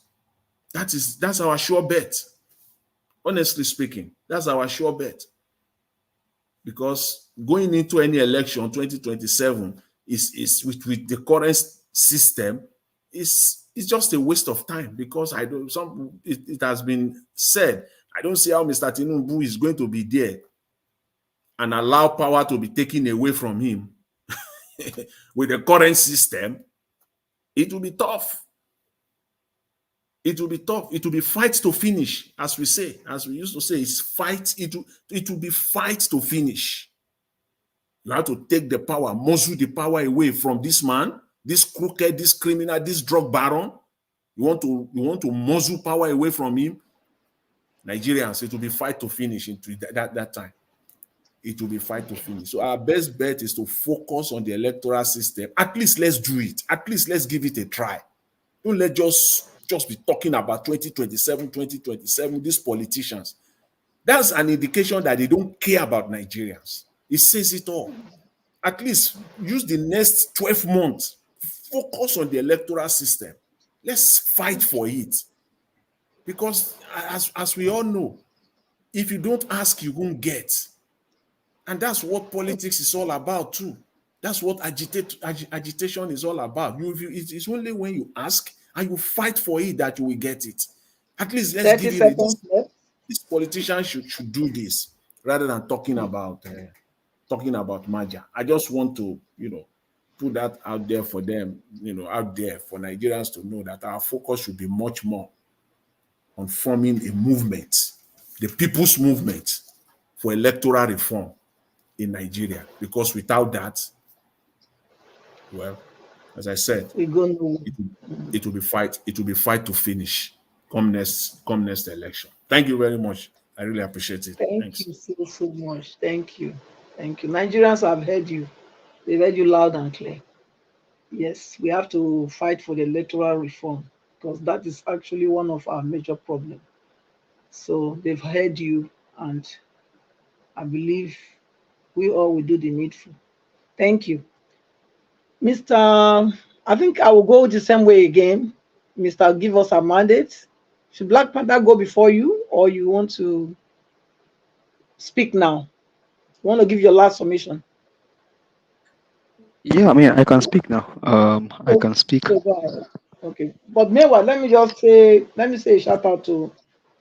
Speaker 13: that's our sure bet. Honestly speaking, that's our sure bet. Because going into any election 2027 is with the current system is just a waste of time, because it has been said, I don't see how Mr. Tinubu is going to be there and allow power to be taken away from him. With the current system, it will be tough. It will be tough. It will be fight to finish, as we used to say, it's fight. It will be fight to finish. You have to take the power, muzzle the power away from this man, this crooked, this criminal, this drug baron. You want to muzzle power away from him. Nigerians, it will be fight to finish into that time. It will be fight to finish. So our best bet is to focus on the electoral system. At least let's do it. At least let's give it a try. Don't let just be talking about 2027, these politicians. That's an indication that they don't care about Nigerians. It says it all. At least use the next 12 months. Focus on the electoral system. Let's fight for it. Because as we all know, if you don't ask, you won't get. And that's what politics is all about too. That's what agitation is all about. It's only when you ask and you fight for it that you will get it. At least let's give it. These politicians should do this rather than talking about merger. I just want to, put that out there for them, out there for Nigerians to know that our focus should be much more on forming a movement, the people's movement for electoral reform in Nigeria. Because without that, well, as I said, it will be fight. It will be fight to finish come next election. Thank you very much. I really appreciate it.
Speaker 12: Thank you so much. Thank you. Nigerians have heard you. They've heard you loud and clear. Yes, we have to fight for the electoral reform, because that is actually one of our major problems. So they've heard you, and I believe we all will do the needful. Thank you. Mr. I think I will go the same way again. Mr. Give us a mandate. Should Black Panther go before you, or you want to speak now? You want to give your last submission?
Speaker 15: Yeah, I mean, I can speak now. I can speak.
Speaker 12: Okay, but meanwhile, let me say a shout out to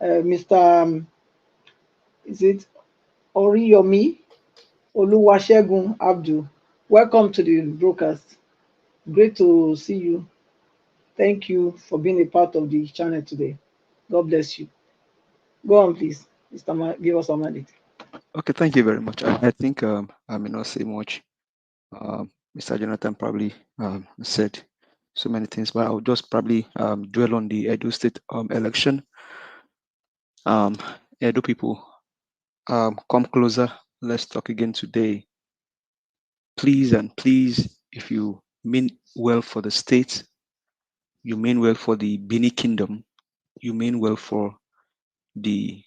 Speaker 12: Mr. Is it Oriyomi Oluwasegun Abdul? Welcome to the broadcast. Great to see you. Thank you for being a part of the channel today. God bless you. Go on, please. Give us a mandate.
Speaker 15: Okay, thank you very much. I think I may not say much. Mr. Jonathan probably said so many things, but I'll just probably dwell on the Edo State election. Edo people, come closer. Let's talk again today. Please and please, if you mean well for the state, you mean well for the Bini Kingdom, you mean well for the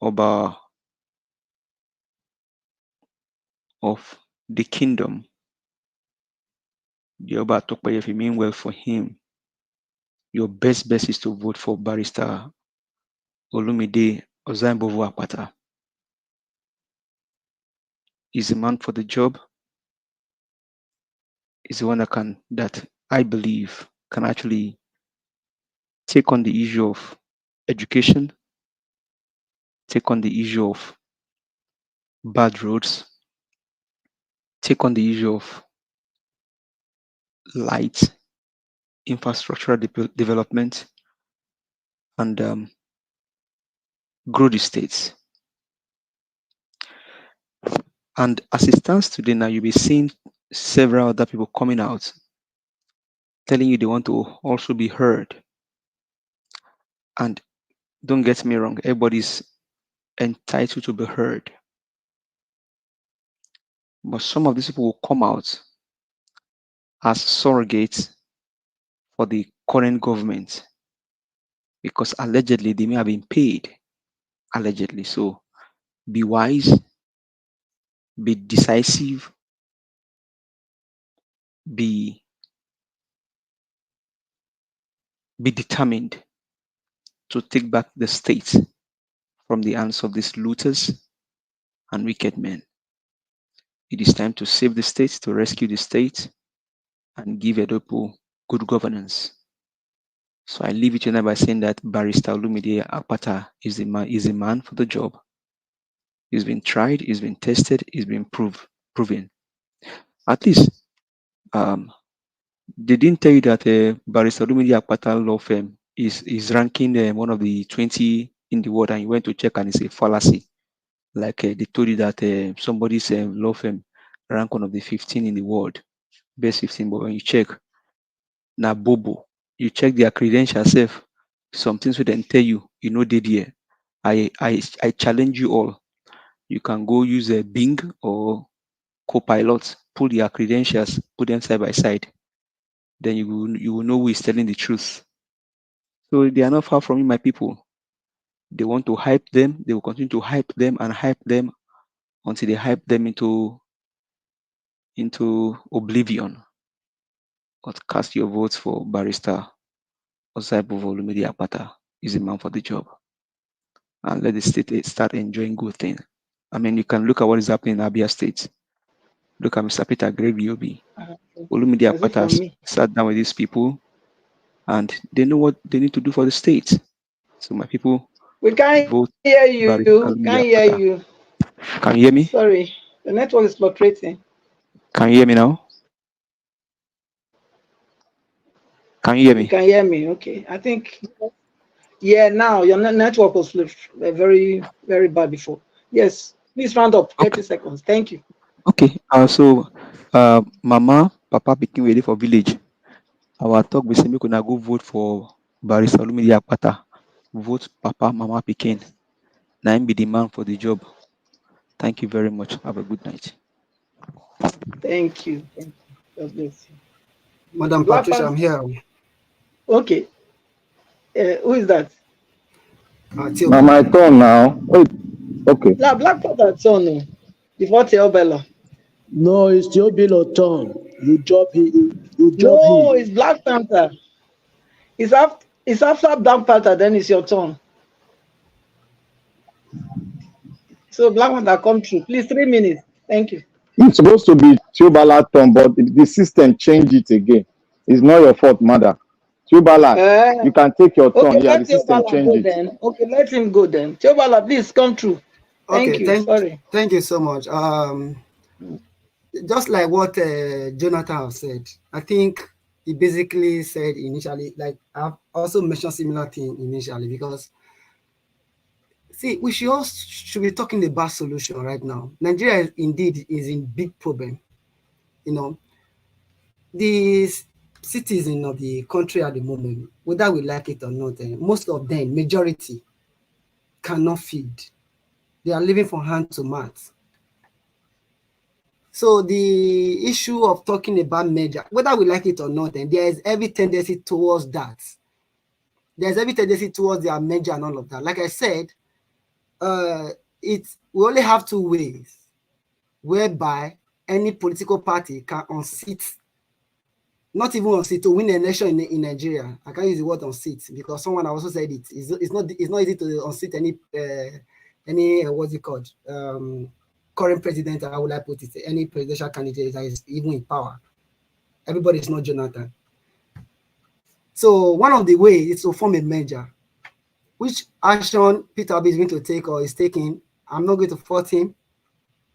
Speaker 15: Oba of the kingdom, the Oba Tokpaye, if you mean well for him, your best is to vote for Barrister Olumide Ozanbovu Apata. He's a man for the job. He's the one that I believe can actually take on the issue of education, take on the issue of bad roads, take on the issue of light, infrastructural development, and grow the states. And as it stands today now, you'll be seeing several other people coming out telling you they want to also be heard. And don't get me wrong, everybody's entitled to be heard. But some of these people will come out as surrogates for the current government because allegedly they may have been paid. Allegedly. So be wise, be decisive, be determined to take back the state from the hands of these looters and wicked men. It is time to save the state, to rescue the state, and give Edopo good governance. So I leave it tonight by saying that Barrister Olumide Apata is a man for the job. He's been tried, he's been tested, he's been proven. At least they didn't tell you that Barrister Olumide Apata law firm is ranking one of the 20 in the world, and you went to check and it's a fallacy. Like they told you that somebody's law firm rank one of the 15 in the world, best 15, but when you check, na bobo. You check their credentials, some things we then tell you, you know, they there. I challenge you all. You can go use a Bing or Copilot, pull their credentials, put them side by side. Then you will know who is telling the truth. So they are not far from you, my people. They want to hype them. They will continue to hype them and hype them until they hype them into oblivion. But cast your votes for Barrister Ozaibu Olumide Apata. Is a man for the job. And let the state start enjoying good things. I mean, you can look at what is happening in Abia State. Look at Mr. Peter Gregory Obi. Olumide Apata sat down with these people and they know what they need to do for the state. So my people,
Speaker 12: we can't
Speaker 15: vote
Speaker 12: hear you. Can't hear you.
Speaker 15: Can you hear me?
Speaker 12: Sorry, the network is fluctuating.
Speaker 15: Can you hear me now? Can you hear me?
Speaker 12: You can hear me. Okay, I think. Yeah, now your network was very, very bad before. Yes, please round up 30 seconds. Thank you.
Speaker 15: Okay. So, Mama, Papa picking ready for village. Our talk we say we gonna go vote for Barrister Olumide Apata. Vote Papa, Mama picking. Now him be the man for the job. Thank you very much. Have a good night.
Speaker 12: Thank you. God bless you.
Speaker 14: Madam Patricia, I'm here.
Speaker 12: Okay. Who is that?
Speaker 16: Now my turn now. Wait. Okay.
Speaker 12: Now Black Panther turn. Before Teo Bella.
Speaker 17: No, it's Teo Bella turn. You drop him.
Speaker 12: No, it's Black Panther. It's after Black Panther, then it's your turn. So Black Panther, come through. Please, 3 minutes. Thank you.
Speaker 16: It's supposed to be Tubala turn, but the system changed it again. It's not your fault, mother. Tubala, you can take your turn.
Speaker 12: Okay,
Speaker 16: Yeah, the system changed it.
Speaker 12: then. Okay, let him go then. Tubala, please come through. Thank you. Sorry.
Speaker 14: Thank you so much. Just like what Jonathan said, I think he basically said initially, like I've also mentioned similar thing initially, because see, we should be talking about solution right now. Nigeria indeed is in big problem. You know, this citizens of the country at the moment, whether we like it or not, most of them, majority, cannot feed. They are living from hand to mouth. So the issue of talking about merger, whether we like it or not, and there is every tendency towards that. There's every tendency towards their merger and all of that. Like I said, we only have two ways whereby any political party can unseat, not even unseat, to win an election in Nigeria. I can't use the word unseat because someone also said it. It's not easy to unseat any what's it called? Current president, how would I put it? Any presidential candidate that is even in power. Everybody is not Jonathan. So one of the ways is to form a merger. Which action Peter Obi is going to take or is taking, I'm not going to fault him.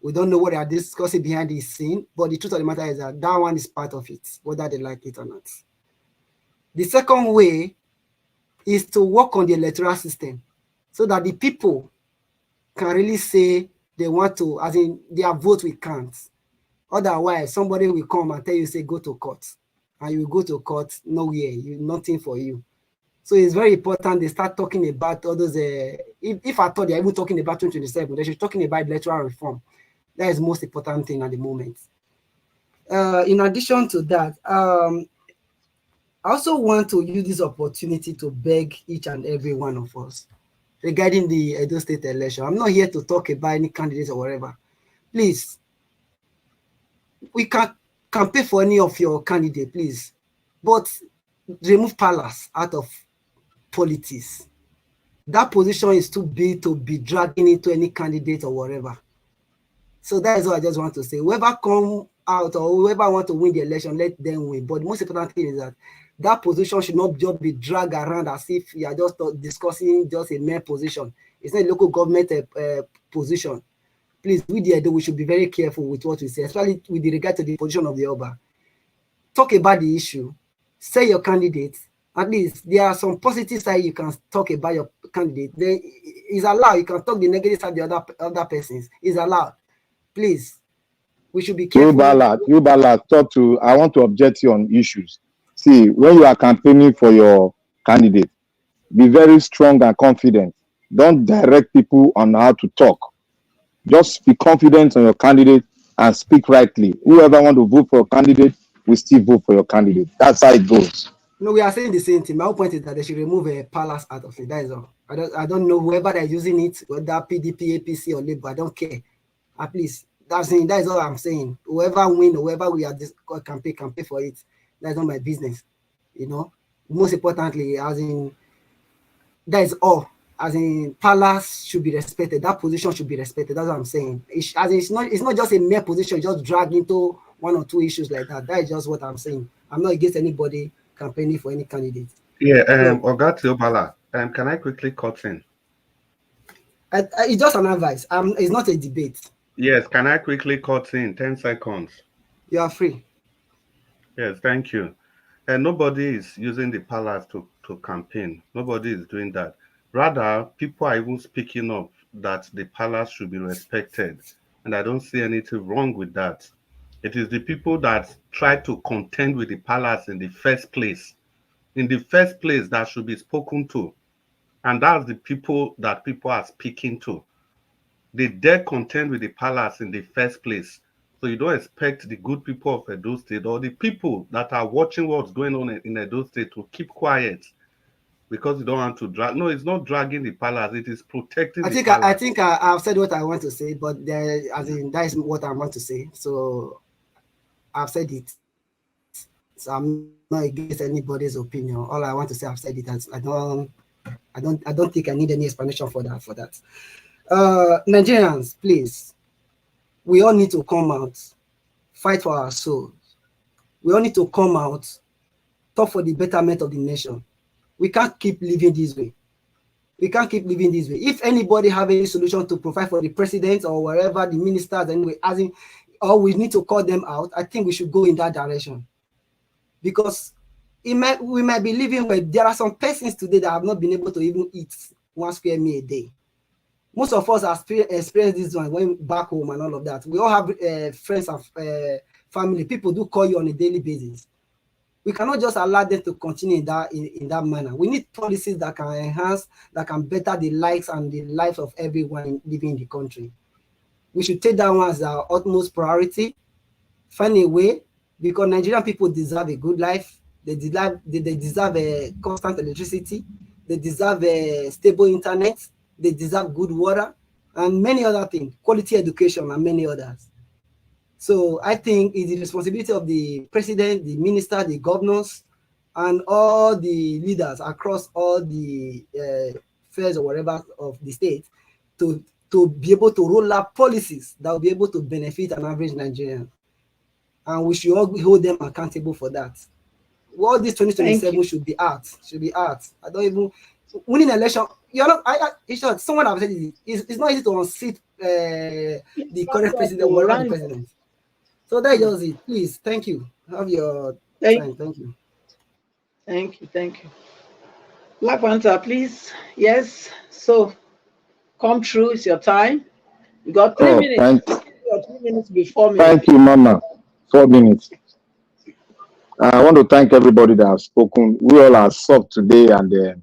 Speaker 14: We don't know what they are discussing behind the scene, but the truth of the matter is that that one is part of it, whether they like it or not. The second way is to work on the electoral system so that the people can really say they want to, as in their vote will count. Otherwise, somebody will come and tell you, say, go to court. And you will go to court, nowhere, nothing for you. So it's very important they start talking about all those, if I thought they're even talking about 2027, they should be talking about electoral reform. That is the most important thing at the moment. In addition to that, I also want to use this opportunity to beg each and every one of us regarding the Edo State election. I'm not here to talk about any candidates or whatever. Please, we can campaign for any of your candidates, please, but remove Palace out of politics. That position is too big to be dragging into any candidate or whatever. So that is what I just want to say. Whoever come out or whoever want to win the election, let them win. But the most important thing is that that position should not just be dragged around as if you are just discussing just a mere position. It's not a local government position. Please, with the Edo, we should be very careful with what we say, especially with regard to the position of the Oba. Talk about the issue, say your candidate. At least there are some positive side you can talk about your candidate. It's allowed. You can talk the negative side of the other persons. It's allowed. Please, we should be careful.
Speaker 16: You Bala, I want to object you on issues. See, when you are campaigning for your candidate, be very strong and confident. Don't direct people on how to talk. Just be confident on your candidate and speak rightly. Whoever want to vote for a candidate will still vote for your candidate. That's how it goes.
Speaker 14: No, we are saying the same thing. My whole point is that they should remove a Palace out of it. That is all. I don't know whoever they're using it, whether PDP, APC, or Labour. I don't care. At least that is all I'm saying. Whoever win, whoever we are campaign for it. That's not my business. You know. Most importantly, as in that is all. As in Palace should be respected. That position should be respected. That's what I'm saying. It's not just a mere position, just drag into one or two issues like that. That is just what I'm saying. I'm not against anybody campaigning for any candidate.
Speaker 18: Yeah, Ogatio Bala, can I quickly cut in?
Speaker 14: It's just an advice. It's not a debate.
Speaker 18: Yes, can I quickly cut in? 10 seconds.
Speaker 14: You are free.
Speaker 18: Yes, thank you. And nobody is using the Palace to campaign. Nobody is doing that. Rather, people are even speaking up that the Palace should be respected. And I don't see anything wrong with that. It is the people that try to contend with the Palace in the first place. In the first place, that should be spoken to. And that's the people that people are speaking to. They dare contend with the Palace in the first place. So you don't expect the good people of Edo State or the people that are watching what's going on in Edo State to keep quiet because you don't want to drag. No, it's not dragging the Palace. It is protecting the Palace.
Speaker 14: I think I've said what I want to say, but that is what I want to say. So I've said it. So I'm not against anybody's opinion. All I want to say, I've said it. I don't think I need any explanation for that. Nigerians, please, we all need to come out, fight for our souls. We all need to come out, talk for the betterment of the nation. We can't keep living this way. If anybody have any solution to provide for the president or wherever the ministers, anyway, or we need to call them out, I think we should go in that direction. Because we might be living where there are some persons today that have not been able to even eat 1 square meal a day. Most of us have experienced this one going back home and all of that. We all have friends and family. People do call you on a daily basis. We cannot just allow them to continue in that manner. We need policies that can enhance, that can better the lives and the lives of everyone living in the country. We should take that one as our utmost priority, find a way, because Nigerian people deserve a good life. They deserve a constant electricity. They deserve a stable internet. They deserve good water and many other things, quality education and many others. So I think it's the responsibility of the president, the minister, the governors, and all the leaders across all the fairs or whatever of the state to be able to roll out policies that will be able to benefit an average Nigerian. And we should all hold them accountable for that. All this 2027 should be art. I don't even winning election. You're not. It's not. Someone have said it's not easy to unseat the current president or the president. So that is it. Please, thank you. Have your time. Thank you.
Speaker 12: Thank you. Black Panther, please. Yes. So come through. It's your time. You got 3 minutes. 3 minutes before me.
Speaker 16: Thank you, Mama. 4 minutes. I want to thank everybody that has spoken. We all are soft today, and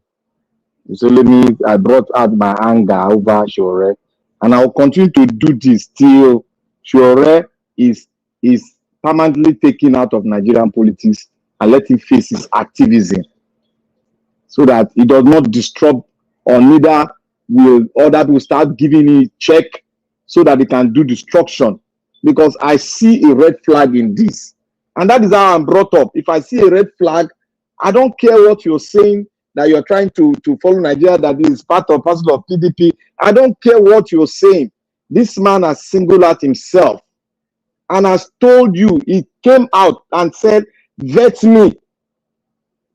Speaker 16: it's only me. I brought out my anger over SOWORE, and I will continue to do this till SOWORE is permanently taken out of Nigerian politics and let him face his activism, so that it does not disrupt, or neither will other people start giving it check so that they can do destruction. Because I see a red flag in this. And that is how I'm brought up. If I see a red flag, I don't care what you're saying, that you're trying to follow Nigeria, that is part of PDP. I don't care what you're saying. This man has singled out himself and has told you, he came out and said, vet me.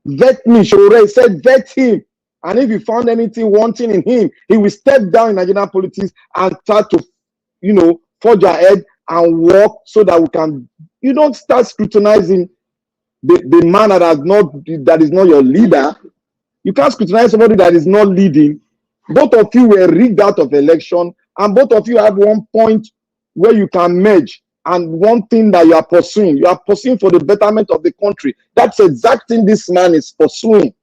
Speaker 16: Vet me. SOWORE said, vet him. And if you found anything wanting in him, he will step down in Nigerian politics and try to, forge ahead and work so that we can. You don't start scrutinizing the man that is not your leader. You can't scrutinize somebody that is not leading. Both of you were rigged out of election, and both of you have one point where you can merge, and one thing that you are pursuing for the betterment of the country. That's the exact thing this man is pursuing.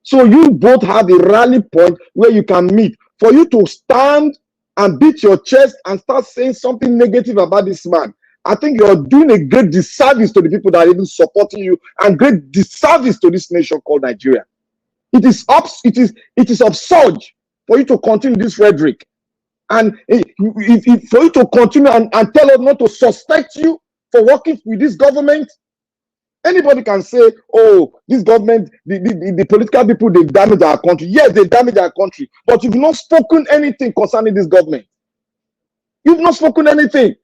Speaker 16: So you both have a rally point where you can meet. For you to stand and beat your chest and start saying something negative about this man, I think you're doing a great disservice to the people that are even supporting you, and great disservice to this nation called Nigeria. It is absurd for you to continue this rhetoric, and for you to continue and tell us not to suspect you for working with this government. Anybody can say, oh, this government, the political people, they damage our country. Yes, they damage our country, but you've not spoken anything concerning this government. You've not spoken anything.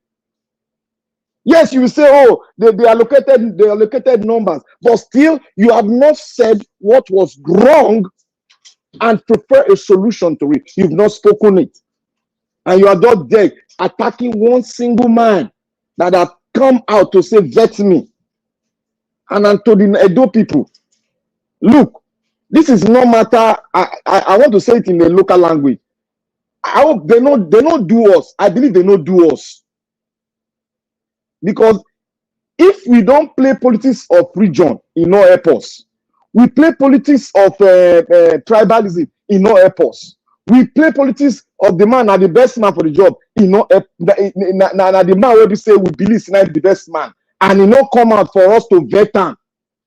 Speaker 16: Yes, you will say, oh, they allocated numbers, but still you have not said what was wrong and prepare a solution to it. You've not spoken it. And you are just there attacking one single man that have come out to say, vet me. And to the Edo people, look, this is no matter. I want to say it in the local language. I hope they don't do us. I believe they don't do us. Because if we don't play politics of region, it no help us. We play politics of tribalism, it no help us. We play politics of the man are the best man for the job, it no help. The man where we say we believe is not the best man, and it no come out for us to vet him.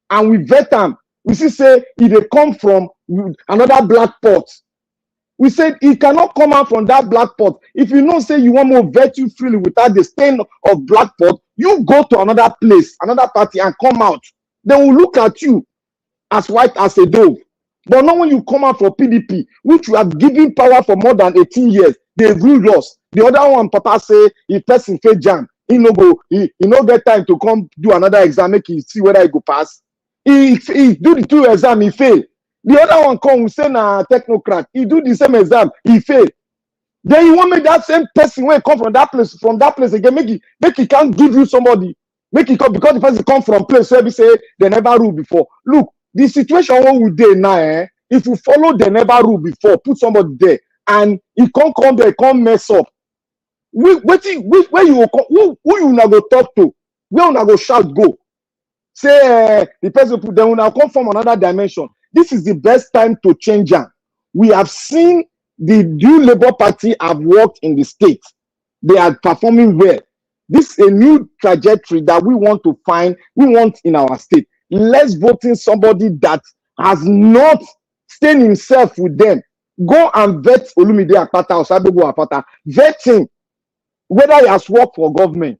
Speaker 16: And we vet him. We say if they come from another black pot, we said it cannot come out from that black pot. If you know, say you want to vet you freely without the stain of black pot, you go to another place, another party, and come out. They will look at you as white as a dove. But not when you come out for PDP, which you have given power for more than 18 years, they ruled us. The other one, Papa say, if person fail jam, he no get time to come do another exam, make he see whether he go pass. He do the 2 exam, he fail. The other one come, we say na technocrat. He do the same exam, he fail. Then you want make that same person when he come from that place again, make he can't give you somebody. Make it come because the person come from place where we say they never ruled before. Look, the situation where we dey now, if you follow they never ruled before, put somebody there, and he can't come there, can't mess up. Where you who you not go talk to? Where you not go shout go? say the person put them will now come from another dimension. This is the best time to change them. We have seen the new Labour Party have worked in the state. They are performing well. This is a new trajectory that we want to find, we want in our state. Let's vote in somebody that has not stayed himself with them. Go and vet Olumide Akpata or Sadogo Akpata. Vet him, whether he has worked for government.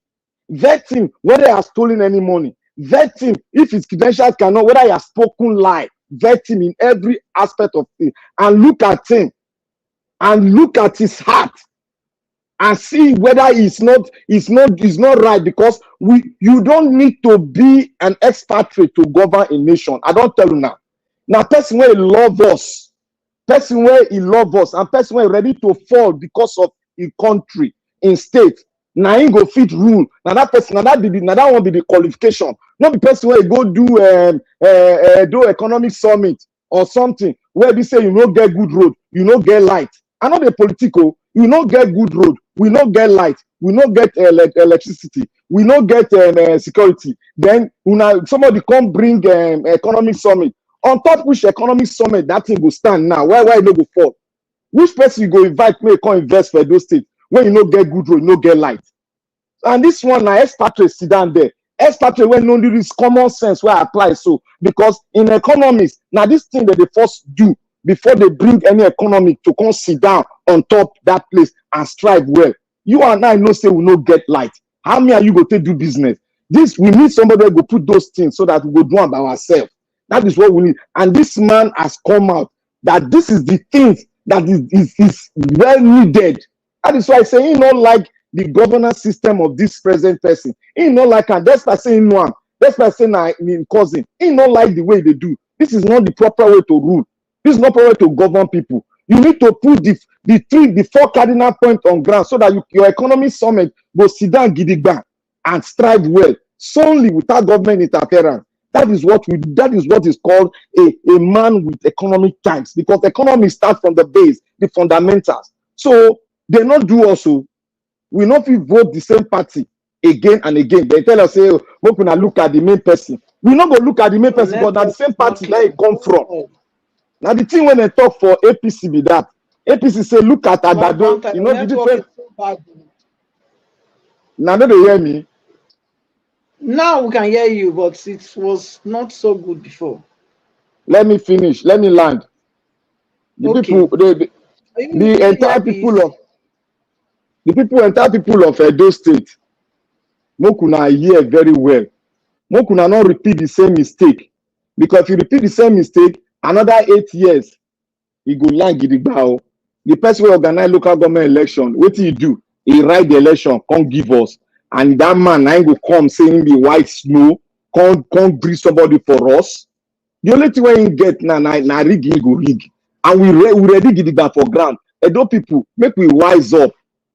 Speaker 16: Vet him, whether he has stolen any money. Vet him, if his credentials cannot, whether he has spoken lie. Vet him in every aspect of it. And look at him. And look at his heart. And see whether it's not right, because you don't need to be an expatriate to govern a nation. I don't tell you now. Now, person where he love us, person where he love us, and person where ready to fall because of a country, in state. Now he go fit rule. Now that person, now that won't be the qualification. Not the person where go do economic summit or something where they say you no get good road, you no get light. I know the political, you no get good road, we no get light, we no get electricity, we no get security. Then somebody come bring economic summit. On top which economic summit that thing go stand now? Why no go fall? Which person you go invite me come invest for those states when you no get good road, you no get light? And this one now, expatriate sit down there. Expatriate when no do this common sense where I apply so, because in economics now this thing that they first do before they bring any economic to come sit down on top that place and strive well. You and I know say we no get light. How many are you go to do business? This we need somebody who go put those things so that we go do them by ourselves. That is what we need. And this man has come out that this is the things that is well needed. That is why I say he not like the governance system of this present person. He not like, and that's by saying no one. That's by saying I mean cousin. He not like the way they do. This is not the proper way to rule. This is not proper way to govern people. You need to put the four cardinal points on ground so that your economic summit will sit down gidigba and strive well, solely without government interference. That is what is called a man with economic times, because economy starts from the base, the fundamentals. So they not do also. We not vote the same party again and again. They tell us, say, we're gonna look at the main person. We not go look at the main person, but now the same party that it come from. Now the thing when they talk for APC be that APC say look at Adado, you know the difference. Now they hear me.
Speaker 12: Now we can hear you, but it was not so good before.
Speaker 16: Let me finish. Let me land. The
Speaker 12: Okay.
Speaker 16: people, the entire people of Edo State, Mokuna hear very well. Mokuna not repeat the same mistake, because if you repeat the same mistake, another 8 years, he go land gidigba. The person who organize local government election, what do you do? He write the election, come give us, and that man I go come saying the white snow, come bring somebody for us. The only thing we get now, na rig he go rig, and we ready gidigba for ground. Edo people, make we wise up.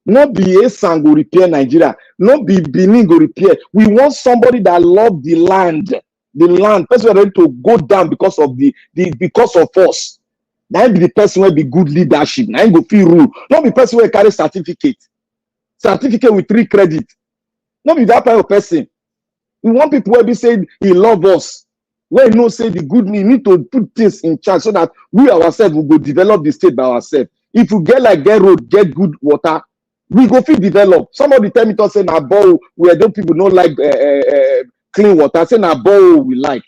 Speaker 16: Not be Esan go repair Nigeria, not be Benin go repair. We want somebody that love the land. The land, person ready to go down because of because of us. Now be the person will be good leadership. Now go feel rule. Not be person will carry certificate with 3 credits. Not be that type of person. We want people who be saying he love us. Where you know say the good need to put things in charge so that we ourselves will go develop the state by ourselves. If you get road, get good water, we go fit develop. Somebody tell me to say na bowl where those people don't like clean water. Say na bowl we like.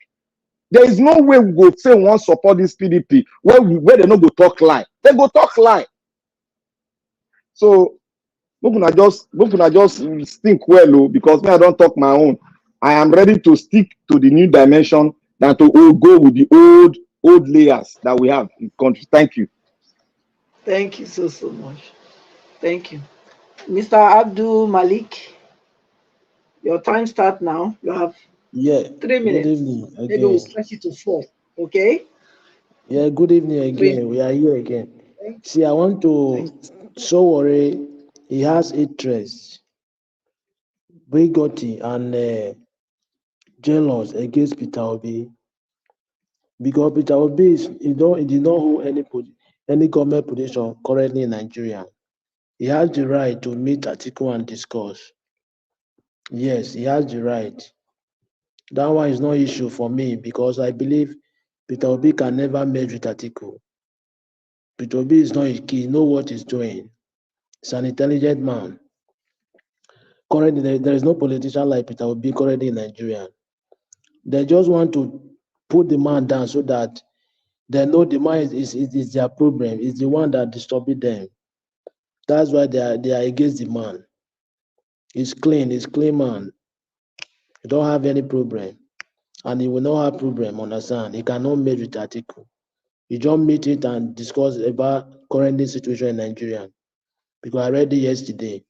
Speaker 16: There is no way we go say we want support this PDP where they no go talk lie. They go talk lie. So we can just think well, because me I don't talk my own. I am ready to stick to the new dimension than to go with the old layers that we have in the country. Thank you.
Speaker 12: Thank you so much. Thank you. Mr. Abdul Malik, your time start now. You have 3 minutes.
Speaker 17: Good evening again.
Speaker 12: Maybe we'll stretch it to 4. Okay?
Speaker 17: Yeah, good evening again. We are here again. See, I want to SOWORE, he has interest, bigotry, and jealous against Peter Obi, because Peter Obi he did not hold any government position currently in Nigeria. He has the right to meet Atiku and discuss. Yes, he has the right. That one is no issue for me because I believe Peter Obi can never merge with Atiku. Peter Obi is not a key, he knows what he's doing. He's an intelligent man. Currently, there is no politician like Peter Obi currently in Nigeria. They just want to put the man down so that they know the man is their problem. It's the one that disturbing them. That's why they are against the man. He's clean man. He don't have any problem. And he will not have problem, understand? He cannot meet with Atiku. You just meet it and discuss about current situation in Nigeria. Because I read it yesterday.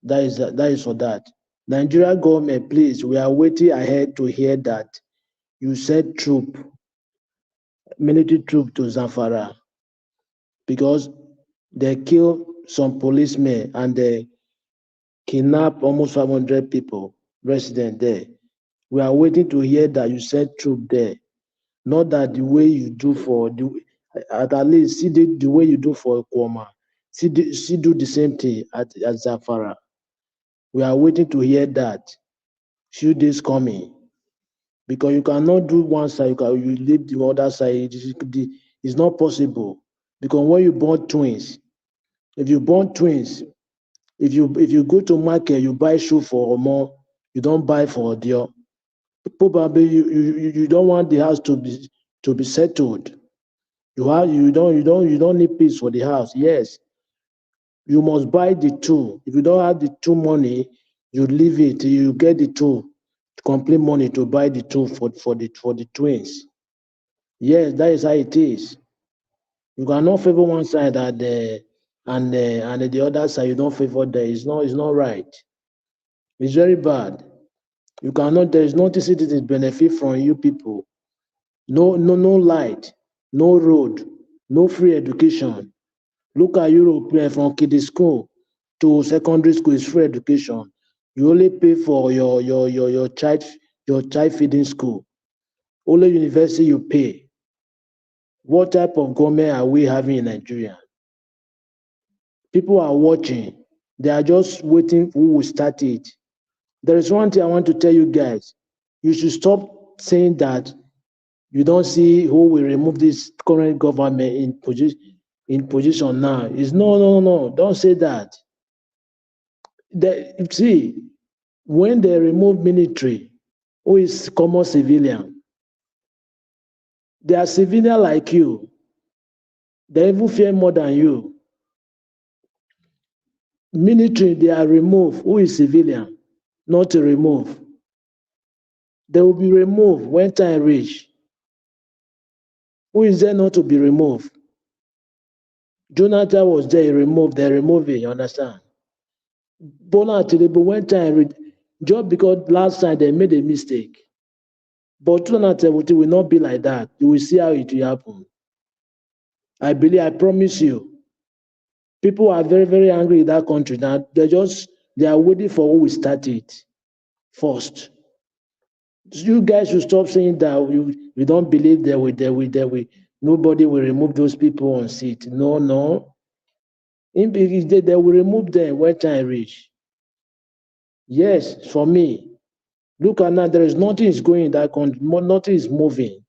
Speaker 17: That is for that. Nigeria government, please, we are waiting ahead to hear that you sent military troop to Zamfara because they killed some policemen and they kidnapped almost 500 people, residents there. We are waiting to hear that you sent troop there. Not that the way you do for at least see the way you do for Kwama. See do the same thing at Zamfara. We are waiting to hear that. Few days coming. Because you cannot do one side, you leave the other side. It's not possible. Because when you born twins, if you born twins, if you go to market, you buy shoe for Omo, you don't buy for Odio. Probably you don't want the house to be settled. You don't need peace for the house. Yes, you must buy the two. If you don't have the two money, you leave it. You get the two, complete money to buy the two for the twins. Yes, that is how it is. You cannot favor one side and the other side you don't favor there. It's not right. It's very bad. You cannot. There is nothing citizens benefit from you people. No light, no road, no free education. Look at Europe from kiddie school to secondary school is free education. You only pay for your child feeding school. Only university you pay. What type of government are we having in Nigeria? People are watching. They are just waiting who will start it. There is one thing I want to tell you guys. You should stop saying that you don't see who will remove this current government in position now. It's no. Don't say that. See, when they remove military, who is common civilian, they are civilian like you. They even fear more than you. Military, they are removed. Who is civilian? Not to remove. They will be removed when time reach. Who is there not to be removed? Jonathan was there, he removed, they removed it, you understand? Bola Tinubu, when time reach, just because last time they made a mistake. But 2017 will not be like that. You will see how it will happen. I promise you. People are very, very angry in that country now. They are waiting for who will start it first. You guys should stop saying that we don't believe nobody will remove those people on seat. No. They will remove them when time reach. Yes, for me. Look at now, there is nothing is going in that country, nothing is moving.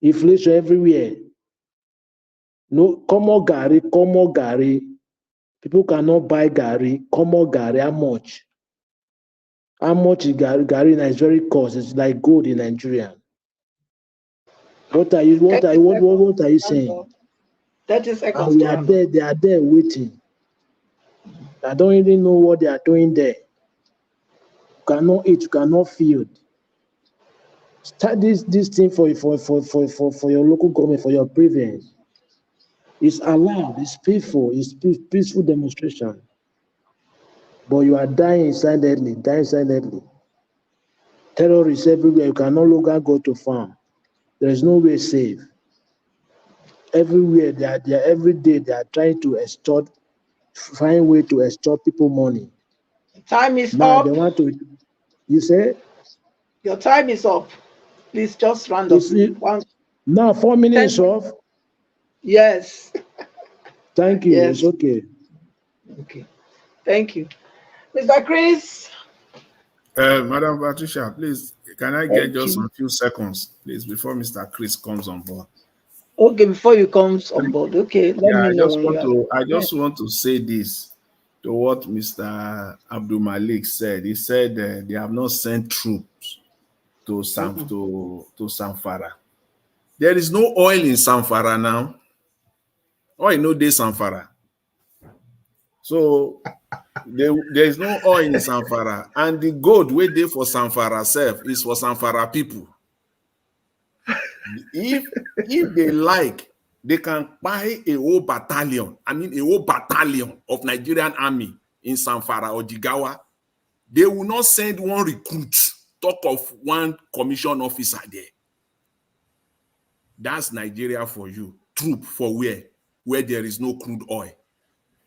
Speaker 17: Inflation everywhere. No, come Gary. People cannot buy Gary. Gary, how much? How much is Gary? Now it's very cost. It's like gold in Nigeria. What are you saying?
Speaker 12: 30 seconds.
Speaker 17: And we are there, they are there waiting. I don't even know what they are doing there. You cannot eat, you cannot feed. Start this thing for your local government, for your preference. It's allowed, it's peaceful, it's peaceful demonstration. But you are dying silently. Terrorists everywhere, you can no longer go to farm. There is no way safe. Everywhere, they are every day they are trying to find way to extort people money.
Speaker 12: Time is
Speaker 17: now
Speaker 12: up.
Speaker 17: They want to. You say?
Speaker 12: Your time is up. Please just round up.
Speaker 17: Now 4 minutes off.
Speaker 12: Yes.
Speaker 17: Thank you.
Speaker 12: Yes.
Speaker 17: It's okay.
Speaker 12: Okay. Thank you. Mr. Chris.
Speaker 13: Madam Patricia, please, Can I get
Speaker 12: Thank
Speaker 13: just
Speaker 12: you.
Speaker 13: a few seconds, please, before Mr. Chris comes on board?
Speaker 12: Okay, before you comes on board, okay, let
Speaker 13: Yeah,
Speaker 12: me know when you are.
Speaker 13: I just want to say this to what Mr. Abdul Malik said. He said they have not sent troops to Samfara. There is no oil in Samfara now. Oil no dey Samfara. So there is no oil in Samfara, and the gold wey dey for Samfara sef is for Samfara people. If they like, they can buy a whole battalion. I mean, a whole battalion of Nigerian army in Samfara or Jigawa. They will not send one recruit. Talk of one commission officer there. That's Nigeria for you. Troop for where? Where there is no crude oil.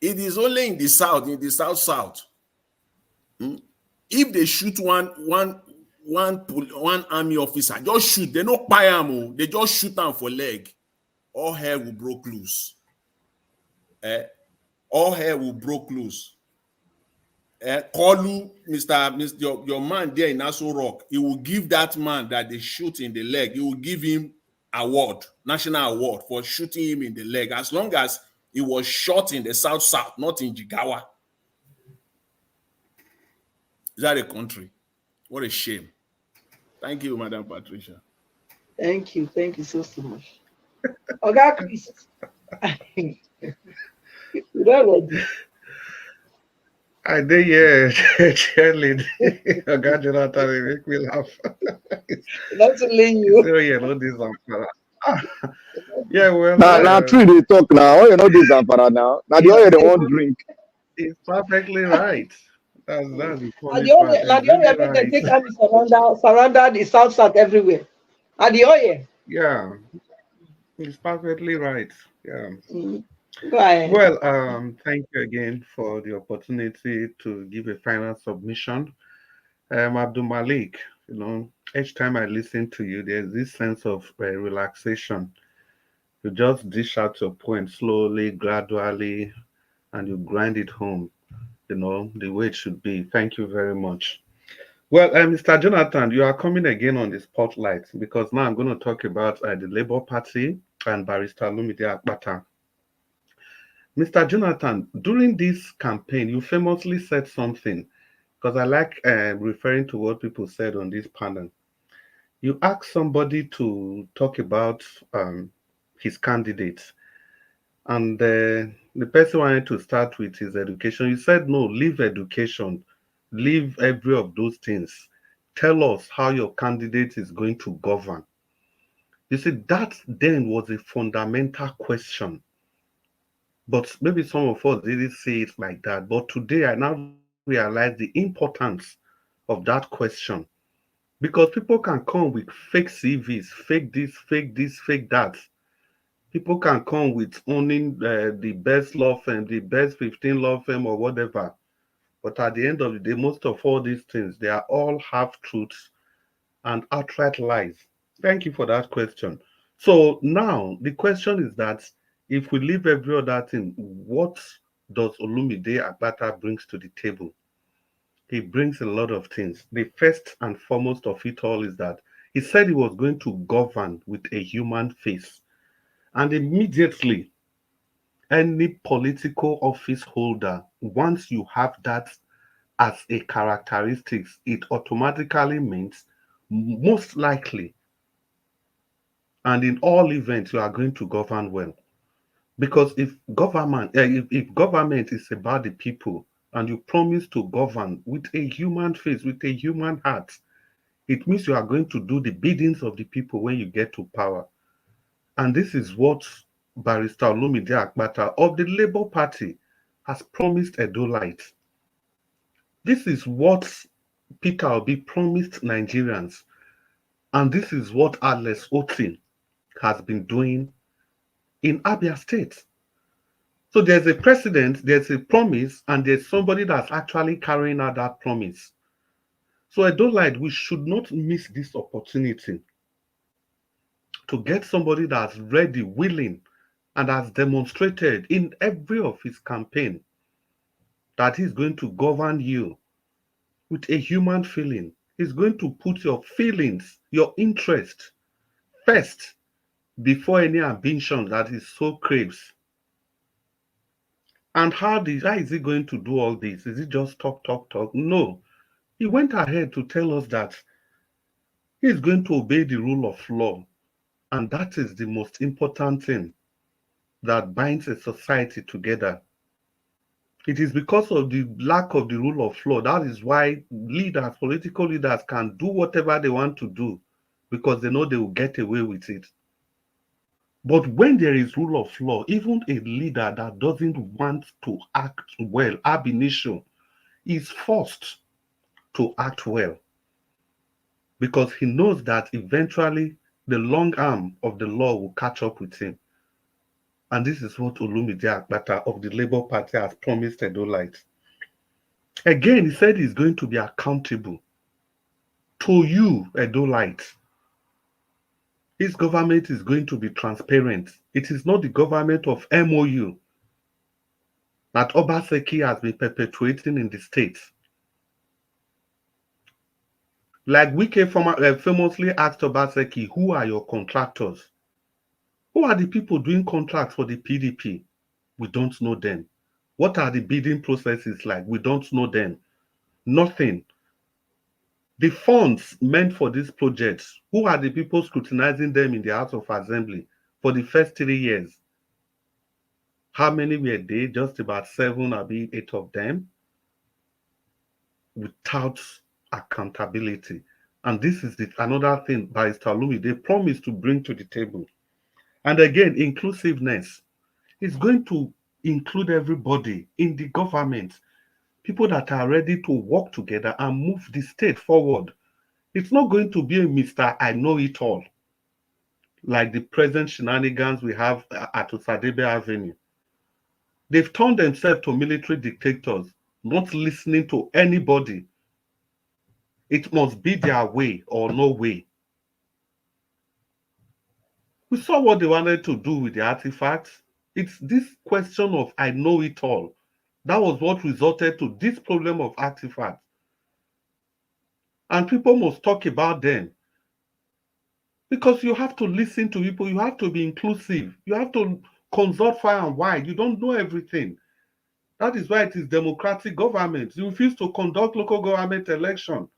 Speaker 13: It is only in the south, south. If they shoot one army officer, just shoot. They no buy am. They just shoot them for leg. All hell will break loose. All hell will break loose. Call you, Mr. Your man there in Aso Rock. He will give that man that they shoot in the leg. He will give him award, national award for shooting him in the leg, as long as he was shot in the south, not in Jigawa. Is that a country? What a shame. Thank you, Madam Patricia.
Speaker 12: Thank you so much. Okay, Chris. You don't ready.
Speaker 18: I did, yeah, cheerlead. I got Jonathan, it make me laugh.
Speaker 12: Not to leave you.
Speaker 18: So, yeah, no, this yeah, well.
Speaker 16: Now, true, they talk now. Oh, you know this Zamfara now. Now, the oil they won't drink.
Speaker 18: It's perfectly right. That's the funny
Speaker 12: The
Speaker 18: part.
Speaker 12: only way they take army surround the south everywhere. And the oil.
Speaker 18: Yeah, it's perfectly right. Yeah.
Speaker 12: Go ahead.
Speaker 18: Well, thank you again for the opportunity to give a final submission. Abdul Malik, you know, each time I listen to you, there's this sense of relaxation. You just dish out your point slowly, gradually, and you grind it home, you know, the way it should be. Thank you very much. Well, Mr. Jonathan, you are coming again on the spotlight because now I'm going to talk about the Labour Party and Barrister Lumide Akpata. Mr. Jonathan, during this campaign, you famously said something, because I like referring to what people said on this panel. You asked somebody to talk about his candidate, and the person wanted to start with his education. You said, no, leave education, leave every of those things. Tell us how your candidate is going to govern. You see, that then was a fundamental question. But maybe some of us didn't see it like that. But today I now realize the importance of that question. Because people can come with fake CVs, fake this, fake that. People can come with owning the best law firm, the best 15 law firm or whatever. But at the end of the day, most of all these things, they are all half-truths and outright lies. Thank you for that question. So now the question is that if we leave every other thing, what does Olumide Akpata brings to the table? He brings a lot of things. The first and foremost of it all is that he said he was going to govern with a human face. And immediately, any political office holder, once you have that as a characteristics, it automatically means most likely and in all events you are going to govern well. Because if government is about the people and you promise to govern with a human face, with a human heart, it means you are going to do the biddings of the people when you get to power. And this is what Barrister Olumide Akpata of the Labour Party has promised Edolites. This is what Peter Obi promised Nigerians. And this is what Alex Otin has been doing in Abia State. So there's a precedent, there's a promise, and there's somebody that's actually carrying out that promise. So I don't like, we should not miss this opportunity to get somebody that's ready, willing, and has demonstrated in every of his campaign that he's going to govern you with a human feeling. is going to put your feelings, your interest first before any ambition that his soul craves. And how is he going to do all this? Is it just talk, talk, talk? No. He went ahead to tell us that he is going to obey the rule of law. And that is the most important thing that binds a society together. It is because of the lack of the rule of law. That is why leaders, political leaders, can do whatever they want to do because they know they will get away with it. But when there is rule of law, even a leader that doesn't want to act well, ab initio, is forced to act well because he knows that eventually the long arm of the law will catch up with him. And this is what Olumide Akpata of the Labour Party has promised Edolites. Again, he said he's going to be accountable to you, Edolites. His government is going to be transparent. It is not the government of MOU that Obaseki has been perpetuating in the states. Like Wike famously asked Obaseki, who are your contractors? Who are the people doing contracts for the PDP? We don't know them. What are the bidding processes like? We don't know them. Nothing. The funds meant for these projects, who are the people scrutinizing them in the House of Assembly for the first 3 years? How many were they? Just about 7 or 8 of them, without accountability. And this is another thing Barrister Olumide promised to bring to the table. And again, inclusiveness is going to include everybody in the government, people that are ready to work together and move the state forward. It's not going to be a Mr. I know it all, like the present shenanigans we have at Osadebe Avenue. They've turned themselves to military dictators, not listening to anybody. It must be their way or no way. We saw what they wanted to do with the artifacts. It's this question of I know it all. That was what resulted to this problem of artifacts. And people must talk about them. Because you have to listen to people, you have to be inclusive, you have to consult far and wide. You don't know everything. That is why it is democratic government. You refuse to conduct local government election.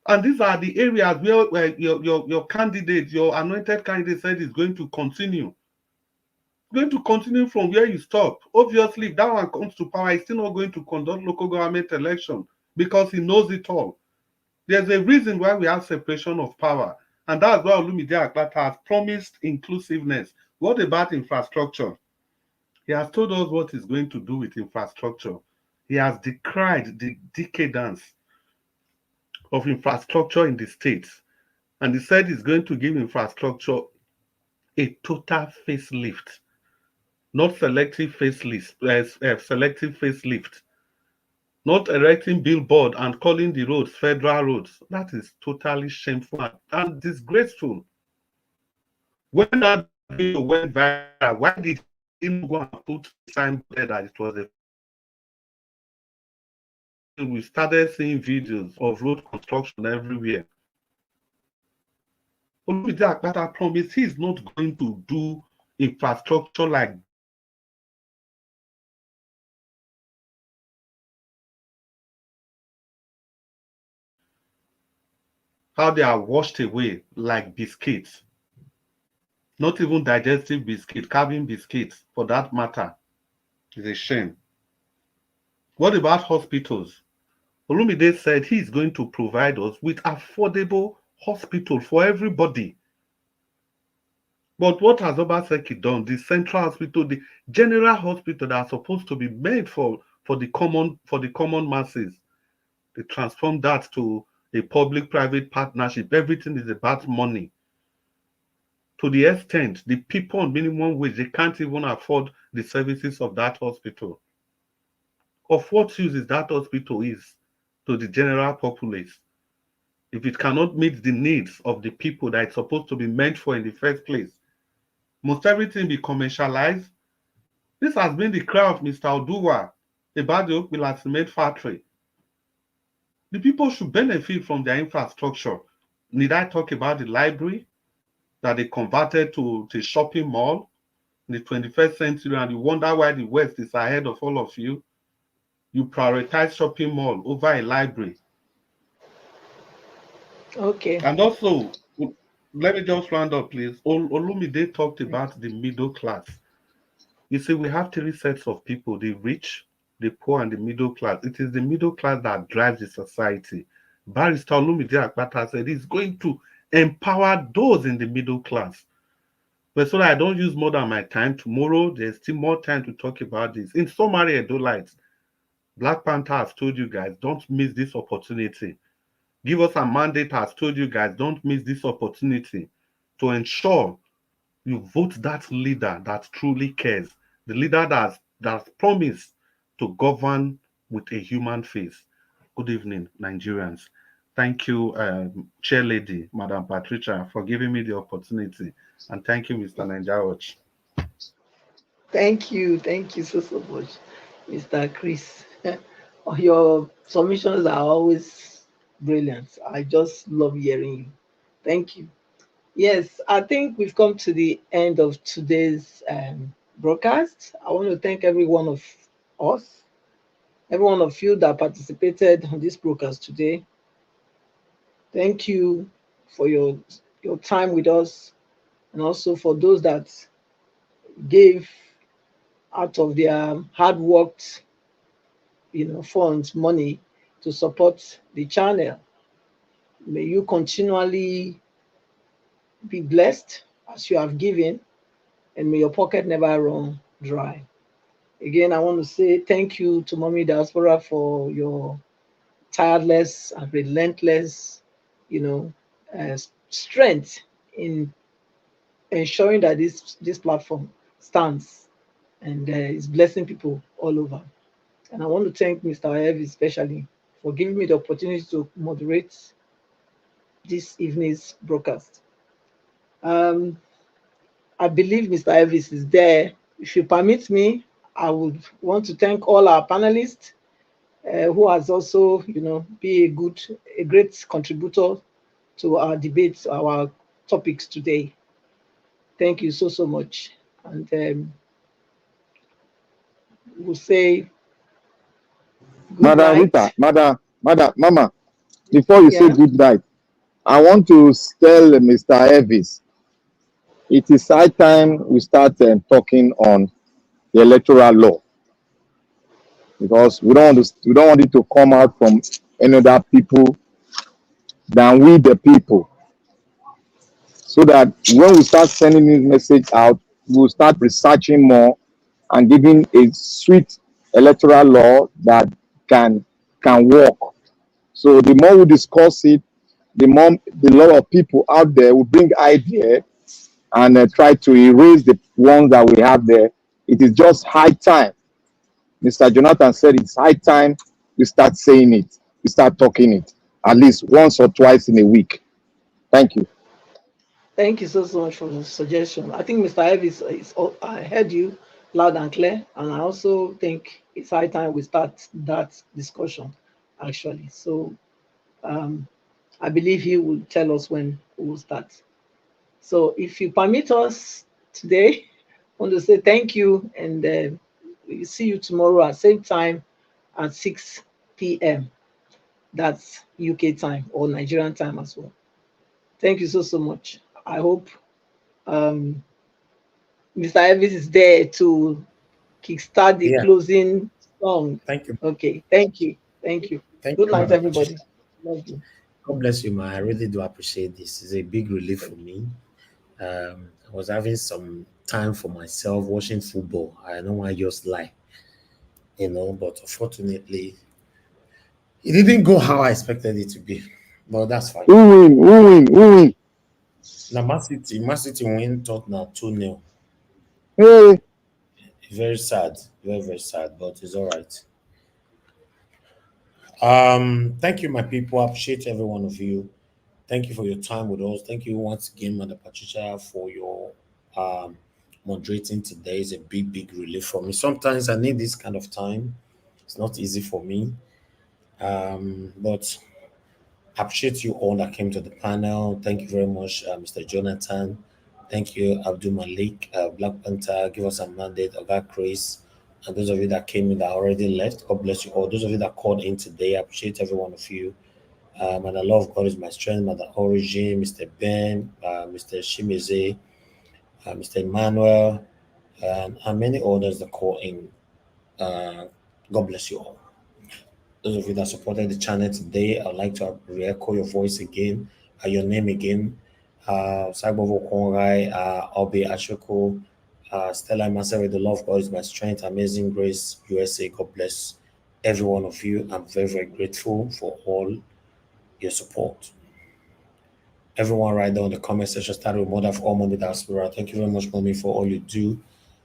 Speaker 18: And these are the areas where your candidate, your anointed candidate said is going to continue. Going to continue from where you stop. Obviously, if that one comes to power, he's still not going to conduct local government election because he knows it all. There's a reason why we have separation of power. And that's why Olumide Akpata has promised inclusiveness. What about infrastructure? He has told us what he's going to do with infrastructure. He has decried the decadence of infrastructure in the states. And he said he's going to give infrastructure a total facelift, not selective facelift, selective facelift, not erecting billboard and calling the roads federal roads. That is totally shameful and disgraceful. When that video went viral, why did he not go and put signboard that it was a... We started seeing videos of road construction everywhere. Olumide Akpata promised he's not going to do infrastructure like how they are washed away like biscuits. Not even digestive biscuit, carving biscuits for that matter. It's a shame. What about hospitals? Olumide said he's going to provide us with affordable hospital for everybody. But what has Obaseki done? The central hospital, the general hospital that are supposed to be made for the common masses, they transformed that to a public-private partnership. Everything is about money. To the extent the people on minimum wage, they can't even afford the services of that hospital. Of what use is that hospital is to the general populace if it cannot meet the needs of the people that it's supposed to be meant for in the first place? Must everything be commercialized? This has been the cry of Mr. Oduwa about the Okpila cement factory. The people should benefit from their infrastructure. Need I talk about the library that they converted to a shopping mall in the 21st century, and you wonder why the West is ahead of all of you? You prioritize shopping mall over a library.
Speaker 12: Okay.
Speaker 18: And also, let me just round up, please. Olumide talked about the middle class. You see, we have three sets of people: the rich, the poor, and the middle class. It is the middle class that drives the society. Barrister Olumide Akpata said he's going to empower those in the middle class. But so that I don't use more than my time, tomorrow there's still more time to talk about this. In summary, Edolites, Black Panther has told you guys, don't miss this opportunity. Give us a mandate has told you guys, don't miss this opportunity to ensure you vote that leader that truly cares, the leader that's promised to govern with a human face. Good evening, Nigerians. Thank you, Chair Lady, Madam Patricia, for giving me the opportunity. And thank you, Mr. Nanjawach.
Speaker 12: Thank you so much, Mr. Chris. Your submissions are always brilliant. I just love hearing you. Thank you. Yes, I think we've come to the end of today's broadcast. I want to thank every one of us, every one of you that participated on this broadcast today. Thank you for your time with us, and also for those that gave out of their hard worked, funds, money to support the channel. May you continually be blessed as you have given, and may your pocket never run dry. Again, I want to say thank you to Mommy Diaspora for your tireless and relentless, strength in ensuring that this platform stands and is blessing people all over. And I want to thank Mr. Ev especially for giving me the opportunity to moderate this evening's broadcast. I believe Mr. Evis is there. If you permit me, I would want to thank all our panelists who has also, be a great contributor to our debates, our topics today. Thank you so much. And we'll say good
Speaker 16: Madam
Speaker 12: night.
Speaker 16: Rita, Mama, before you say good night, I want to tell Mr. Evis, it is high time we start talking on the electoral law, because we don't want it to come out from any other people than we the people, so that when we start sending this message out, we'll start researching more and giving a sweet electoral law that can work. So the more we discuss it, the lot of people out there will bring ideas and try to erase the ones that we have there. It is just high time. Mr. Jonathan said it's high time we start saying it, we start talking it, at least once or twice in a week. Thank you.
Speaker 12: Thank you so much for the suggestion. I think Mr. Evis, I heard you loud and clear, and I also think it's high time we start that discussion, actually. So I believe he will tell us when we will start. So if you permit us today, I want to say thank you, and we'll see you tomorrow at same time at 6 p.m. That's UK time or Nigerian time as well. Thank you so much. I hope Mr. Evis is there to kickstart the closing song.
Speaker 4: Thank you.
Speaker 12: Okay, thank you. Good night, everybody.
Speaker 4: Love you. God bless you, ma. I really do appreciate this. It's a big relief for me. I was having some time for myself watching football. I don't want to just lie, but unfortunately, it didn't go how I expected it to be. But that's fine.
Speaker 16: Who win?
Speaker 4: Now, Man City win Tottenham 2-0.
Speaker 16: Hey.
Speaker 4: Very sad, very, very sad, but it's all right. Thank you, my people. I appreciate every one of you. Thank you for your time with us. Thank you once again, Madam Patricia, for your moderating today. Is a big relief for me. Sometimes I need this kind of time. It's not easy for me. But I appreciate you all that came to the panel. Thank you very much, Mr. Jonathan. Thank you, Abdul Malik, Black Panther. Give us a mandate, Oga Chris, and those of you that came in that already left. God bless you all. Those of you that called in today, I appreciate every one of you. And the love of God is my strength. Mother Origin, Mr. Ben, Mr. Shimize, Mr. Emmanuel, and many others that call in. God bless you all. Those of you that supported the channel today, I'd like to re-echo your voice again, your name again. Saibovo Kongai, Obi Ashoko, Stella myself with the love of God is my strength, Amazing Grace, USA. God bless every one of you. I'm very, very grateful for all your support. Everyone right there in the comment section started with Mother of all Mommy Diaspora. Thank you very much, Mommy, for all you do.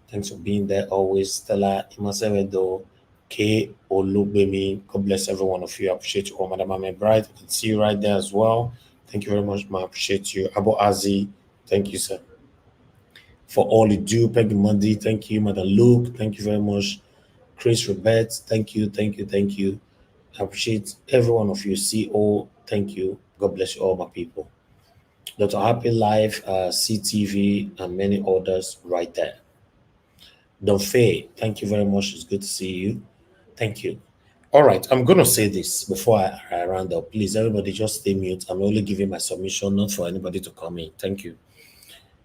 Speaker 4: Thanks for being there always. Stella, Imasevedo, K. Olubemi. God bless every one of you. I appreciate you all. Madam Ame Bright, I can see you right there as well. Thank you very much, ma. I appreciate you. Abu Azi, thank you, sir. For all you do. Peggy Mundy, thank you. Madam Luke, thank you very much. Chris Robert, thank you, thank you, thank you. I appreciate every one of you. CO, thank you. God bless you all, my people. Dr. Happy Life, CTV, and many others right there. Don Faye, thank you very much. It's good to see you. Thank you. All right, I'm going to say this before I round up. Please, everybody just stay mute. I'm only giving my submission, not for anybody to come in. Thank you.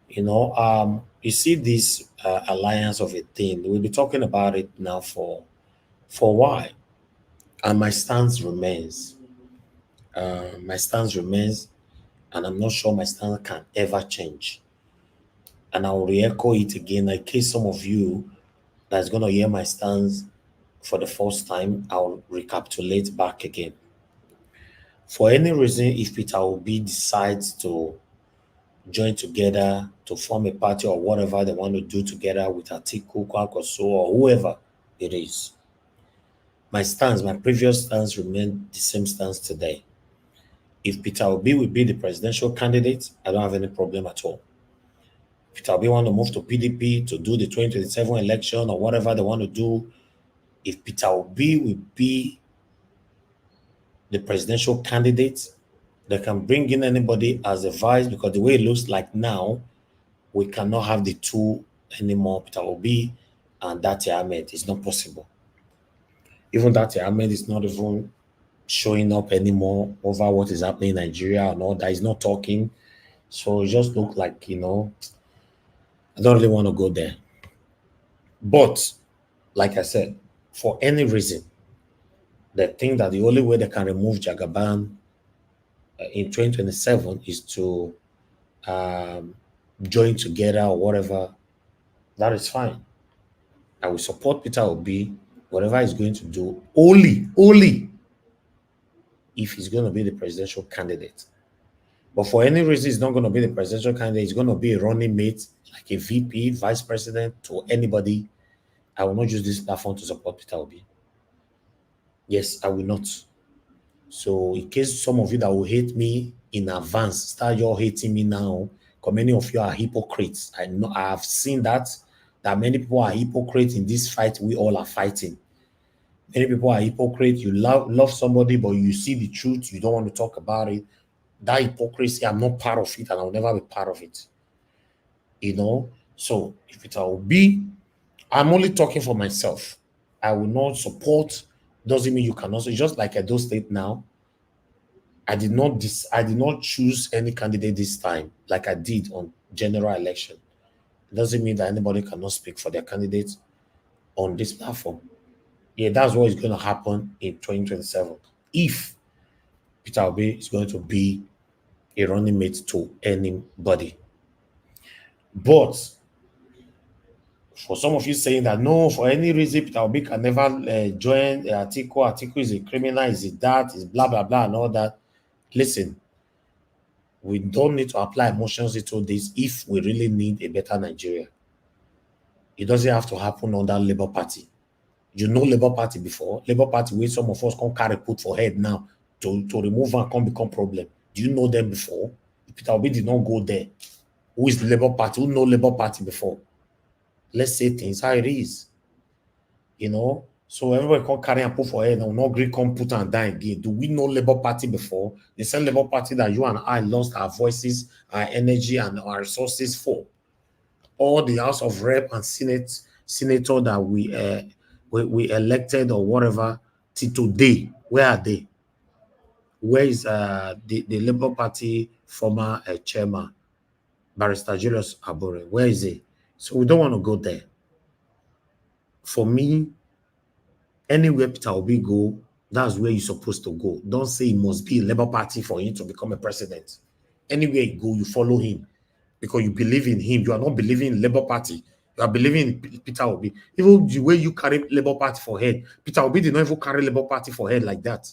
Speaker 4: You see this alliance of a thing. We'll be talking about it now for a while. And my stance remains. And I'm not sure my stance can ever change. And I'll re-echo it again in case some of you that's going to hear my stance for the first time, I'll recapitulate back again. For any reason, if Peter Obi decides to join together to form a party or whatever they want to do together with Atiku, Kwankwaso, or whoever it is, my previous stance remains the same stance today. If Peter Obi will be the presidential candidate, I don't have any problem at all. If Peter Obi want to move to PDP to do the 2027 election or whatever they want to do, if Peter Obi will be the presidential candidate, they can bring in anybody as a vice, because the way it looks like now, we cannot have the two anymore, Peter Obi and Dati Ahmed. It's not possible. Even Dati Ahmed is not even showing up anymore over what is happening in Nigeria and all that. He's not talking. So it just look like, I don't really want to go there. But, like I said, for any reason, they think that the only way they can remove Jagaban in 2027 is to join together or whatever. That is fine. I will support Peter Obi, whatever he's going to do, only if he's going to be the presidential candidate. But for any reason, he's not going to be the presidential candidate. He's going to be a running mate, like a VP, vice president, to anybody. I will not use this platform to support Peter Obi. Yes, I will not. So in case some of you that will hate me in advance, start your hating me now, because many of you are hypocrites. I know I have seen that many people are hypocrites in this fight we all are fighting. Many people are hypocrites. You love somebody, but you see the truth, you don't want to talk about it. That hypocrisy, I'm not part of it, and I'll never be part of it. So if it will be, I'm only talking for myself. I will not support. Doesn't mean you can also. Just like Edo State now, I did not choose any candidate this time, like I did on general election. It doesn't mean that anybody cannot speak for their candidates on this platform. Yeah, that's what is going to happen in 2027. If Peter Obi is going to be a running mate to anybody. But for some of you saying that no, for any reason, Peter Obi can never join Atiku. Atiku is a criminal, is it that, is blah, blah, blah, and all that. Listen, we don't need to apply emotions into this if we really need a better Nigeria. It doesn't have to happen under Labour Party. You know Labour Party before? Labour Party, where some of us can carry put for head now to remove and can become problem. Do you know them before? Peter Obi did not go there. Who is the Labour Party? Who know Labour Party before? Let's say things how it is. So everybody can carry and put for head and not agree come put and die again. Do we know Labour Party before? The same Labour Party that you and I lost our voices, our energy, and our resources for. All the House of Rep and senator that we elected or whatever till today, where are they? Where is the Labour Party former chairman, Barrister Julius Abore? Where is he? So we don't want to go there. For me, anywhere Peter Obi go, that's where you're supposed to go. Don't say it must be a Labour Party for him to become a president. Anywhere you go, you follow him because you believe in him. You are not believing in Labour Party. You are believing in Peter Obi. Even the way you carry Labour Party for head, Peter Obi did not even carry Labour Party for head like that.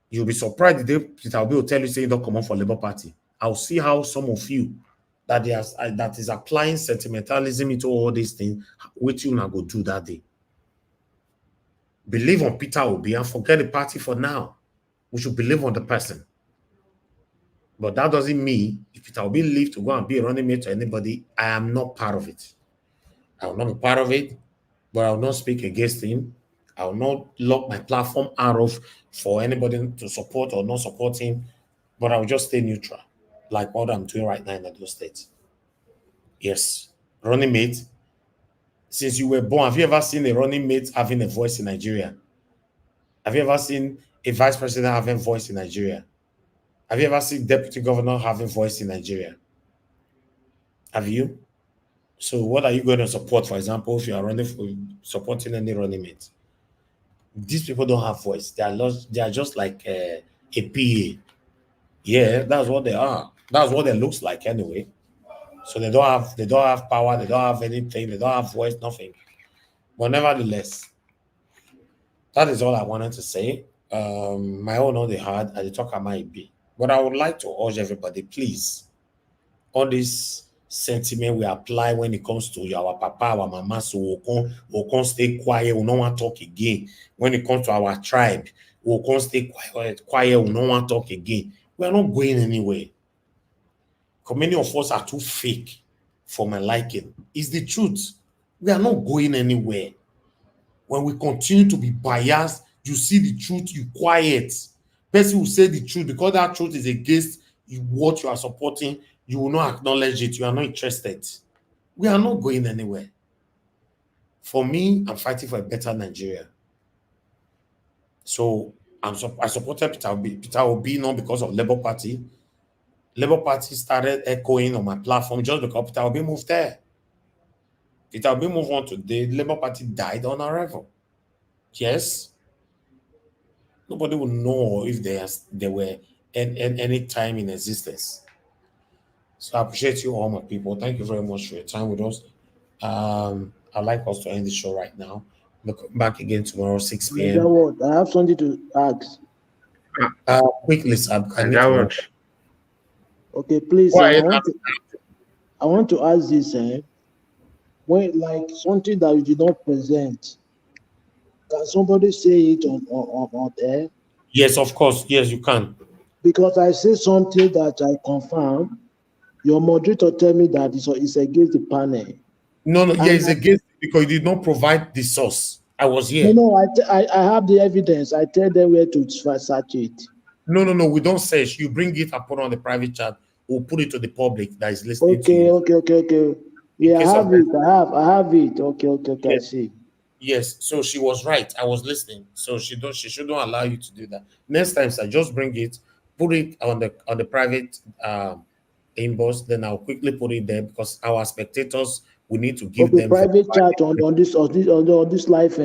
Speaker 4: You'll be surprised the day Peter Obi will tell you, say, don't come on for Labour Party. I'll see how some of you that is applying sentimentalism into all these things, what you not go do that day. Believe on Peter Obi and forget the party for now. We should believe on the person. But that doesn't mean if Peter Obi leave to go and be a running mate to anybody, I am not part of it. I will not be part of it, but I will not speak against him. I will not lock my platform out of for anybody to support or not support him, but I will just stay neutral, like what I'm doing right now in those states. Yes, running mate. Since you were born, have you ever seen a running mate having a voice in Nigeria? Have you ever seen a vice president having a voice in Nigeria? Have you ever seen deputy governor having a voice in Nigeria? Have you? So what are you going to support, for example, if you are running for supporting any running mate? These people don't have voice. They are just like a PA. Yeah, that's what they are. That's what it looks like anyway. So they don't have power, they don't have anything, they don't have voice, nothing. But nevertheless, that is all I wanted to say. My own on the hard, I talk I might be. But I would like to urge everybody, please, all this sentiment we apply when it comes to our papa, our mama, so we'll come stay quiet, we don't want to talk again. When it comes to our tribe, we'll come stay quiet, we don't want to talk again. We are not going anywhere. Because many of us are too fake for my liking. It's the truth. We are not going anywhere. When we continue to be biased, you see the truth, you quiet. Person will say the truth because that truth is against what you are supporting. You will not acknowledge it. You are not interested. We are not going anywhere. For me, I'm fighting for a better Nigeria. So I supported Peter Obi. Peter Obi not because of Labour Party. Labour Party started echoing on my platform just because Peter Obi moved there. Peter Obi moved on today. Labour Party died on arrival. Yes. Nobody will know if there were any time in existence. So I appreciate you all, my people. Thank you very much for your time with us. I'd like us to end the show right now. We'll come back again tomorrow, 6 p.m.
Speaker 17: I have something to ask.
Speaker 4: Quickly, sir. I need
Speaker 18: that
Speaker 4: to
Speaker 18: works.
Speaker 17: Okay, please.
Speaker 4: Why?
Speaker 17: I want to ask this. When like something that you did not present, can somebody say it on air?
Speaker 4: Yes, of course. Yes, you can.
Speaker 17: Because I say something that I confirm. Your moderator tell me that it's against the panel.
Speaker 4: No, yeah, it's against because you did not provide the source. I was here.
Speaker 17: No, I have the evidence. I tell them where to search it.
Speaker 4: No. We don't search. You bring it and put it on the private chat. We'll put it to the public that is listening to you.
Speaker 17: Okay. Yeah, I have it. I have it. Okay. Yes. I see.
Speaker 4: Yes, so she was right. I was listening. So she shouldn't allow you to do that. Next time, sir, just bring it, put it on the private inbox. Then I'll quickly put it there because our spectators, we need to give them
Speaker 17: private chat on this live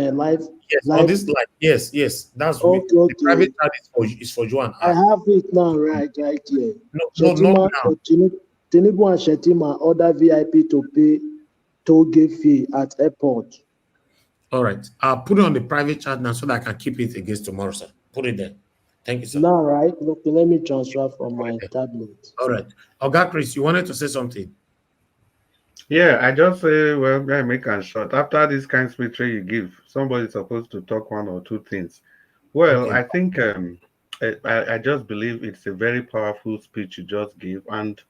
Speaker 4: Yes, on this live. Yes. That's
Speaker 17: okay.
Speaker 4: The private chat is for you and I.
Speaker 17: I have it now, right here.
Speaker 4: No, not now.
Speaker 17: Tinubu and Shetima order VIP to pay toll gate fee at airport.
Speaker 4: All right. I'll put it on the private chat now so that I can keep it against tomorrow, sir. Put it there. Thank you, sir.
Speaker 17: Now, right? Okay, let me transfer from my tablet.
Speaker 4: All right. Oga Chris, you wanted to say something?
Speaker 18: Yeah, I just say, well, make it short. After this kind of speech you give, somebody's supposed to talk one or two things. Well, okay. I think I just believe it's a very powerful speech you just gave, and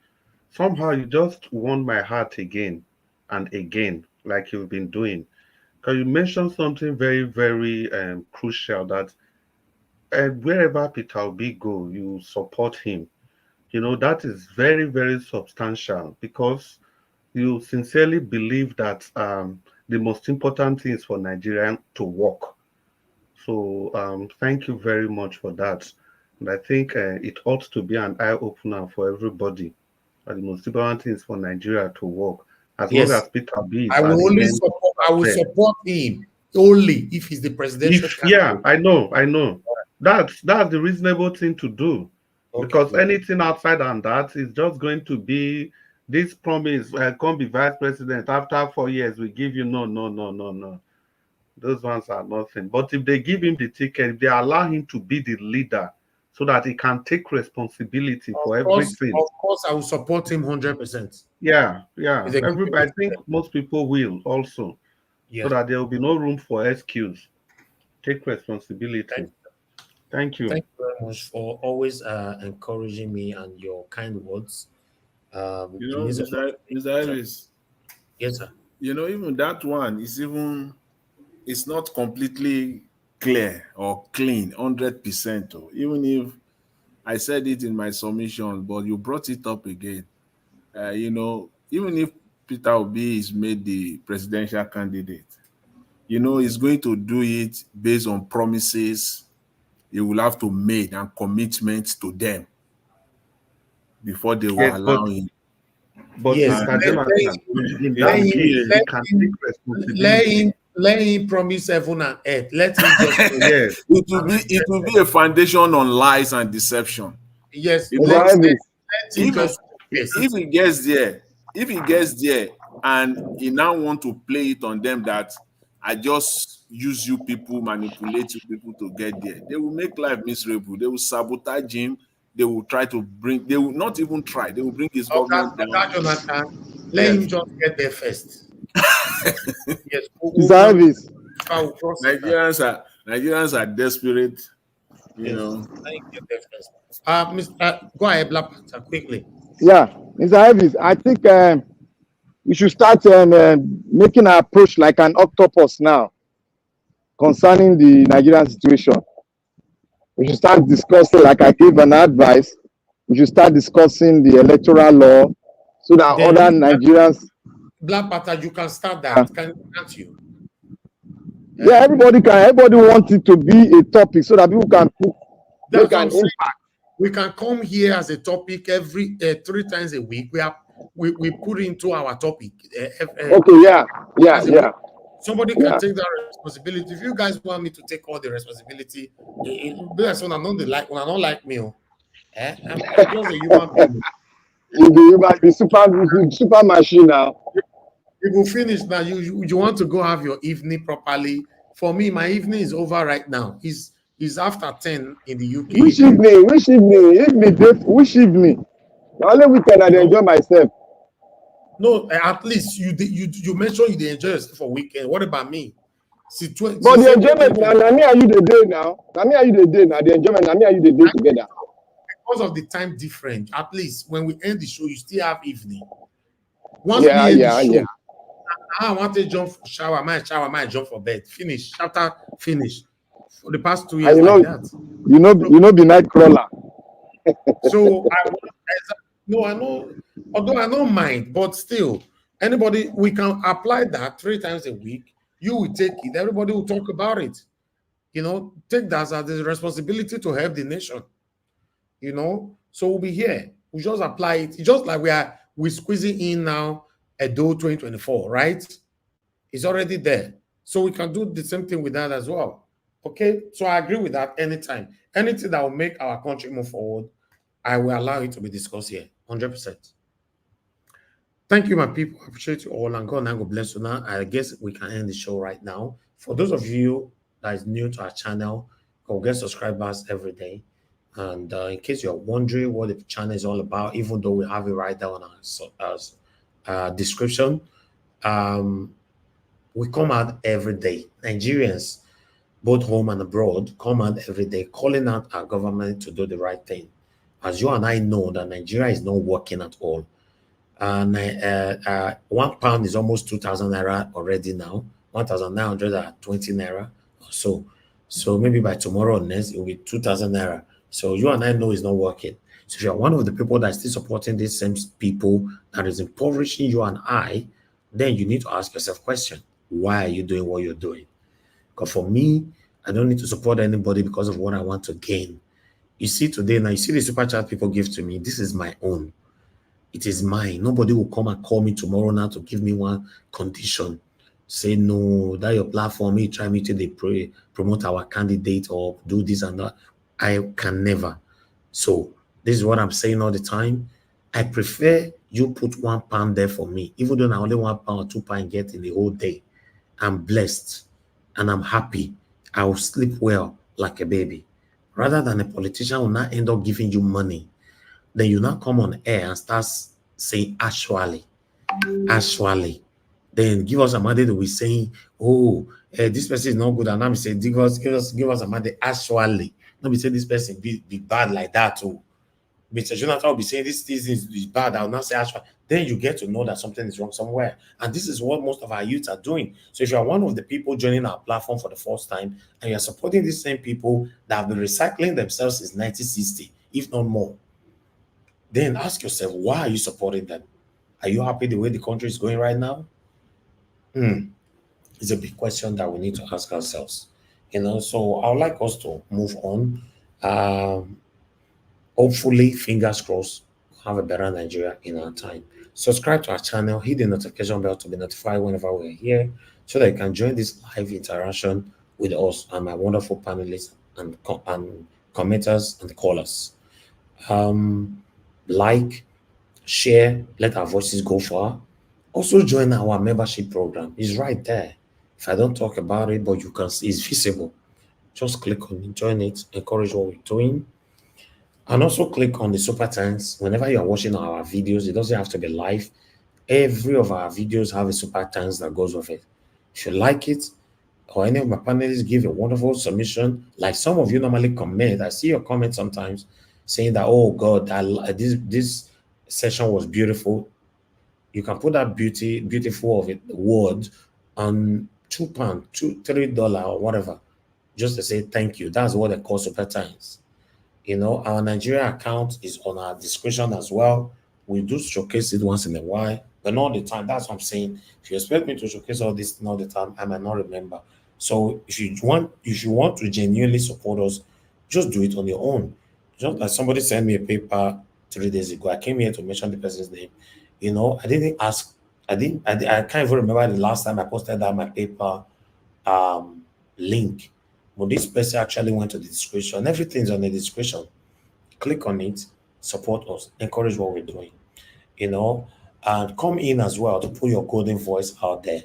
Speaker 18: somehow you just won my heart again and again, like you've been doing. You mentioned something very, very crucial, that wherever Peter Obi go, you support him. You know, that is very, very substantial, because you sincerely believe that the most important thing is for Nigeria to work. So thank you very much for that. And I think it ought to be an eye-opener for everybody. That the most important thing is for Nigeria to work. As long
Speaker 4: Yes,
Speaker 18: as Peter B is
Speaker 4: I
Speaker 18: at
Speaker 4: will
Speaker 18: the
Speaker 4: only
Speaker 18: end
Speaker 4: support. I will
Speaker 18: there.
Speaker 4: support him only if he's the presidential
Speaker 18: Yeah,
Speaker 4: candidate.
Speaker 18: I know. That's the reasonable thing to do,
Speaker 4: Okay,
Speaker 18: because
Speaker 4: good.
Speaker 18: anything outside than that is just going to be this promise. Come be vice president after 4 years. We give you no. Those ones are nothing. But if they give him the ticket, if they allow him to be the leader, so that he can take responsibility for everything.
Speaker 4: Of course, I will support him 100%.
Speaker 18: Yeah.
Speaker 4: If they give him
Speaker 18: Everybody,
Speaker 4: the
Speaker 18: I think
Speaker 4: ticket.
Speaker 18: most people will also,
Speaker 4: Yeah.
Speaker 18: so that there will be no room for excuse. Take responsibility.
Speaker 4: Thank
Speaker 18: Thank you.
Speaker 4: Thank you very much for always encouraging me and your kind words.
Speaker 13: You
Speaker 4: It
Speaker 13: know,
Speaker 4: means a lot to me.
Speaker 13: Mr. Harris,
Speaker 4: Yes, sir.
Speaker 13: you know, even that one is even, it's not completely clear or clean, 100%. Even if I said it in my submission, but you brought it up again. You know, even if Peter Obi is made the presidential candidate, you know, he's going to do it based on promises he will have to make and commitments to them before they will
Speaker 18: Yes,
Speaker 13: allow him.
Speaker 18: but
Speaker 4: Yes,
Speaker 18: Mr. Jonathan, in
Speaker 13: It
Speaker 18: that
Speaker 13: will be
Speaker 18: case,
Speaker 13: a,
Speaker 18: he can take responsibility.
Speaker 4: let him promise heaven and earth. Let him just
Speaker 18: Yes.
Speaker 13: it will be a foundation on lies and deception.
Speaker 4: yes,
Speaker 16: Mr.
Speaker 13: Because
Speaker 16: Ivis,
Speaker 4: let him
Speaker 13: if
Speaker 4: just yes.
Speaker 13: if he gets there, and he now want to play it on them that I just use you people, manipulate you people to get there, they will make life miserable. They will sabotage him. They will try to bring, they will not even try, they will bring his government down.
Speaker 4: Jonathan, let him
Speaker 13: Yes.
Speaker 4: just get there first. Yes,
Speaker 16: Mr. Ivis,
Speaker 4: I will cross it.
Speaker 13: Nigerians are desperate, you
Speaker 4: Yes,
Speaker 13: know.
Speaker 4: let him get there first. Go ahead, Black Panther, quickly.
Speaker 16: yeah, Mr. Ivis, I think we should start making our approach like an octopus now concerning the Nigerian situation. We should start discussing, like I gave an advice, we should start discussing the electoral law so that
Speaker 4: Then
Speaker 16: other Nigerians.
Speaker 4: Black Panther, you can start that, can't you?
Speaker 16: Yeah, everybody wants it to be a topic so that people can
Speaker 4: That's
Speaker 16: make
Speaker 4: what
Speaker 16: an
Speaker 4: I'm saying.
Speaker 16: impact.
Speaker 4: We can come here as a topic every 3 times a week. We put into our topic.
Speaker 16: Okay, yeah.
Speaker 4: Somebody can take that responsibility. If you guys want me to take all the responsibility, that's when I don't like me. I'm just a human being.
Speaker 16: You might be super machine now.
Speaker 4: You will finish now. You want to go have your evening properly. For me, my evening is over right now. It's after 10 in the UK.
Speaker 16: Which evening? The only weekend I enjoy myself.
Speaker 4: No, at least you mentioned you enjoy yourself for weekend. What about me?
Speaker 16: But the enjoyment now, me and you the day now. Now me and you the day now. The enjoyment now, me and you the day together.
Speaker 4: Because of the time difference, at least when we end the show, you still have evening.
Speaker 16: Once we end the show,
Speaker 4: I want to jump for shower, I might jump for bed. Finish, chapter finish. For the past 2 years, like that.
Speaker 16: You know, be night crawler.
Speaker 4: So I know, although I don't mind, but still, anybody, we can apply that 3 times a week. You will take it. Everybody will talk about it. Take that as the responsibility to help the nation. So we'll be here. We just apply it. It's just like we're squeezing in now EDO2024, right? It's already there. So we can do the same thing with that as well. Okay? So I agree with that anytime. Anything that will make our country move forward, I will allow it to be discussed here. 100%. Thank you, my people. I appreciate you all. And God bless you now. I guess we can end the show right now. For those of you that is new to our channel, go get subscribers every day. And in case you're wondering what the channel is all about, even though we have it right down on our description, we come out every day. Nigerians, both home and abroad, come out every day calling out our government to do the right thing. As you and I know that Nigeria is not working at all. And £1 is almost 2,000 naira already now. 1,920 naira or so. So maybe by tomorrow or next, it will be 2,000 naira. So you and I know it's not working. So if you're one of the people that is still supporting these same people that is impoverishing you and I, then you need to ask yourself question. Why are you doing what you're doing? Because for me, I don't need to support anybody because of what I want to gain. You see today, now you see the super chat people give to me. This is my own. It is mine. Nobody will come and call me tomorrow now to give me one condition. Say, no, that your platform, you try me to they promote our candidate or do this and that. I can never. So this is what I'm saying all the time. I prefer you put £1 there for me, even though I only £1 or £2 get in the whole day. I'm blessed and I'm happy. I will sleep well like a baby. Rather than a politician will not end up giving you money, then you now come on air and start saying actually. Then give us a money that we're saying, oh, this person is not good, and I'm saying give us a money actually. Not be saying this person be bad like that too. Mr. Jonathan will be saying this is bad. I'll not say actually. Then you get to know that something is wrong somewhere. And this is what most of our youth are doing. So if you're one of the people joining our platform for the first time and you're supporting these same people that have been recycling themselves since 1960, if not more, then ask yourself, why are you supporting them? Are you happy the way the country is going right now? It's a big question that we need to ask ourselves. So I would like us to move on. Hopefully, fingers crossed, have a better Nigeria in our time. Subscribe to our channel, hit the notification bell to be notified whenever we're here so that you can join this live interaction with us and my wonderful panelists and commenters and callers. Like, share, let our voices go far. Also join our membership program. It's right there. If I don't talk about it, but you can see it's visible. Just click on it, join it, encourage what we're doing. And also click on the super thanks. Whenever you're watching our videos, it doesn't have to be live. Every of our videos have a super thanks that goes with it. If you like it, or any of my panelists give a wonderful submission, like some of you normally comment. I see your comments sometimes saying that, oh God, this session was beautiful. You can put that beautiful of it word on £2, $3 or whatever, just to say thank you. That's what they call super thanks. Our Nigeria account is on our discretion as well. We do showcase it once in a while, but not all the time. That's what I'm saying. If you expect me to showcase all this all the time, I might not remember. So if you want to genuinely support us, just do it on your own. Just like somebody sent me a paper 3 days ago. I came here to mention the person's name. I didn't ask. I can't even remember the last time I posted that my paper link. But this person actually went to the description. Everything's on the description. Click on it, support us, encourage what we're doing, and come in as well to put your golden voice out there.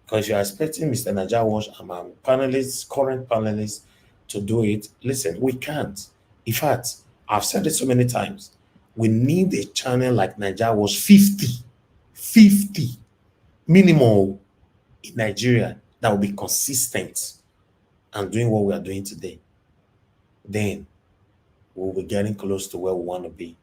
Speaker 4: Because you're expecting Mr. Naija Wash and my current panelists to do it. Listen, we can't. In fact, I've said it so many times. We need a channel like Naija Wash 50 minimum in Nigeria that will be consistent and doing what we are doing today. Then we'll be getting close to where we want to be.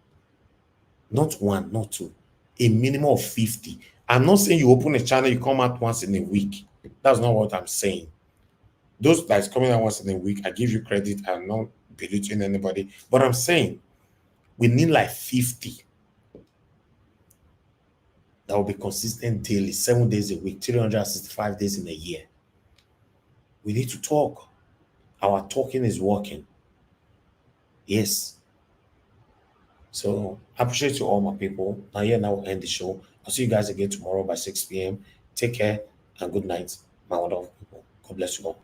Speaker 4: Not one, not two, a minimum of 50. I'm not saying you open a channel, you come out once in a week. That's not what I'm saying. Those that's coming out once in a week, I give you credit. I'm not belittling anybody, but I'm saying we need like 50 that will be consistent daily, 7 days a week, 365 days in a year. We need to talk. Our talking is working. Yes. So I appreciate you all, my people. Now we'll end the show. I'll see you guys again tomorrow by 6 p.m. Take care and good night, my wonderful people. God bless you all.